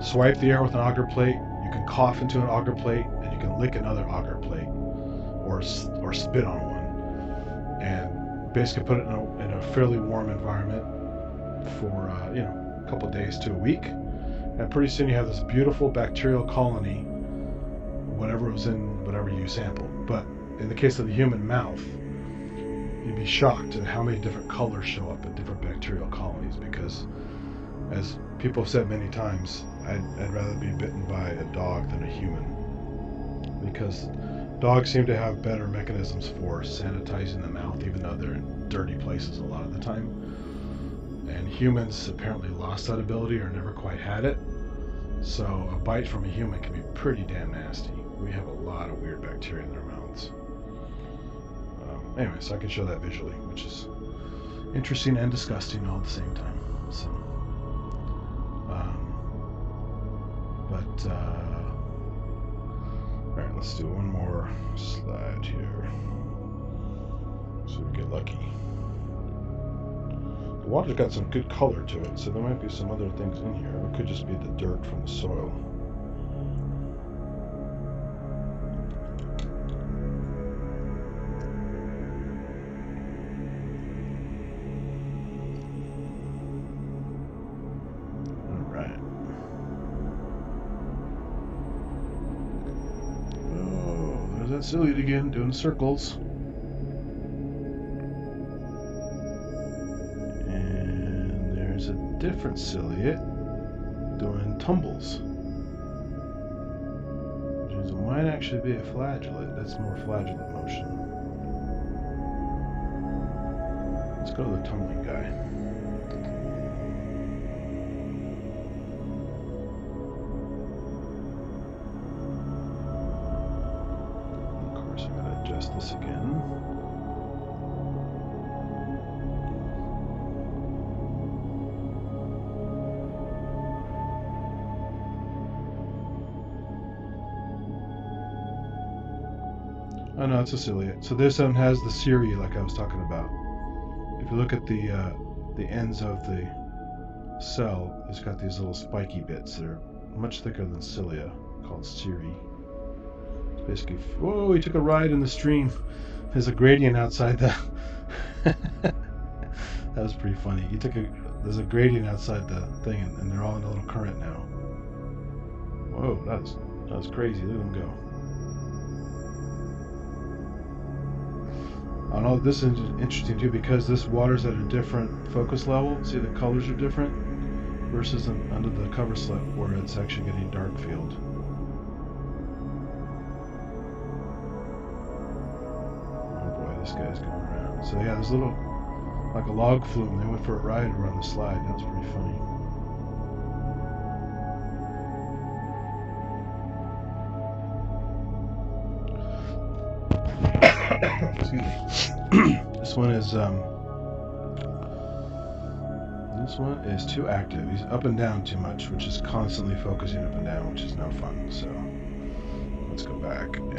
Speaker 1: swipe the air with an agar plate, you can cough into an agar plate, and you can lick another agar plate or spit on one, and basically put it in a fairly warm environment for you know, a couple days to a week, and pretty soon you have this beautiful bacterial colony, whatever was in whatever you sampled. But in the case of the human mouth, you'd be shocked at how many different colors show up in different bacterial colonies, because, as people have said many times, I'd rather be bitten by a dog than a human, because dogs seem to have better mechanisms for sanitizing the mouth, even though they're in dirty places a lot of the time. And humans apparently lost that ability or never quite had it. So a bite from a human can be pretty damn nasty. We have a lot of weird bacteria in our mouths. Anyway, so I can show that visually, which is interesting and disgusting all at the same time. So, all right, let's do one more slide here. So we get lucky. The water's got some good color to it, so there might be some other things in here. It could just be the dirt from the soil. Ciliate again, doing circles. different ciliate doing tumbles. Which might actually be a flagellate. That's more flagellate motion. Let's go to the tumbling guy. Of course, I'm going to adjust this again. Oh no, it's a ciliate. So this one has the cirri like I was talking about. If you look at the ends of the cell, it's got these little spiky bits that are much thicker than cilia, called cirri. It's basically, whoa, he took a ride in the stream. There's a gradient outside the... That was pretty funny. There's a gradient outside the thing, and they're all in a little current now. Whoa, that was crazy. Look at them go. I know this is interesting too because this water's at a different focus level. See, the colors are different versus under the cover slip where it's actually getting dark field. Oh boy, this guy's going around. So yeah, there's a little, like a log flume. They went for a ride around the slide. That was pretty funny. Excuse me. This one is too active. He's up and down too much, which is constantly focusing up and down, which is no fun. So let's go back and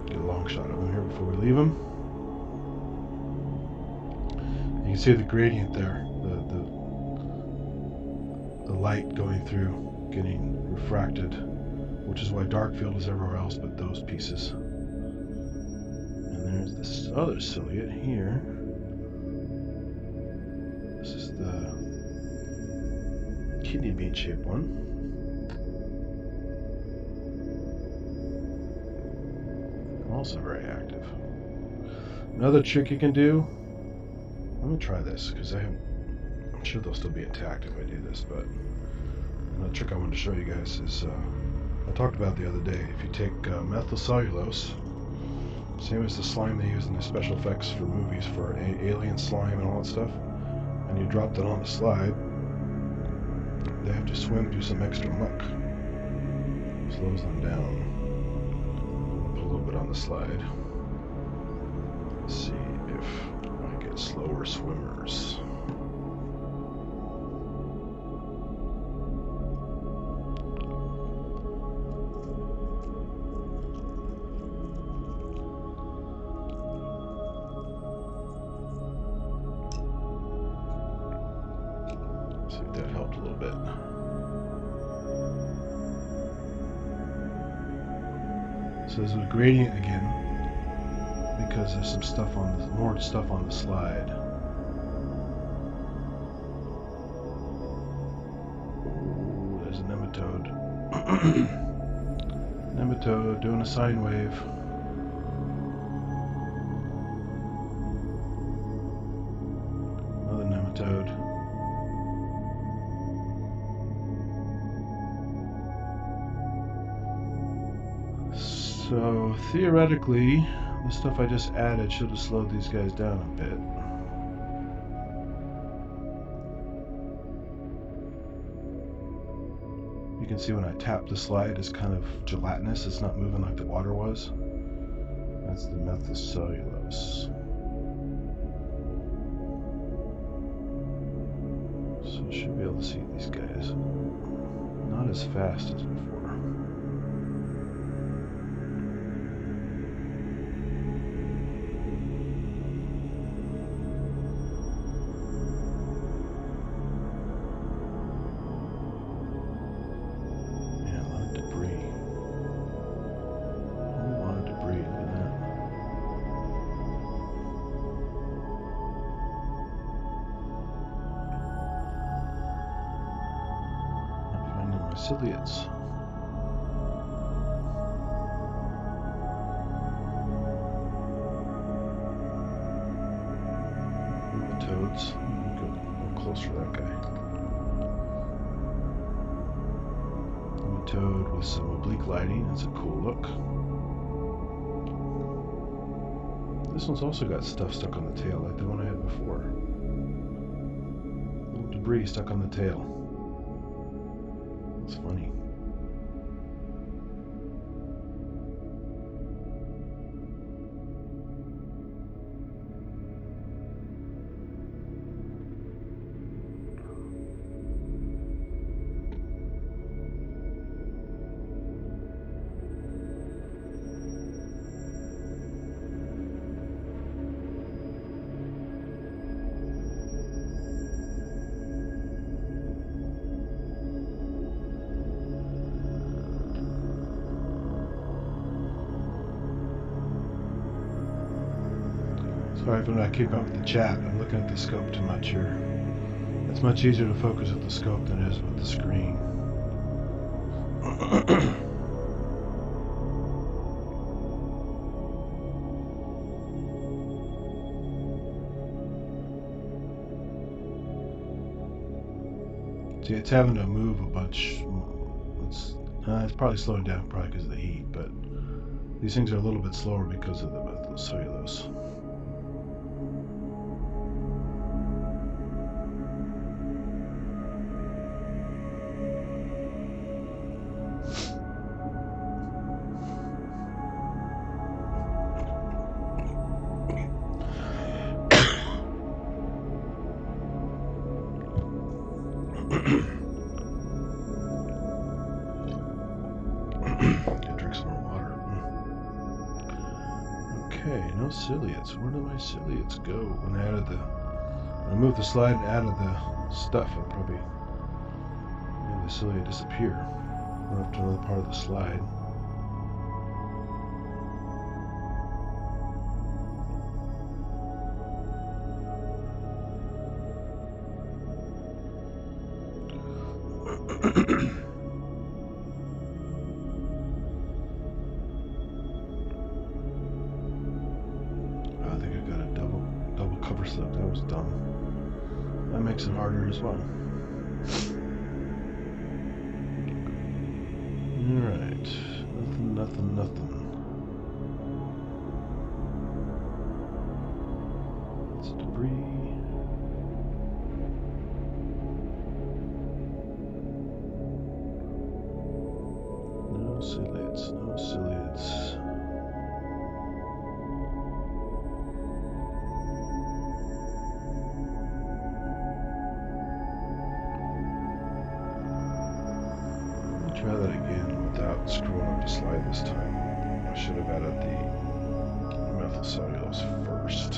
Speaker 1: get a long shot of him here before we leave him. You can see the gradient there, the light going through, getting refracted, which is why dark field is everywhere else but those pieces. And there's this other ciliate here. This is the kidney bean shaped one. Also very active. Another trick you can do, I'm going to try this because I'm sure they'll still be intact if I do this, but another trick I wanted to show you guys is I talked about the other day. If you take methyl cellulose, same as the slime they use in the special effects for movies for alien slime and all that stuff, and you drop that on the slide, they have to swim through some extra muck. Slows them down. Put a little bit on the slide. Let's see if I get slower swimmers. See if that helped a little bit. So there's a gradient again because there's some stuff on the, more stuff on the slide. Ooh, there's a nematode. Nematode doing a sine wave. Another nematode. So theoretically, the stuff I just added should have slowed these guys down a bit. You can see when I tap the slide, it's kind of gelatinous. It's not moving like the water was. That's the methyl cellulose. So I should be able to see these guys. Not as fast as before. Ciliates. Nematodes. Go close for that guy. Toad with some oblique lighting. It's a cool look. This one's also got stuff stuck on the tail like the one I had before. Little debris stuck on the tail. It's funny. Sorry if I'm not keeping up with the chat. I'm looking at the scope too much here. It's much easier to focus with the scope than it is with the screen. See, it's having to move a bunch. It's probably slowing down, probably because of the heat, but these things are a little bit slower because of the methylcellulose. No ciliates. Where do my ciliates go? When I moved the slide and added the stuff, I'll probably made the ciliate disappear. Went up to another part of the slide. That was dumb. That makes it harder as well. Alright. Nothing. It's debris. No ciliates. Try that again without screwing up the slide this time. I should have added the methylcellulose first.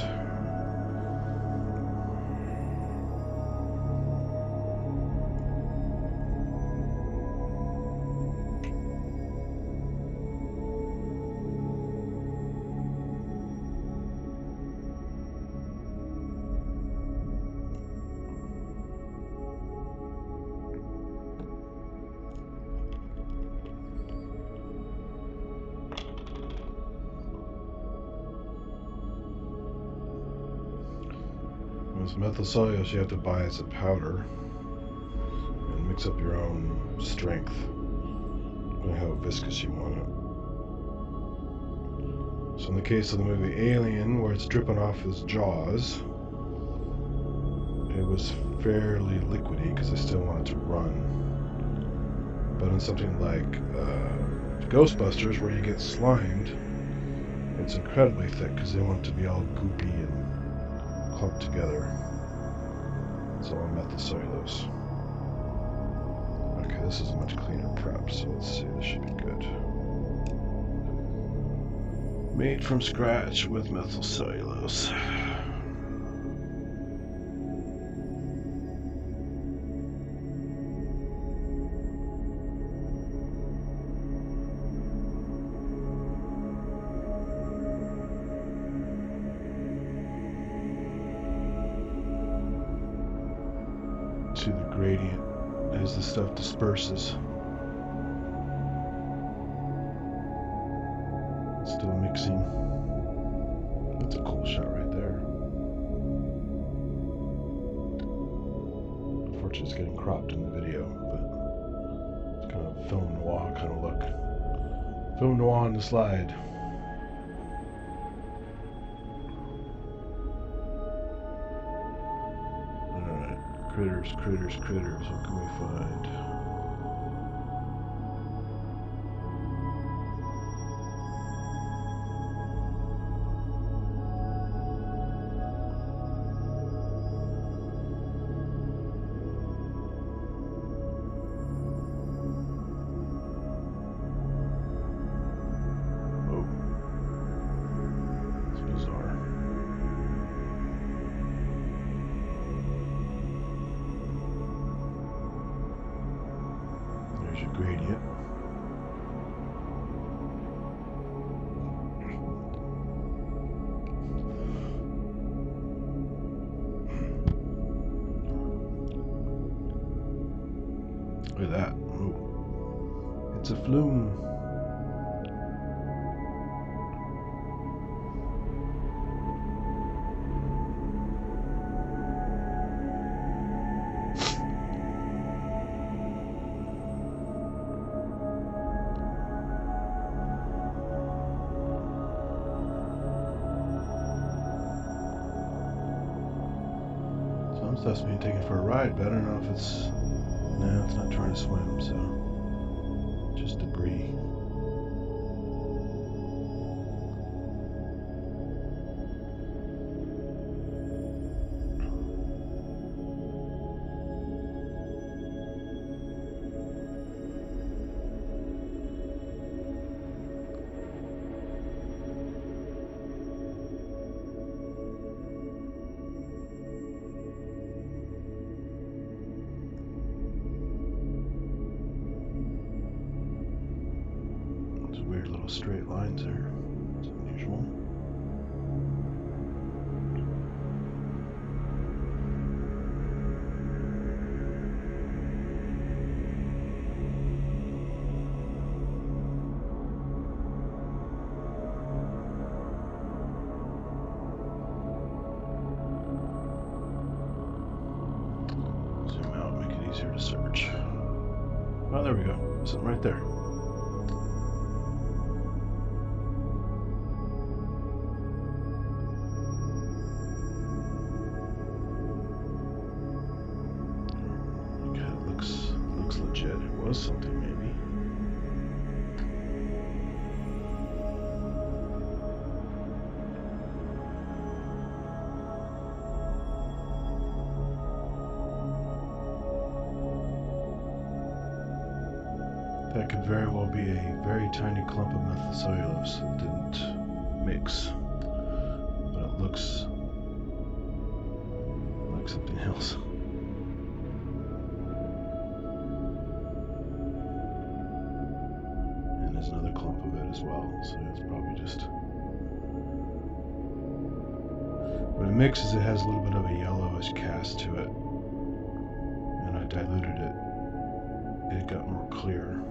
Speaker 1: With methylcellulose, you have to buy as a powder and mix up your own strength and how viscous you want it. So in the case of the movie Alien, where it's dripping off his jaws, it was fairly liquidy because I still wanted to run. But in something like Ghostbusters, where you get slimed, it's incredibly thick because they want it to be all goopy and clumped together. It's all methylcellulose. Okay, this is a much cleaner prep, so let's see, this should be good. Made from scratch with methylcellulose. To the gradient as the stuff disperses. It's still mixing. That's a cool shot right there. Unfortunately, it's getting cropped in the video, but it's kind of film noir kind of look. Film noir on the slide. Alright, critters, critters, critters. What can we find? Gradient. Look at that. Ooh. It's a flume. Some stuff's being taken for a ride, but I don't know if it's... No, it's not trying to swim, so... just debris. Weird little straight lines there. It's unusual. Zoom out, make it easier to search. Oh, there we go. Something right there. Legit. It was something, maybe. That could very well be a very tiny clump of methylcellulose that didn't mix, but it looks like something else. There's another clump of it as well, so it's probably just... When it mixes, it has a little bit of a yellowish cast to it, and I diluted it. It got more clear.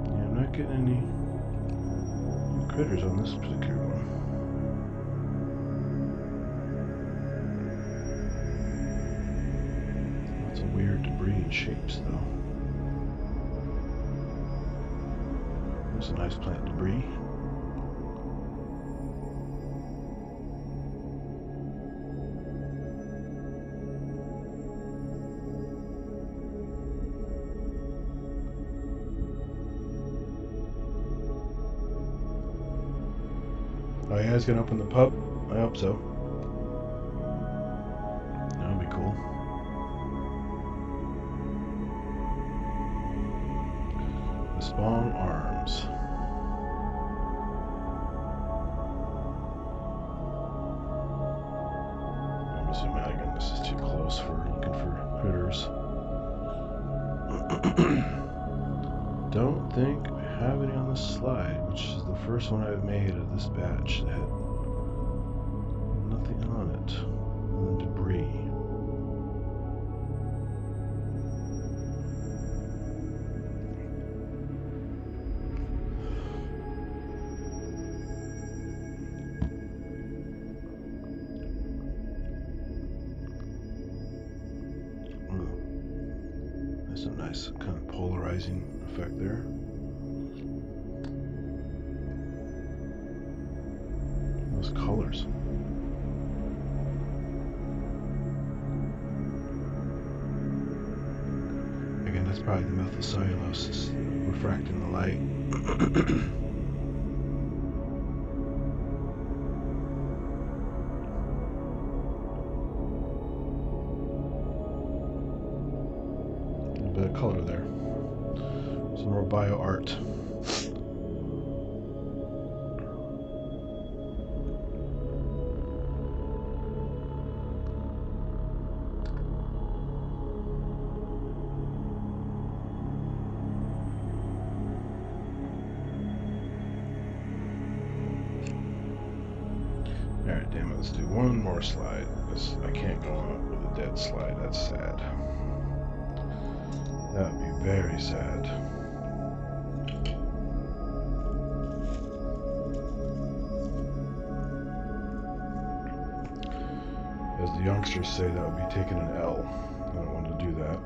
Speaker 1: Yeah, I'm not getting any critters on this particular one. Weird debris and shapes, though. There's a nice plant debris. Oh yeah, he's gonna open the pub? I hope so. That'll be cool. The Spawn Arms. Let me zoom out again. This is too close for looking for critters. Don't think I have any on the slide, which is the first one I've made of this batch that had nothing on it other than debris. nice kind of polarizing effect there. Those colors. Again, that's probably the methyl cellulose refracting the light. A little bit of color there. Some more bio art. Alright, damn it, let's do one more slide. I can't go on with a dead slide, that's sad. That would be very sad. As the youngsters say, that would be taking an L. I don't want to do that.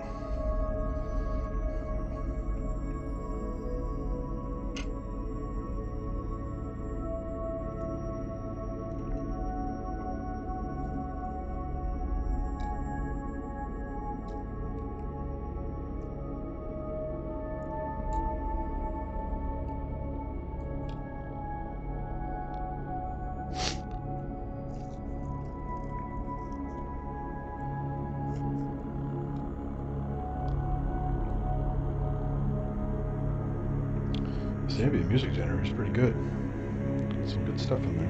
Speaker 1: This ambient music generator is pretty good. Got some good stuff in there.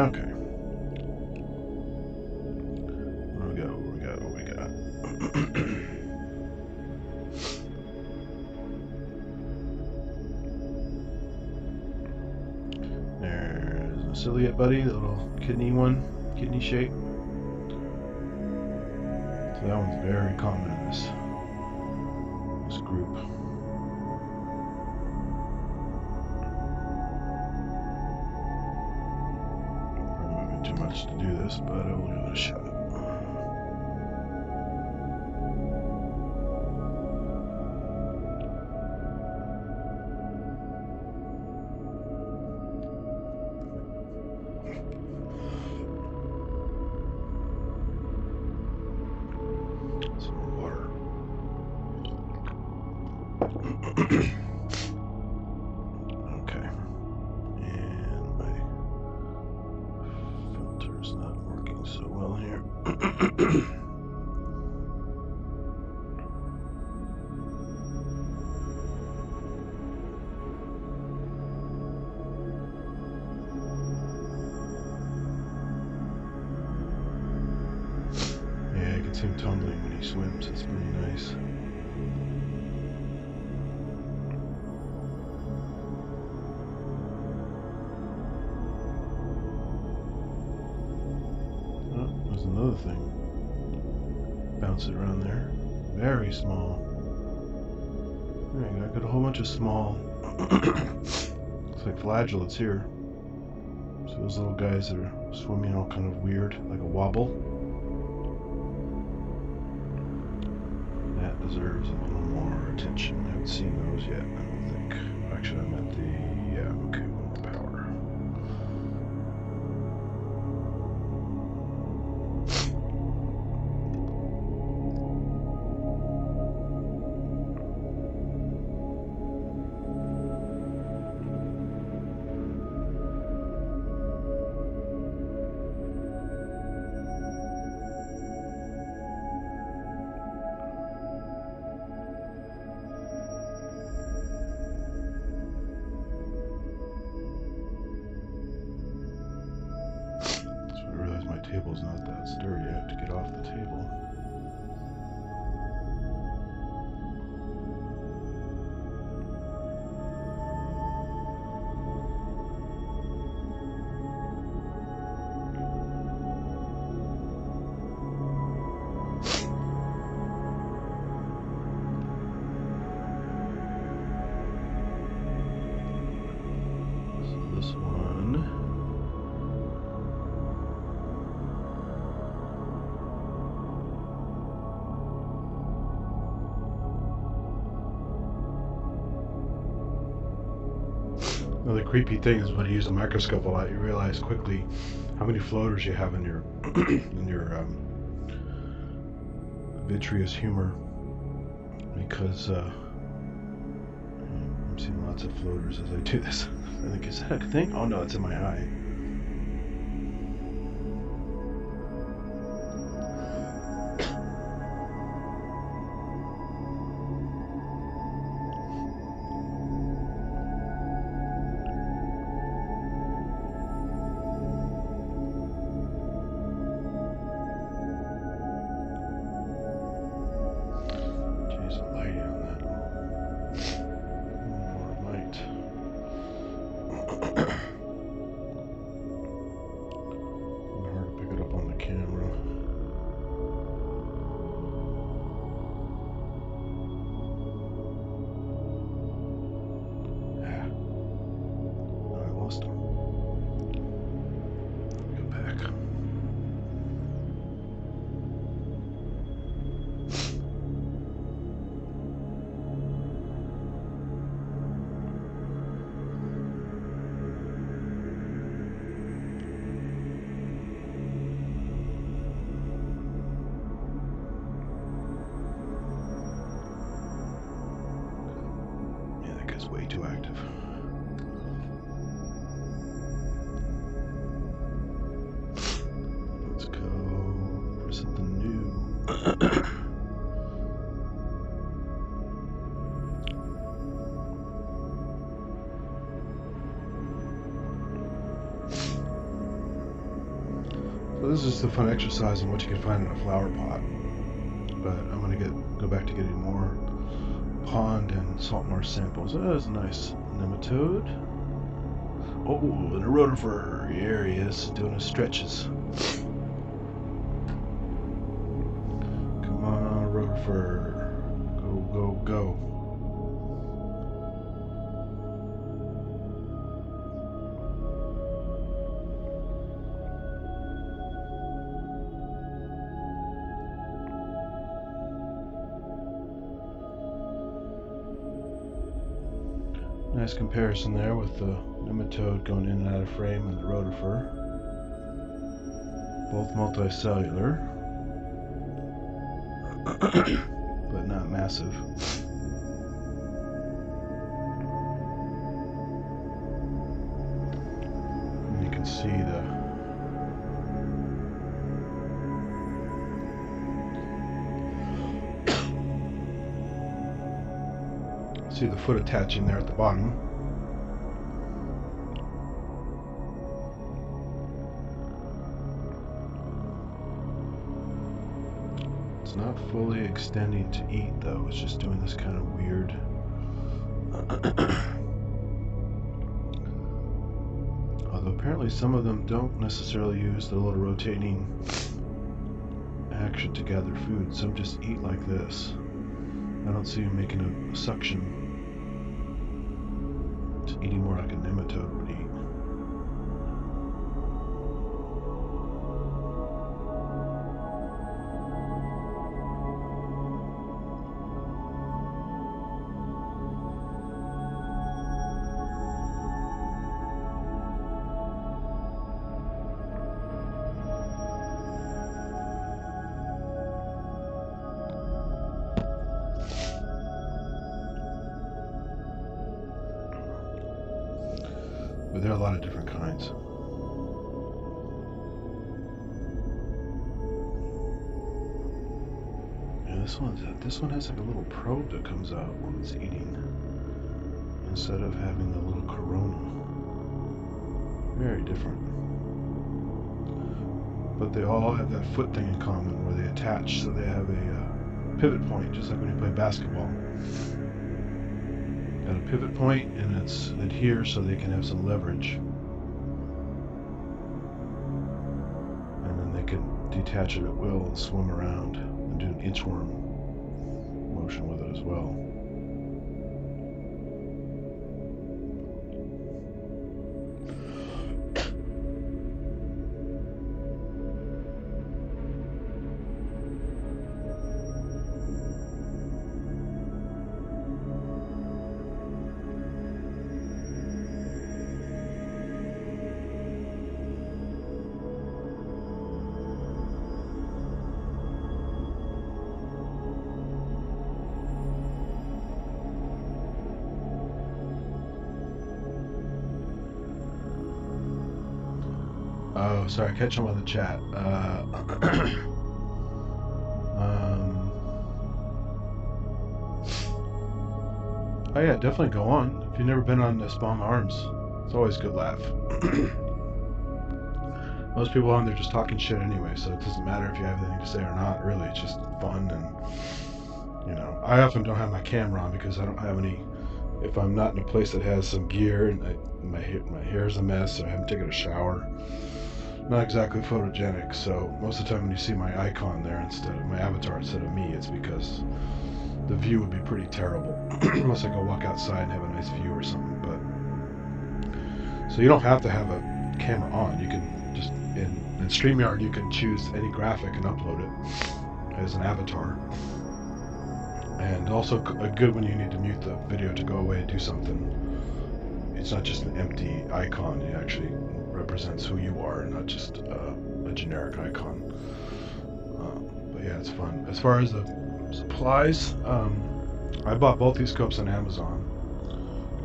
Speaker 1: Okay. What we got? There's a ciliate buddy, the little kidney shape. So that one's very common in this group. I'm moving too much to do this, but I will give it a shot. Okay, and my filter's not working so well here. Yeah, you can see him tumbling when he swims. It's pretty nice. Another thing, bounce it around there. Very small. There you go. I got a whole bunch of small. Looks like flagellates here. So those little guys are swimming all kind of weird, like a wobble. That deserves a little more attention. I haven't seen those yet, I don't think. Actually, I meant the, yeah, okay, more power. Table's not that sturdy. I have to get off the table. Another creepy thing is when you use a microscope a lot, you realize quickly how many floaters you have in your vitreous humor, because I'm seeing lots of floaters as I do this. I think, is that a thing? Oh no, it's in my eye. Way too active. Let's go for something new. So this is just a fun exercise in what you can find in a flower pot. But I'm gonna go back to getting more pond and salt marsh samples. Oh, that's a nice nematode. Oh, and a rotifer. Here he is, doing his stretches. Come on, rotifer. Go, go, go. Nice comparison there with the nematode going in and out of frame and the rotifer. Both multicellular, but not massive. And you can see the foot attaching there at the bottom. It's not fully extending to eat though, it's just doing this kind of weird although apparently some of them don't necessarily use the little rotating action to gather food. Some just eat like this. I don't see them making a suction. It's eating more like a nematode would eat. But there are a lot of different kinds. Yeah, this one has like a little probe that comes out when it's eating, instead of having the little corona. Very different. But they all have that foot thing in common where they attach, so they have a pivot point, just like when you play basketball. Got a pivot point, and it's adhere so they can have some leverage, and then they can detach it at will and swim around and do an inchworm motion with it as well. Oh, sorry, catch him on the chat. Oh yeah, definitely go on. If you've never been on Spong Arms, it's always a good laugh. Most people on there just talking shit anyway, so it doesn't matter if you have anything to say or not, really. It's just fun, and you know, I often don't have my camera on because I don't have any. If I'm not in a place that has some gear and my hair's a mess, or I haven't taken a shower, not exactly photogenic. So most of the time when you see my icon there instead of my avatar instead of me, it's because the view would be pretty terrible unless I go walk outside and have a nice view or something. But so you don't have to have a camera on. You can just in StreamYard you can choose any graphic and upload it as an avatar. And also good when you need to mute the video to go away and do something. It's not just an empty icon. It actually represents who you are, not just a generic icon. But yeah, it's fun. As far as the supplies, I bought both these scopes on Amazon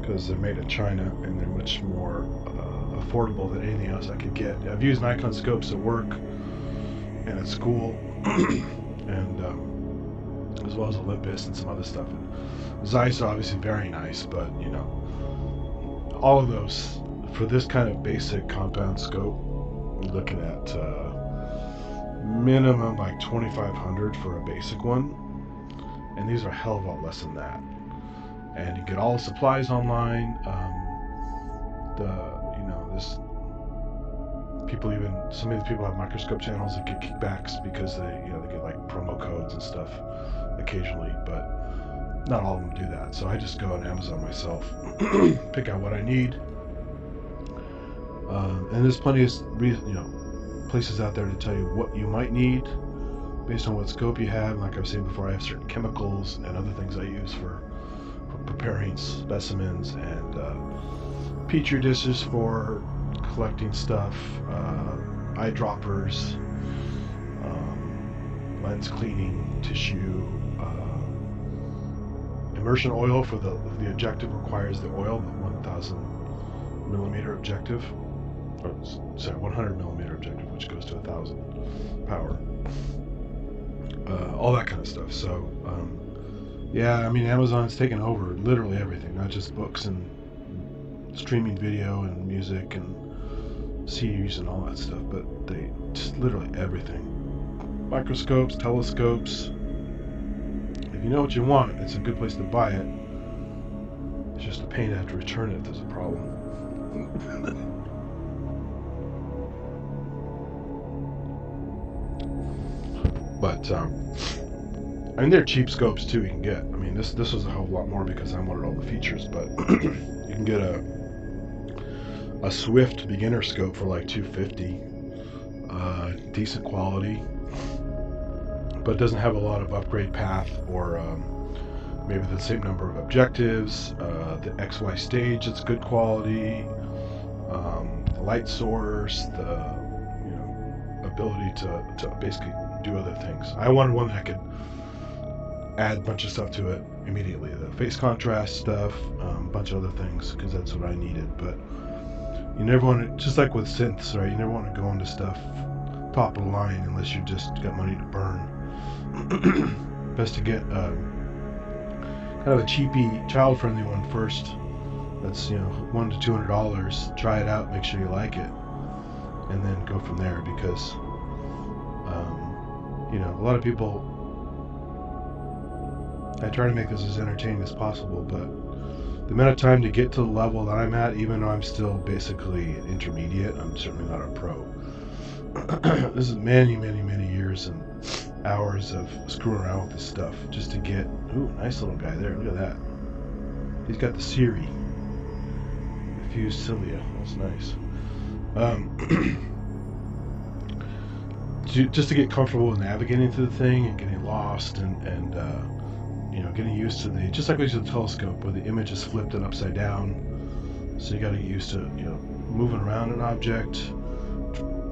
Speaker 1: because they're made in China and they're much more affordable than anything else I could get. I've used Nikon scopes at work and at school, and as well as Olympus and some other stuff. And Zeiss are obviously very nice, but you know, all of those for this kind of basic compound scope, you're looking at minimum like $2,500 for a basic one, and these are a hell of a lot less than that. And you get all the supplies online. Some of these people have microscope channels that get kickbacks because they get like promo codes and stuff occasionally, but not all of them do that. So I just go on Amazon myself, pick out what I need, and there's plenty of places out there to tell you what you might need based on what scope you have. Like I was saying before, I have certain chemicals and other things I use for preparing specimens, and petri dishes for collecting stuff, eyedroppers, lens cleaning, tissue, immersion oil for the objective requires the oil, the 1,000 millimeter objective, or sorry, 100 millimeter objective, which goes to 1,000 power, all that kind of stuff. So yeah, I mean, Amazon's taken over literally everything, not just books and streaming video and music and CDs and all that stuff, but they just literally everything. Microscopes, telescopes. If you know what you want, it's a good place to buy it. It's just a pain to have to return it if there's a problem. But I mean, they're cheap scopes too. You can get. I mean, this was a whole lot more because I wanted all the features, but you can get a Swift beginner scope for like $250, decent quality, but it doesn't have a lot of upgrade path, or maybe the same number of objectives, the XY stage that's good quality, the light source, the ability to basically do other things. I wanted one that could add a bunch of stuff to it immediately, the face contrast stuff, a bunch of other things, because that's what I needed. But you never want to, just like with synths, right? You never want to go into stuff top of the line unless you just got money to burn. Best to get kind of a cheapy, child-friendly one first. That's $100 to $200. Try it out, make sure you like it, and then go from there. Because a lot of people. I try to make this as entertaining as possible, but the amount of time to get to the level that I'm at, even though I'm still basically intermediate, I'm certainly not a pro. This is many, many, many years and hours of screwing around with this stuff just to get. Ooh, nice little guy there. Look at that. He's got the Siri. Diffused cilia. That's nice. Just to get comfortable with navigating through the thing and getting lost and getting used to just like we use the telescope where the image is flipped and upside down. So you got to get used to moving around an object,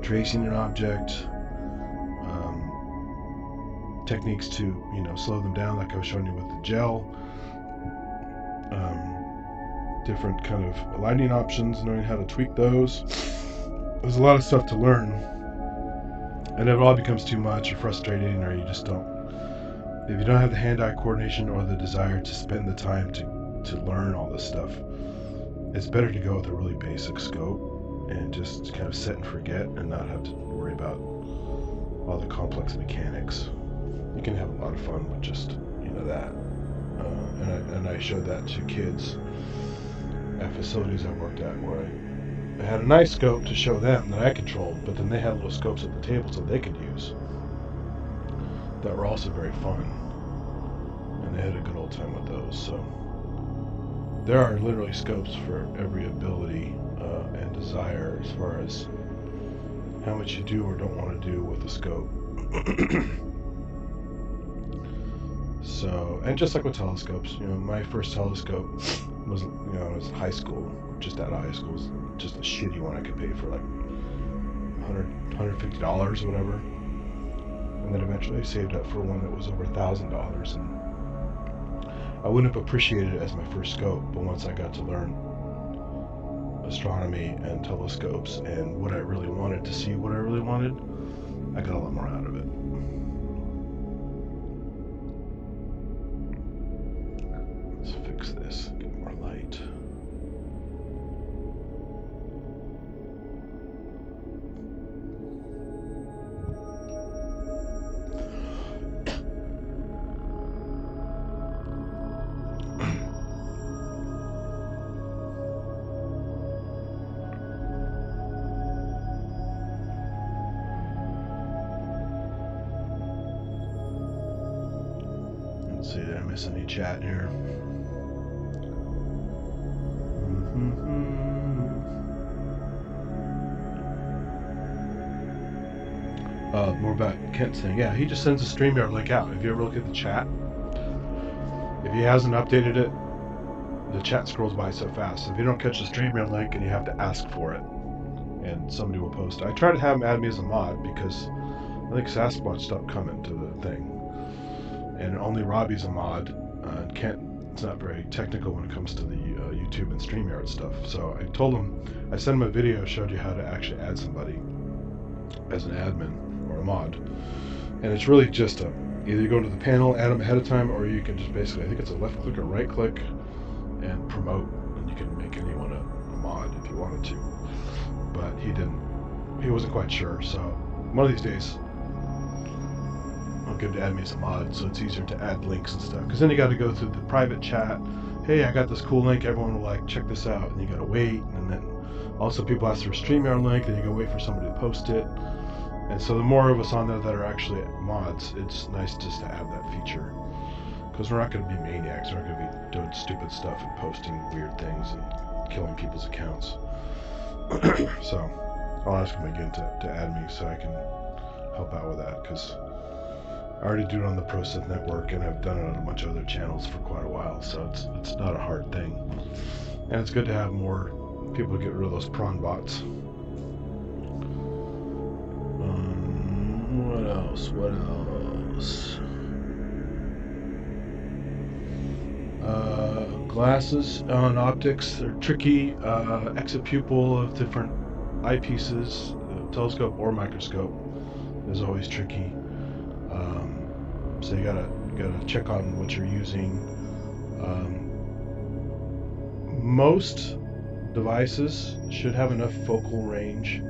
Speaker 1: tracing an object, techniques to slow them down, like I was showing you with the gel, different kind of lighting options, knowing how to tweak those. there's a lot of stuff to learn, and if it all becomes too much or frustrating, or you just don't, if you don't have the hand-eye coordination or the desire to spend the time to learn all this stuff, it's better to go with a really basic scope and just kind of set and forget and not have to worry about all the complex mechanics. You can have a lot of fun with just, that. And I showed that to kids at facilities I worked at, where I had a nice scope to show them that I controlled, but then they had little scopes at the table so they could use that were also very fun, and they had a good old time with those. So there are literally scopes for every ability and desire, as far as how much you do or don't want to do with the scope. So, and just like with telescopes, my first telescope was, it was high school, just out of high school. It was just a shitty one I could pay for like $150 or whatever. And then eventually I saved up for one that was over $1,000, and I wouldn't have appreciated it as my first scope, but once I got to learn astronomy and telescopes and what I really wanted to see, what I really wanted, I got a lot more out of it. Let's fix this, get more light. Let's see, did I miss any chat here? More about Kent saying, yeah, he just sends a StreamYard link out. If you ever look at the chat, if he hasn't updated it, the chat scrolls by so fast. So if you don't catch the StreamYard link, and you have to ask for it, and somebody will post it. I try to have him add me as a mod, because I think Sasquatch stopped coming to the thing, and only Robbie's a mod, and Kent's not very technical when it comes to the YouTube and StreamYard stuff. So I told him, I sent him a video, showed you how to actually add somebody as an admin or a mod, and it's really just either you go to the panel, add them ahead of time, or you can just basically, I think it's a left click or right click, and promote, and you can make anyone a mod if you wanted to. But he wasn't quite sure, so one of these days I'll give to add me as a mod, so it's easier to add links and stuff, because then you got to go through the private chat. Hey, I got this cool link, everyone will like, check this out, and you got to wait, and then also people ask for a StreamYard link, then you got to wait for somebody to post it. And so the more of us on there that are actually mods, it's nice just to have that feature, because we're not going to be maniacs. We're not going to be doing stupid stuff and posting weird things and killing people's accounts. So I'll ask him again to add me so I can help out with that, because I already do it on the ProSynth network, and I've done it on a bunch of other channels for quite a while, so it's not a hard thing. And it's good to have more people get rid of those prawn bots. What else? Glasses on optics, they're tricky. Exit pupil of different eyepieces, telescope or microscope, is always tricky. So you gotta check on what you're using. Most devices should have enough focal range.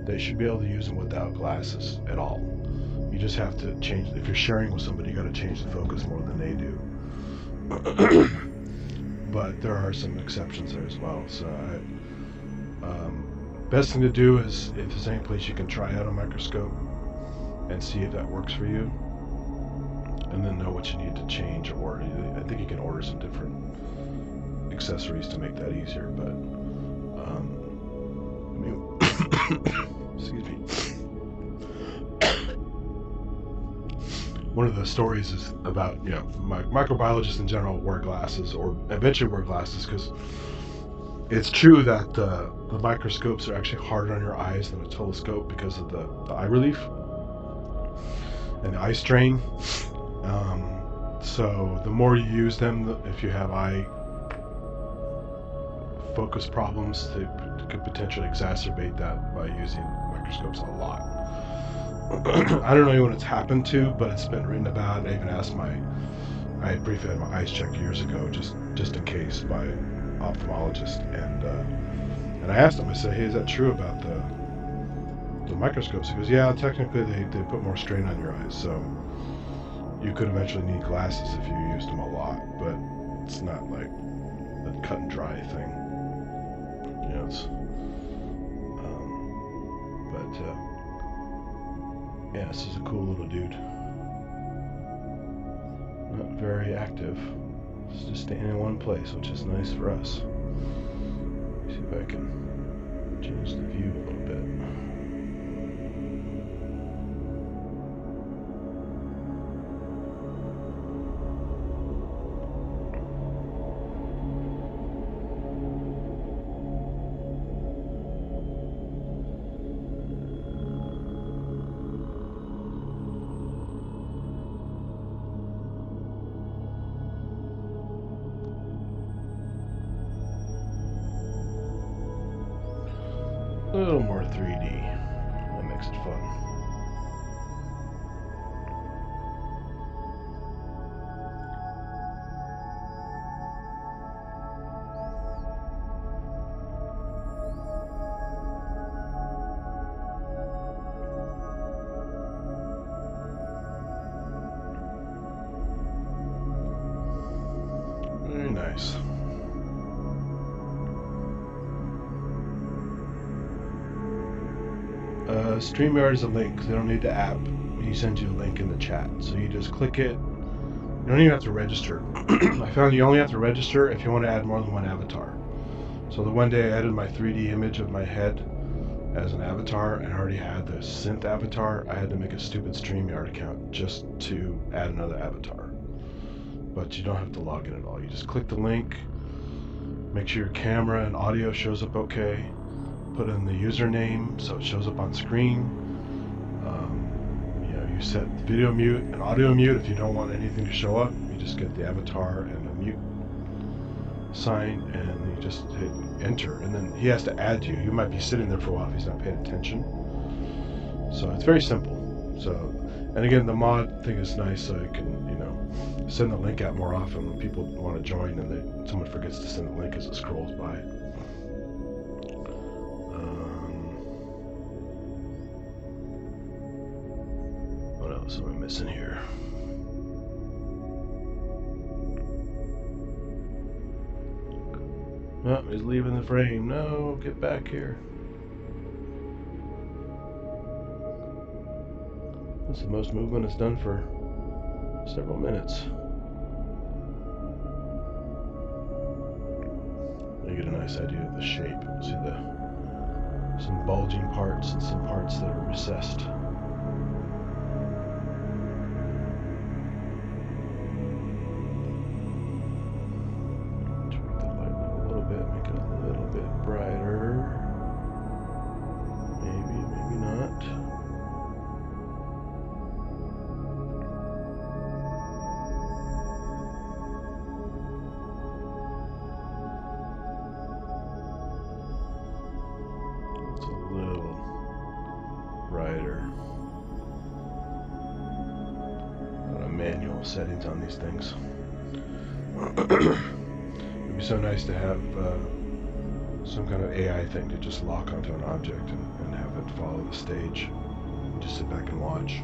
Speaker 1: They should be able to use them without glasses at all. You just have to change, if you're sharing with somebody, you got to change the focus more than they do. But there are some exceptions there as well. So best thing to do is, if there's any place you can try out a microscope and see if that works for you, and then know what you need to change, or I think you can order some different accessories to make that easier. But excuse me. One of the stories is about, microbiologists in general wear glasses, or eventually wear glasses, because it's true that the microscopes are actually harder on your eyes than a telescope because of the eye relief and the eye strain. So the more you use them, if you have eye focus problems. They could potentially exacerbate that by using microscopes a lot. I don't know when it's happened to, but it's been written about. I even asked I had briefly had my eyes checked years ago, just in case, by an ophthalmologist, and I asked him. I said, "Hey, is that true about the microscopes?" He goes, "Yeah, technically they put more strain on your eyes, so you could eventually need glasses if you used them a lot, but it's not like a cut and dry thing. You know, it's yeah, this is a cool little dude. Not very active. It's just staying in one place, which is nice for us. Let me see if I can change the view a little bit. A little more 3D. That makes it fun. Very nice. StreamYard is a link. They don't need the app. He sends you a link in the chat. So you just click it. You don't even have to register. I found you only have to register if you want to add more than one avatar. So the one day I added my 3D image of my head as an avatar and I already had the synth avatar, I had to make a stupid StreamYard account just to add another avatar. But you don't have to log in at all. You just click the link, make sure your camera and audio shows up okay, put in the username so it shows up on screen. You know, you set video mute and audio mute. If you don't want anything to show up, you just get the avatar and a mute sign and you just hit enter, and then he has to add you. You might be sitting there for a while if he's not paying attention. So it's very simple. So, and again, the mod thing is nice, so you can, you know, send the link out more often when people want to join and someone forgets to send the link as it scrolls by. What else am I missing here? Oh, he's leaving the frame. No, get back here. That's the most movement it's done for several minutes. You get a nice idea of the shape. See some bulging parts and some parts that are recessed. Brighter. Maybe, maybe not. It's a little brighter. A lot of manual settings on these things. It'd be so nice to have some kind of AI thing to just lock onto an object and have it follow the stage. Just sit back and watch.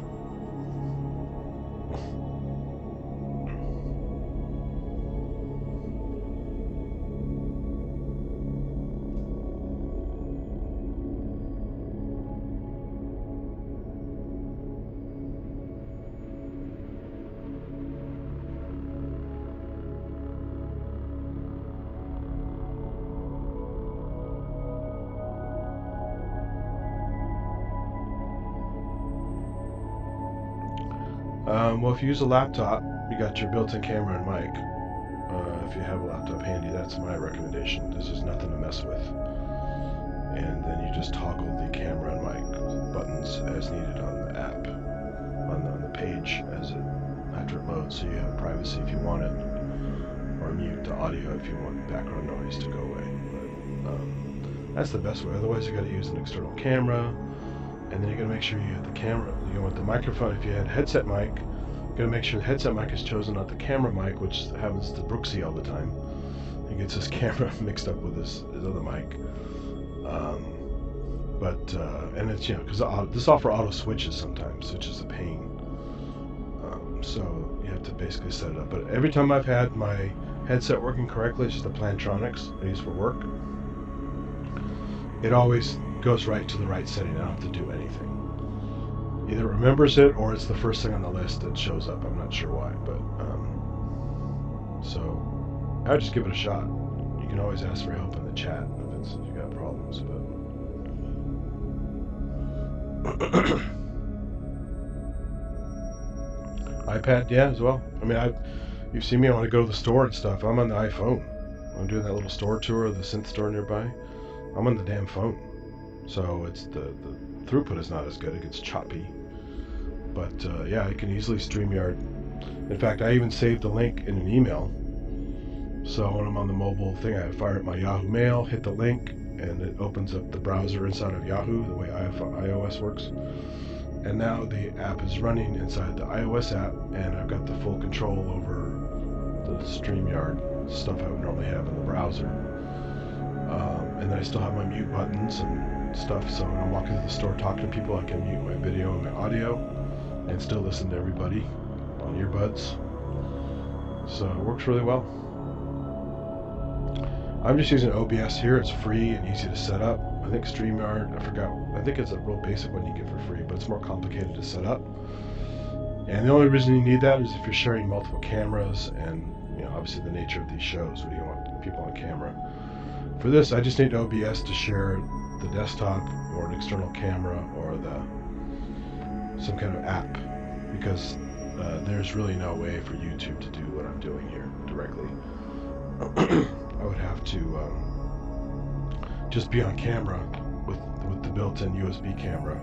Speaker 1: Well, if you use a laptop, you got your built-in camera and mic. If you have a laptop handy, that's my recommendation. This is nothing to mess with. And then you just toggle the camera and mic buttons as needed on the app, on the page after it loads, so you have privacy if you want it, or mute the audio if you want background noise to go away. But That's the best way. Otherwise, you got to use an external camera, and then you got to make sure you have the camera. You want the microphone. If you had headset mic, you got to make sure the headset mic is chosen, not the camera mic, which happens to Brooksy all the time. He gets his camera mixed up with his other mic. And it's, because this software auto switches sometimes, which is a pain. So you have to basically set it up. But every time I've had my headset working correctly, it's just the Plantronics I use for work. It always goes right to the right setting. I don't have to do anything. Either it remembers it or it's the first thing on the list that shows up. I'm not sure why, but so I would just give it a shot. You can always ask for help in the chat if you got problems. But iPad, yeah, as well. I mean, you've seen me when I go to the store and stuff. I'm on the iPhone. I'm doing that little store tour of the synth store nearby. I'm on the damn phone, so it's the throughput is not as good. It gets choppy, but yeah, I can easily StreamYard. In fact, I even saved the link in an email. So when I'm on the mobile thing, I fire up my Yahoo Mail, hit the link, and it opens up the browser inside of Yahoo, the way iOS works. And now the app is running inside the iOS app, and I've got the full control over the StreamYard stuff I would normally have in the browser. And then I still have my mute buttons and stuff, so when I'm walking through the store talking to people, I can mute my video and my audio and still listen to everybody on earbuds. So it works really well. I'm just using OBS here. It's free and easy to set up. I think StreamYard, I think it's a real basic one you get for free, but it's more complicated to set up. And the only reason you need that is if you're sharing multiple cameras and, obviously the nature of these shows, where you want people on camera. For this, I just need OBS to share the desktop or an external camera or some kind of app, because there's really no way for YouTube to do what I'm doing here directly. I would have to just be on camera with the built-in USB camera.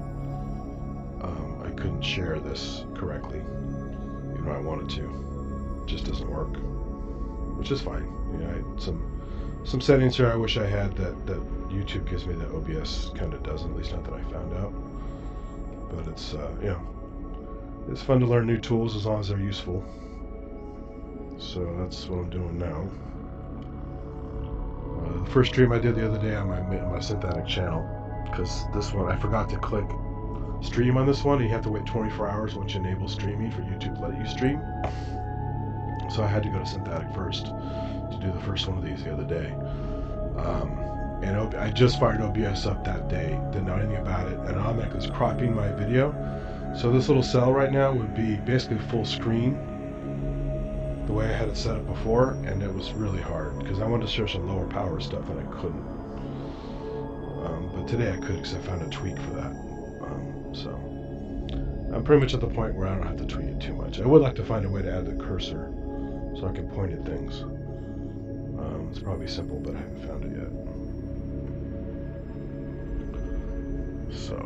Speaker 1: I couldn't share this correctly, even though I wanted to. It just doesn't work, which is fine. I had some settings here I wish I had that YouTube gives me that OBS kind of doesn't, at least not that I found out. But it's it's fun to learn new tools as long as they're useful. So that's what I'm doing now. The first stream I did the other day on my synthetic channel, because this one I forgot to click stream on this one. You have to wait 24 hours once you enable streaming for YouTube to let you stream. So I had to go to synthetic first to do the first one of these the other day. And I just fired OBS up that day, didn't know anything about it, and automatically it's cropping my video. So this little cell right now would be basically full screen, the way I had it set up before, and it was really hard because I wanted to share some lower power stuff and I couldn't. But today I could because I found a tweak for that. So I'm pretty much at the point where I don't have to tweak it too much. I would like to find a way to add the cursor so I can point at things. It's probably simple, but I haven't found it yet. So.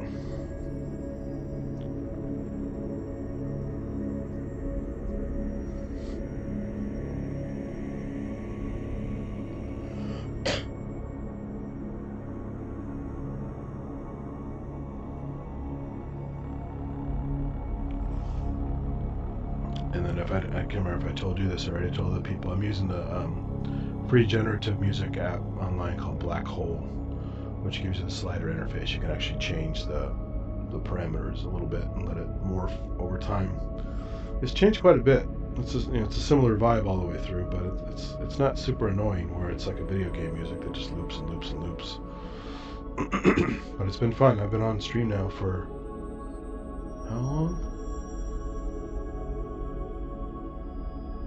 Speaker 1: And then I can't remember if I told you this already. I told other people I'm using the free generative music app online called Black Hole, which gives you the slider interface. You can actually change the parameters a little bit and let it morph over time. It's changed quite a bit. It's just, it's a similar vibe all the way through, but it's not super annoying where it's like a video game music that just loops and loops and loops. But it's been fun. I've been on stream now for how long?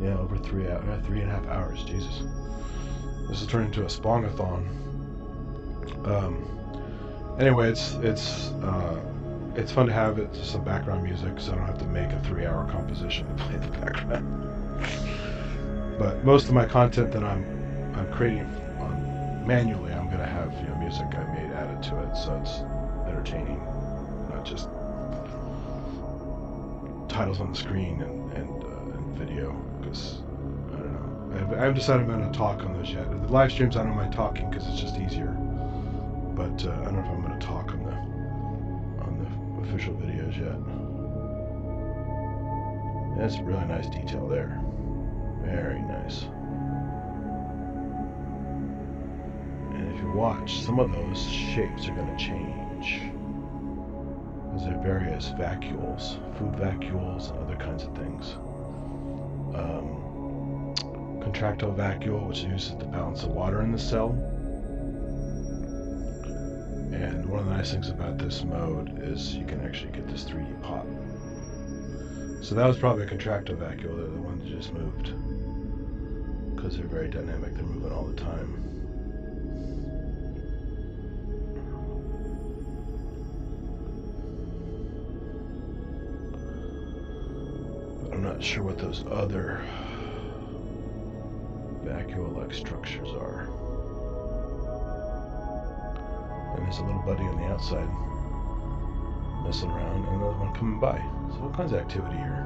Speaker 1: Yeah, over 3.5 hours. Jesus, this is turning into a Spongathon. Anyway, it's fun to have it, just some background music, so I don't have to make a 3-hour composition to play in the background. But most of my content that I'm creating manually, I'm gonna have music I made added to it, so it's entertaining, not just titles on the screen and video. Because I don't know, I haven't decided I'm gonna talk on those yet. The live streams I don't mind talking because it's just easier. but I don't know if I'm going to talk on the official videos yet. That's really nice detail there. Very nice. And if you watch, some of those shapes are going to change. Because there are various vacuoles, food vacuoles, and other kinds of things. Contractile vacuole, which uses to balance the water in the cell. And one of the nice things about this mode is you can actually get this 3D pop. So that was probably a contractile vacuole, they're the one that just moved. Because they're very dynamic, they're moving all the time. But I'm not sure what those other vacuole-like structures are. And there's a little buddy on the outside messing around, and another one coming by. So all kinds of activity here.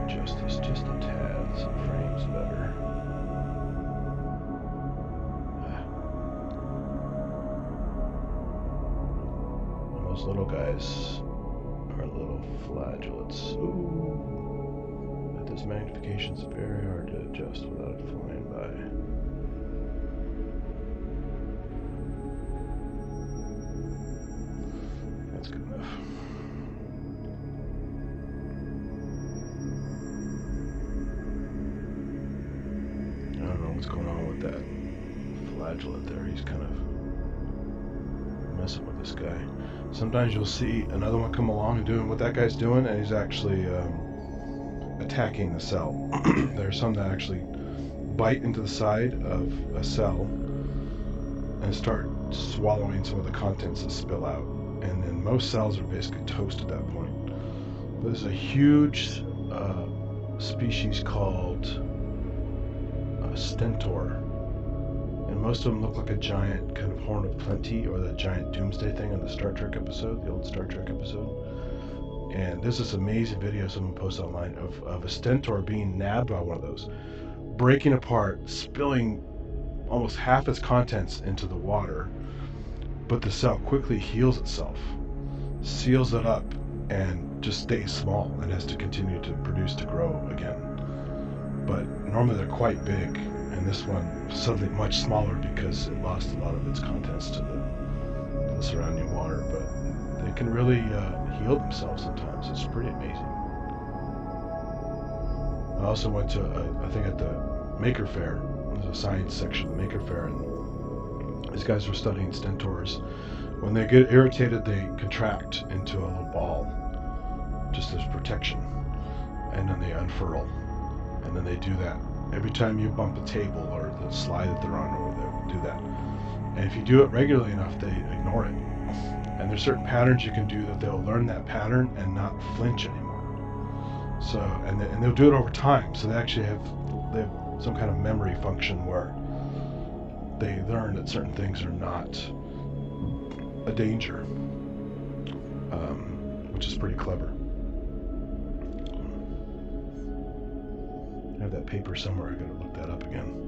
Speaker 1: Just a tad, some frames better. And those little guys are little flagellates. Ooh. But this magnification's very hard to adjust without it flying by. That's good enough. I don't know what's going on with that flagellate there. He's kind of messing with this guy. Sometimes you'll see another one come along and doing what that guy's doing, and he's actually attacking the cell. There are some that actually bite into the side of a cell and start swallowing some of the contents that spill out. And then most cells are basically toast at that point. But there's a huge species called stentor, and most of them look like a giant kind of horn of plenty, or the giant doomsday thing in the Star Trek episode, the old Star Trek episode. And there's this amazing video someone posted online of a stentor being nabbed by one of those, breaking apart, spilling almost half its contents into the water, but the cell quickly heals itself, seals it up, and just stays small and has to continue to produce to grow again. But normally they're quite big, and this one suddenly much smaller because it lost a lot of its contents to the surrounding water. But they can really heal themselves sometimes. It's pretty amazing. I also went to I think at the Maker Faire. There's a science section of the Maker Faire, and these guys were studying stentors. When they get irritated, they contract into a little ball, just as protection, and then they unfurl. And then they do that every time you bump a table or the slide that they're on, or they'll do that. And if you do it regularly enough, they ignore it. And there's certain patterns you can do that they'll learn that pattern and not flinch anymore. So, and they'll do it over time. So they actually have some kind of memory function where they learn that certain things are not a danger, which is pretty clever. I have that paper somewhere. I gotta look that up again.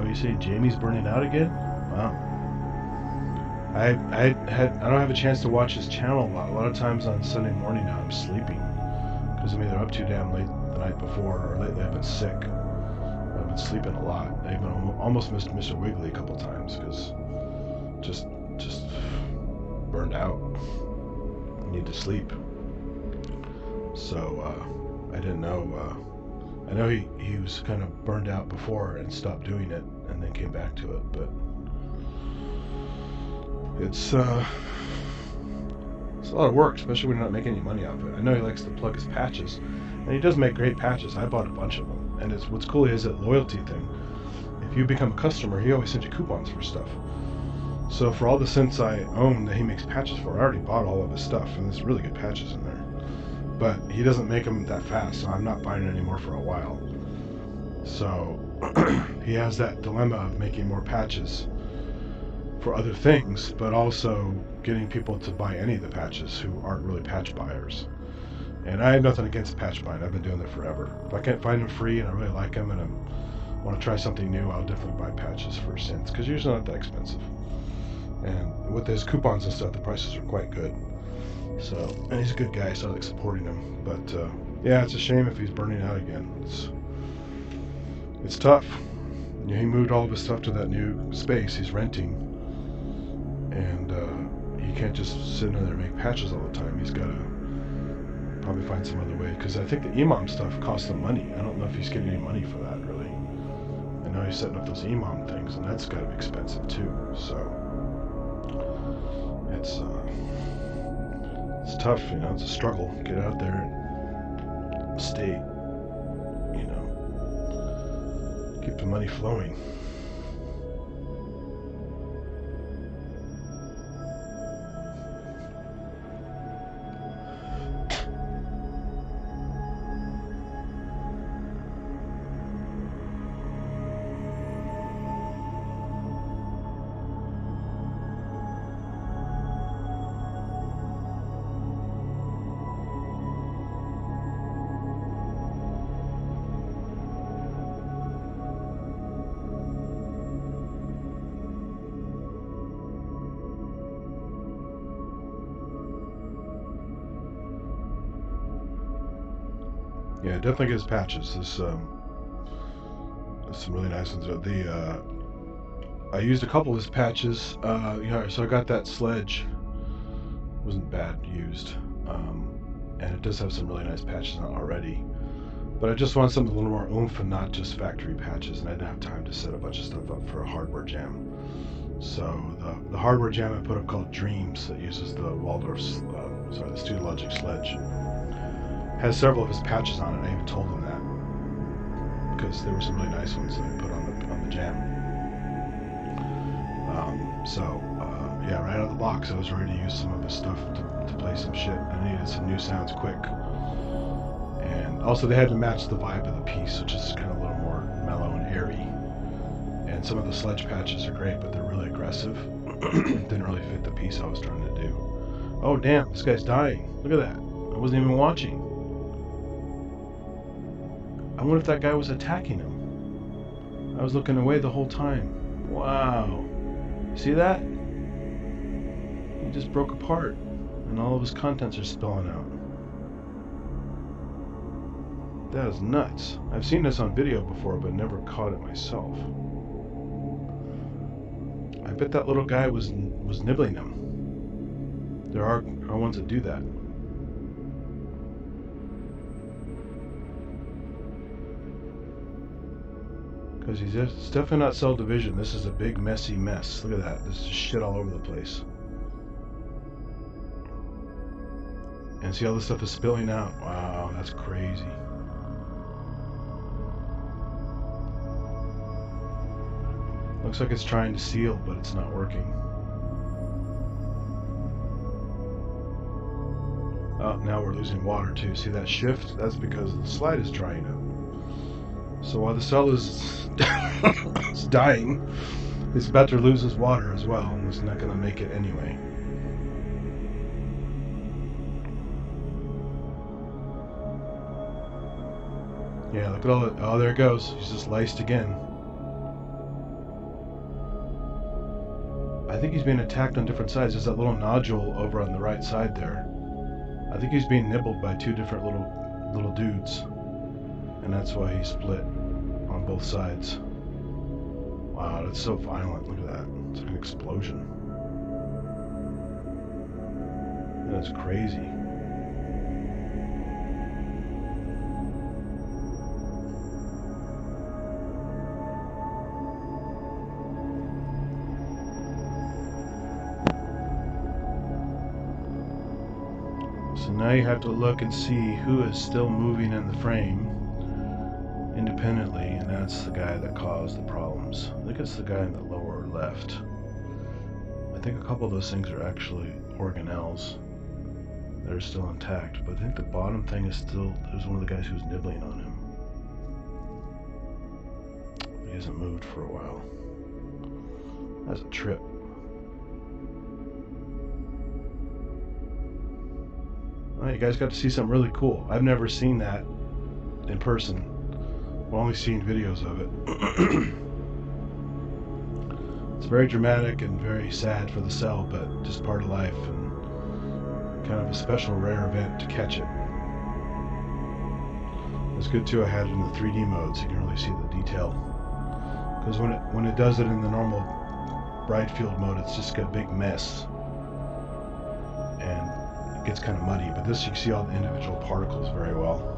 Speaker 1: You say Jamie's burning out again? Wow. I don't have a chance to watch his channel a lot. A lot of times on Sunday morning now I'm sleeping because I'm either up too damn late the night before, or lately I've been sick. I've been sleeping a lot. I even almost missed Mr. Wiggly a couple times because just burned out. I need to sleep. So I didn't know. I know he was kind of burned out before and stopped doing it and then came back to it, but it's a lot of work, especially when you're not making any money off it. I know he likes to plug his patches, And he does make great patches. I bought a bunch of them. And what's cool is that loyalty thing. If you become a customer, he always sends you coupons for stuff. So for all the synths I own that he makes patches for, I already bought all of his stuff, and there's really good patches in there. But he doesn't make them that fast, so I'm not buying it anymore for a while. So he has that dilemma of making more patches for other things, but also getting people to buy any of the patches who aren't really patch buyers. And I have nothing against patch buying. I've been doing it forever. If I can't find them free and I really like them and I want to try something new, I'll definitely buy patches for synths, because usually not that expensive. And with his coupons and stuff, the prices are quite good. So, and he's a good guy, so I like supporting him. But yeah, it's a shame if he's burning out again. It's tough. You know, he moved all of his stuff to that new space he's renting, and he can't just sit in there and make patches all the time. He's got to probably find some other way, because I think the EMOM stuff costs him money. I don't know if he's getting any money for that, really. And now he's setting up those EMOM things, and that's got to be expensive too. So it's tough, you know. It's a struggle. Get out there and stay, you know, keep the money flowing. Yeah, definitely gets patches. There's some really nice ones. I used a couple of his patches. You know, so I got that sledge. Wasn't bad used, and it does have some really nice patches on it already. But I just want something a little more oomph and not just factory patches, and I didn't have time to set a bunch of stuff up for a hardware jam. So the hardware jam I put up called Dreams, that uses the Waldorf's, the Studio Logic sledge, has several of his patches on it. I even told him that, because there were some really nice ones that I put on the jam. Yeah, right out of the box, I was ready to use some of his stuff to play some shit. I needed some new sounds quick, and also they had to match the vibe of the piece, which is kind of a little more mellow and airy. And some of the sledge patches are great, but they're really aggressive. Didn't really fit the piece I was trying to do. Oh damn, this guy's dying. Look at that. I wasn't even watching. I wonder if that guy was attacking him. I was looking away the whole time. Wow. See that? He just broke apart, and all of his contents are spilling out. That is nuts. I've seen this on video before, but never caught it myself. I bet that little guy was nibbling him. There are ones that do that. Because it's definitely not cell division. This is a big messy mess. Look at that. There's just shit all over the place. And see how this stuff is spilling out? Wow, that's crazy. Looks like it's trying to seal, but it's not working. Oh, now we're losing water too. See that shift? That's because the slide is drying up. So while the cell is it's dying, it's about to lose its water as well, and it's not going to make it anyway. Yeah, look at all that. Oh, there it goes. He's just laced again. I think he's being attacked on different sides. There's that little nodule over on the right side there. I think he's being nibbled by two different little dudes, and that's why he split on both sides. Wow, that's so violent. Look at that. It's like an explosion. That's crazy. So now you have to look and see who is still moving in the frame independently, and that's the guy that caused the problems. I think it's the guy in the lower left. I think a couple of those things are actually organelles that are still intact, but I think the bottom thing is still, there's one of the guys who's nibbling on him. He hasn't moved for a while. That's a trip. Well, you guys got to see something really cool. I've never seen that in person. I've only seen videos of it. It's very dramatic and very sad for the cell, but just part of life and kind of a special rare event to catch it. It's good too I had it in the 3D mode so you can really see the detail. Because when it does it in the normal bright field mode, it's just got a big mess. And it gets kind of muddy, but this you can see all the individual particles very well.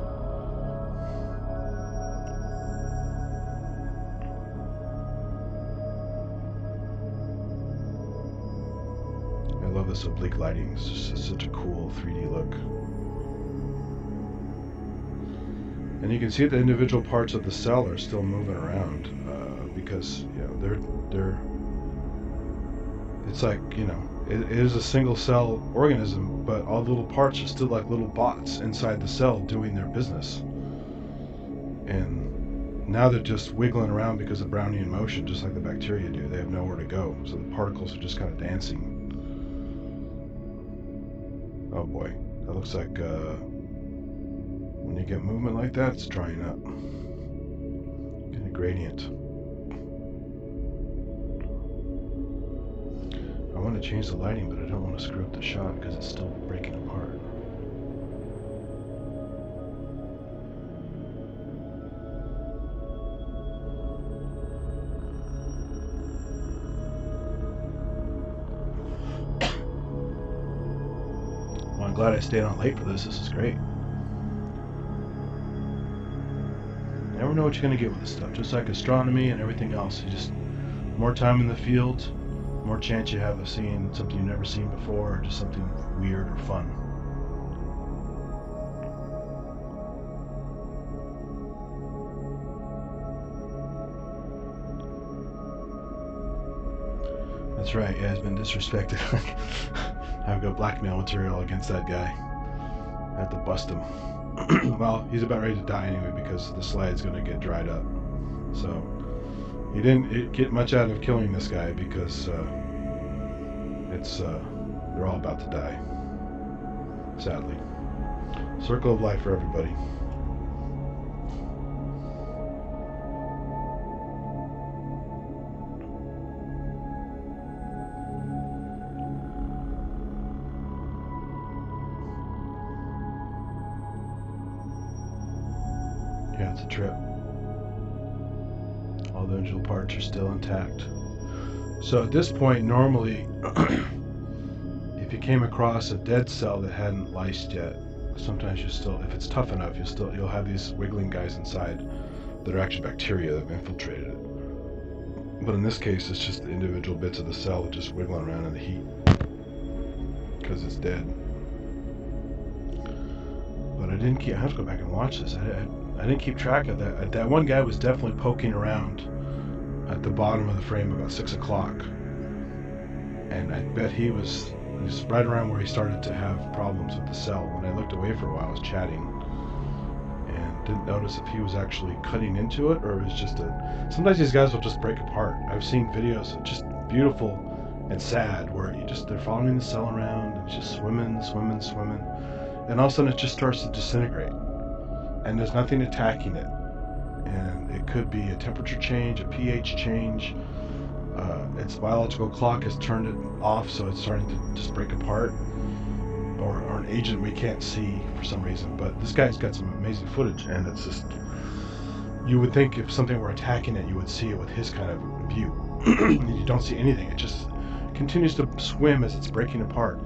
Speaker 1: I love this oblique lighting. It's just such a cool 3D look. And you can see the individual parts of the cell are still moving around because they're it's like, it is a single cell organism, but all the little parts are still like little bots inside the cell doing their business. And now they're just wiggling around because of Brownian motion, just like the bacteria do. They have nowhere to go, so the particles are just kind of dancing. Oh boy, that looks like when you get movement like that, it's drying up. Getting a gradient. I want to change the lighting, but I don't want to screw up the shot because it's still breaking apart. Well, I'm glad I stayed on late for this. This is great. You never know what you're going to get with this stuff. Just like astronomy and everything else. You just, more time in the field, more chance you have of seeing something you've never seen before, or just something weird or fun. That's right, yeah, he's been disrespected. I've got blackmail material against that guy. I have to bust him. Well, he's about ready to die anyway because the slide's going to get dried up. So he didn't get much out of killing this guy because they're all about to die. Sadly. Circle of life for everybody. Yeah, it's a trip. All the individual parts are still intact. So at this point, normally, if you came across a dead cell that hadn't lysed yet, sometimes you still, if it's tough enough, you'll have these wiggling guys inside that are actually bacteria that have infiltrated it. But in this case, it's just the individual bits of the cell that just wiggling around in the heat because it's dead. But I have to go back and watch this. I didn't keep track of that. That one guy was definitely poking around at the bottom of the frame about 6 o'clock. And I bet he was right around where he started to have problems with the cell. When I looked away for a while, I was chatting and didn't notice if he was actually cutting into it or it was just sometimes these guys will just break apart. I've seen videos of just beautiful and sad where they're following the cell around and just swimming. And all of a sudden it just starts to disintegrate. And there's nothing attacking it. And it could be a temperature change, a pH change. Its biological clock has turned it off, so it's starting to just break apart. Or an agent we can't see for some reason. But this guy's got some amazing footage, and it's just... You would think if something were attacking it, you would see it with his kind of view. You don't see anything. It just continues to swim as it's breaking apart.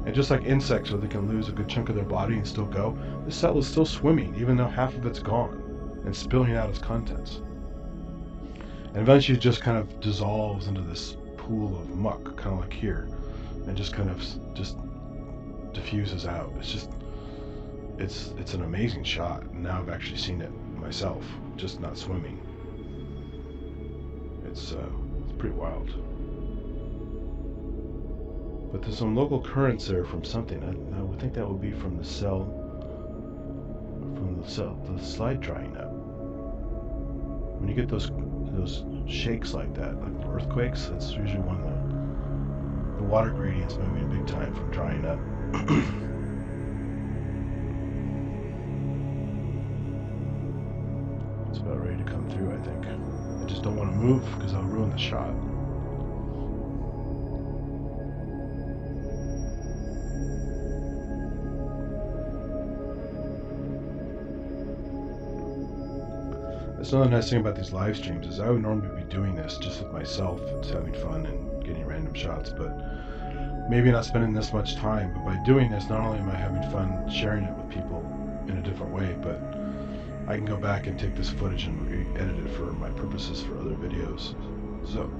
Speaker 1: And just like insects, where they can lose a good chunk of their body and still go, the cell is still swimming, even though half of it's gone, and spilling out its contents. And eventually it just kind of dissolves into this pool of muck, kind of like here, and just kind of just diffuses out. It's just it's an amazing shot. And now I've actually seen it myself, just not swimming. It's pretty wild. But there's some local currents there from something. I would think that would be from the slide drying up. When you get those shakes like that, like earthquakes, that's usually when the water gradient's moving big time from drying up. It's about ready to come through, I think. I just don't want to move because I'll ruin the shot. That's another nice thing about these live streams is I would normally be doing this just with myself, just having fun and getting random shots, but maybe not spending this much time. But by doing this, not only am I having fun sharing it with people in a different way, but I can go back and take this footage and re-edit it for my purposes for other videos. So,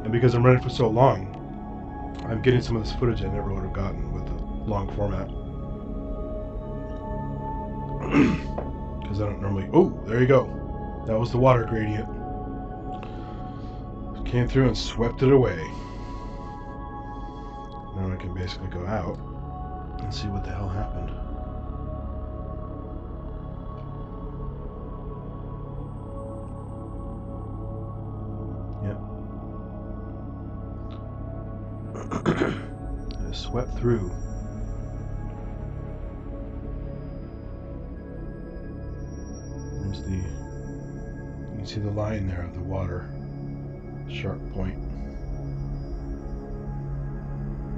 Speaker 1: and because I'm running for so long, I'm getting some of this footage I never would have gotten with the long format. Because I don't normally... Oh, there you go. That was the water gradient. Came through and swept it away. Now I can basically go out and see what the hell happened. Yep. It swept through. You can see the line there of the water, sharp point,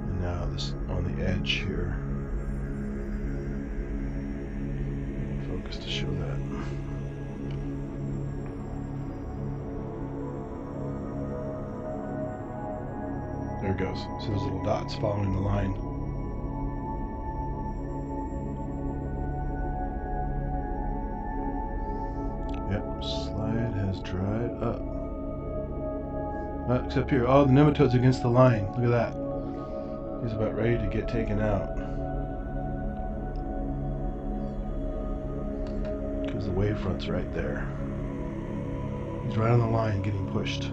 Speaker 1: and now this on the edge here. Focus to show that. There it goes. See those little dots following the line. Yep, slide has dried up. Except here, oh, the nematode's against the line. Look at that. He's about ready to get taken out. Because the wavefront's right there. He's right on the line getting pushed.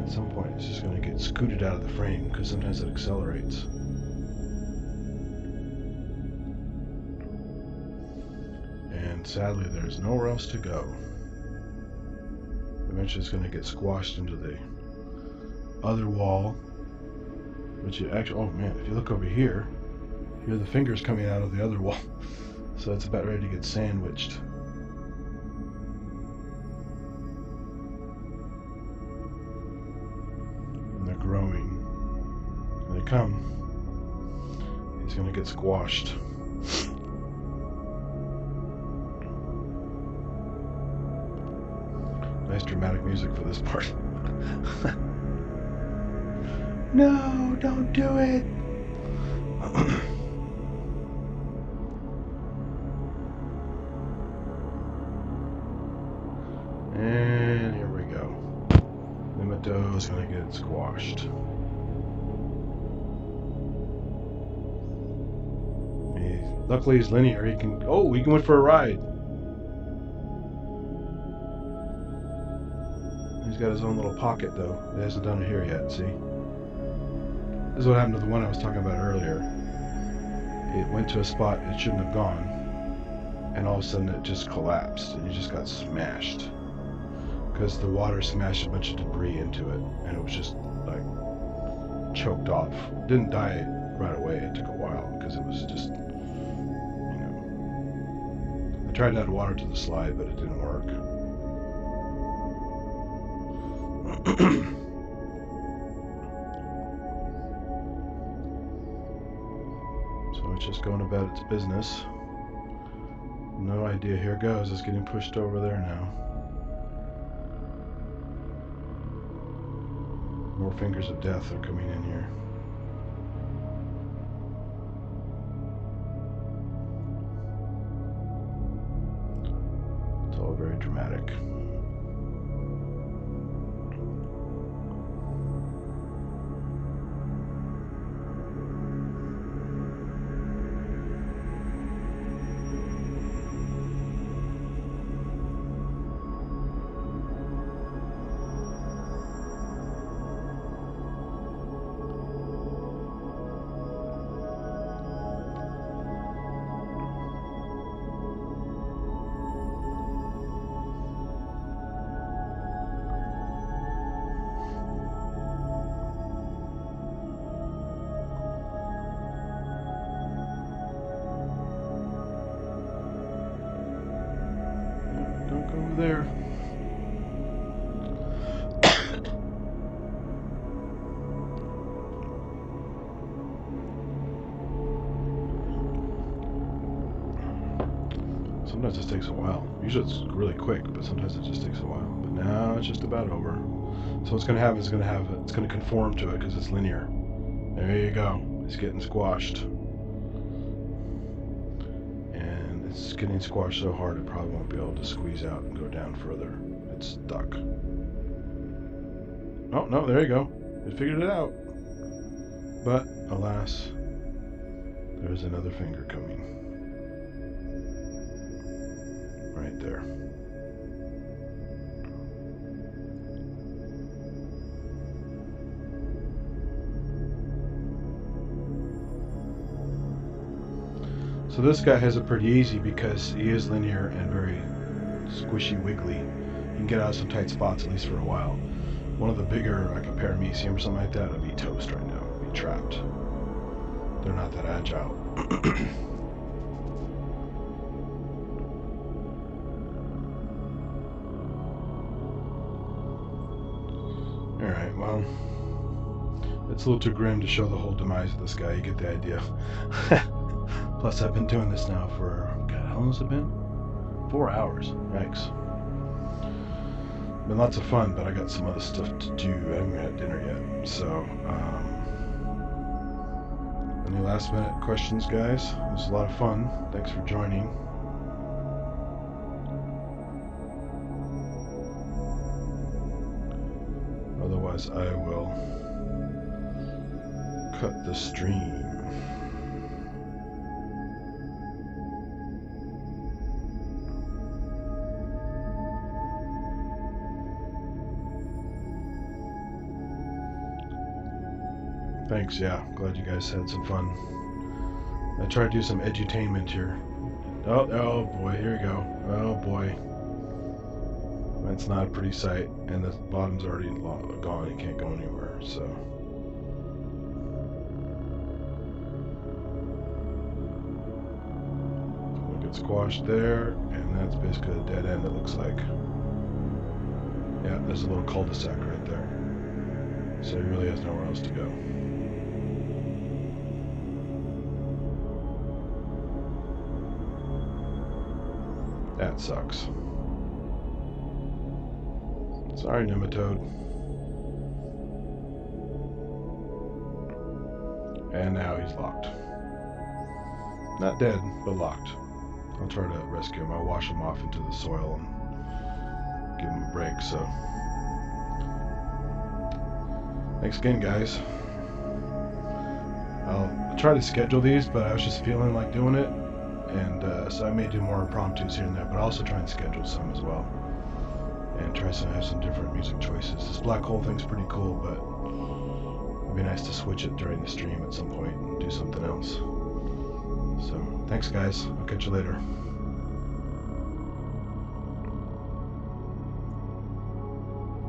Speaker 1: At some point it's just going to get scooted out of the frame because sometimes it accelerates. And sadly there's nowhere else to go. Eventually it's going to get squashed into the other wall, which you actually, oh man, if you look over here, you hear the fingers coming out of the other wall. So it's about ready to get sandwiched. Growing. When they come, he's going to get squashed. Nice dramatic music for this part. No, don't do it. And here we go. Nematode's going to get squashed. Luckily he's linear. He can... Oh, he went for a ride. He's got his own little pocket though. He hasn't done it here yet, see? This is what happened to the one I was talking about earlier. It went to a spot it shouldn't have gone. And all of a sudden it just collapsed. And he just got smashed. Because the water smashed a bunch of debris into it, and it was just like choked off. It didn't die right away. It took a while because it was just, you know. I tried to add water to the slide, but it didn't work. So it's just going about its business. No idea. Here it goes. It's getting pushed over there now. More fingers of death are coming in here. dramatic. Don't go over there. Sometimes this takes a while. Usually it's really quick, but sometimes it just takes a while. But now it's just about over. So what's going to happen is it's going to conform to it because it's linear. There you go. It's getting squashed. And it's getting squashed so hard it probably won't be able to squeeze out and go down further. It's stuck. Oh, no, there you go. It figured it out. But, alas, there's another finger coming. Right there. So this guy has it pretty easy because he is linear and very squishy, wiggly. You can get out of some tight spots at least for a while. One of the bigger, like a paramecium or something like that, would be toast right now. Would be trapped. They're not that agile. Alright, well, it's a little too grim to show the whole demise of this guy. You get the idea. Plus, I've been doing this now for, God, how long has it been? 4 hours. Yikes. Been lots of fun, but I got some other stuff to do. I haven't had dinner yet. So, any last minute questions, guys? It was a lot of fun. Thanks for joining. Otherwise, I will cut the stream. Thanks, yeah. Glad you guys had some fun. I tried to do some edutainment here. Oh boy, here we go. Oh boy. That's not a pretty sight, and the bottom's already gone. It can't go anywhere, so. It'll get squashed there, and that's basically a dead end, it looks like. Yeah, there's a little cul-de-sac right there. So he really has nowhere else to go. That sucks. Sorry, nematode. And now he's locked. Not dead, but locked. I'll try to rescue him. I'll wash him off into the soil and give him a break, so. Thanks again, guys. I'll try to schedule these, but I was just feeling like doing it. And so I may do more impromptus here and there, but I'll also try and schedule some as well. And try to have some different music choices. This black hole thing's pretty cool, but it'd be nice to switch it during the stream at some point and do something else. So, thanks guys. I'll catch you later.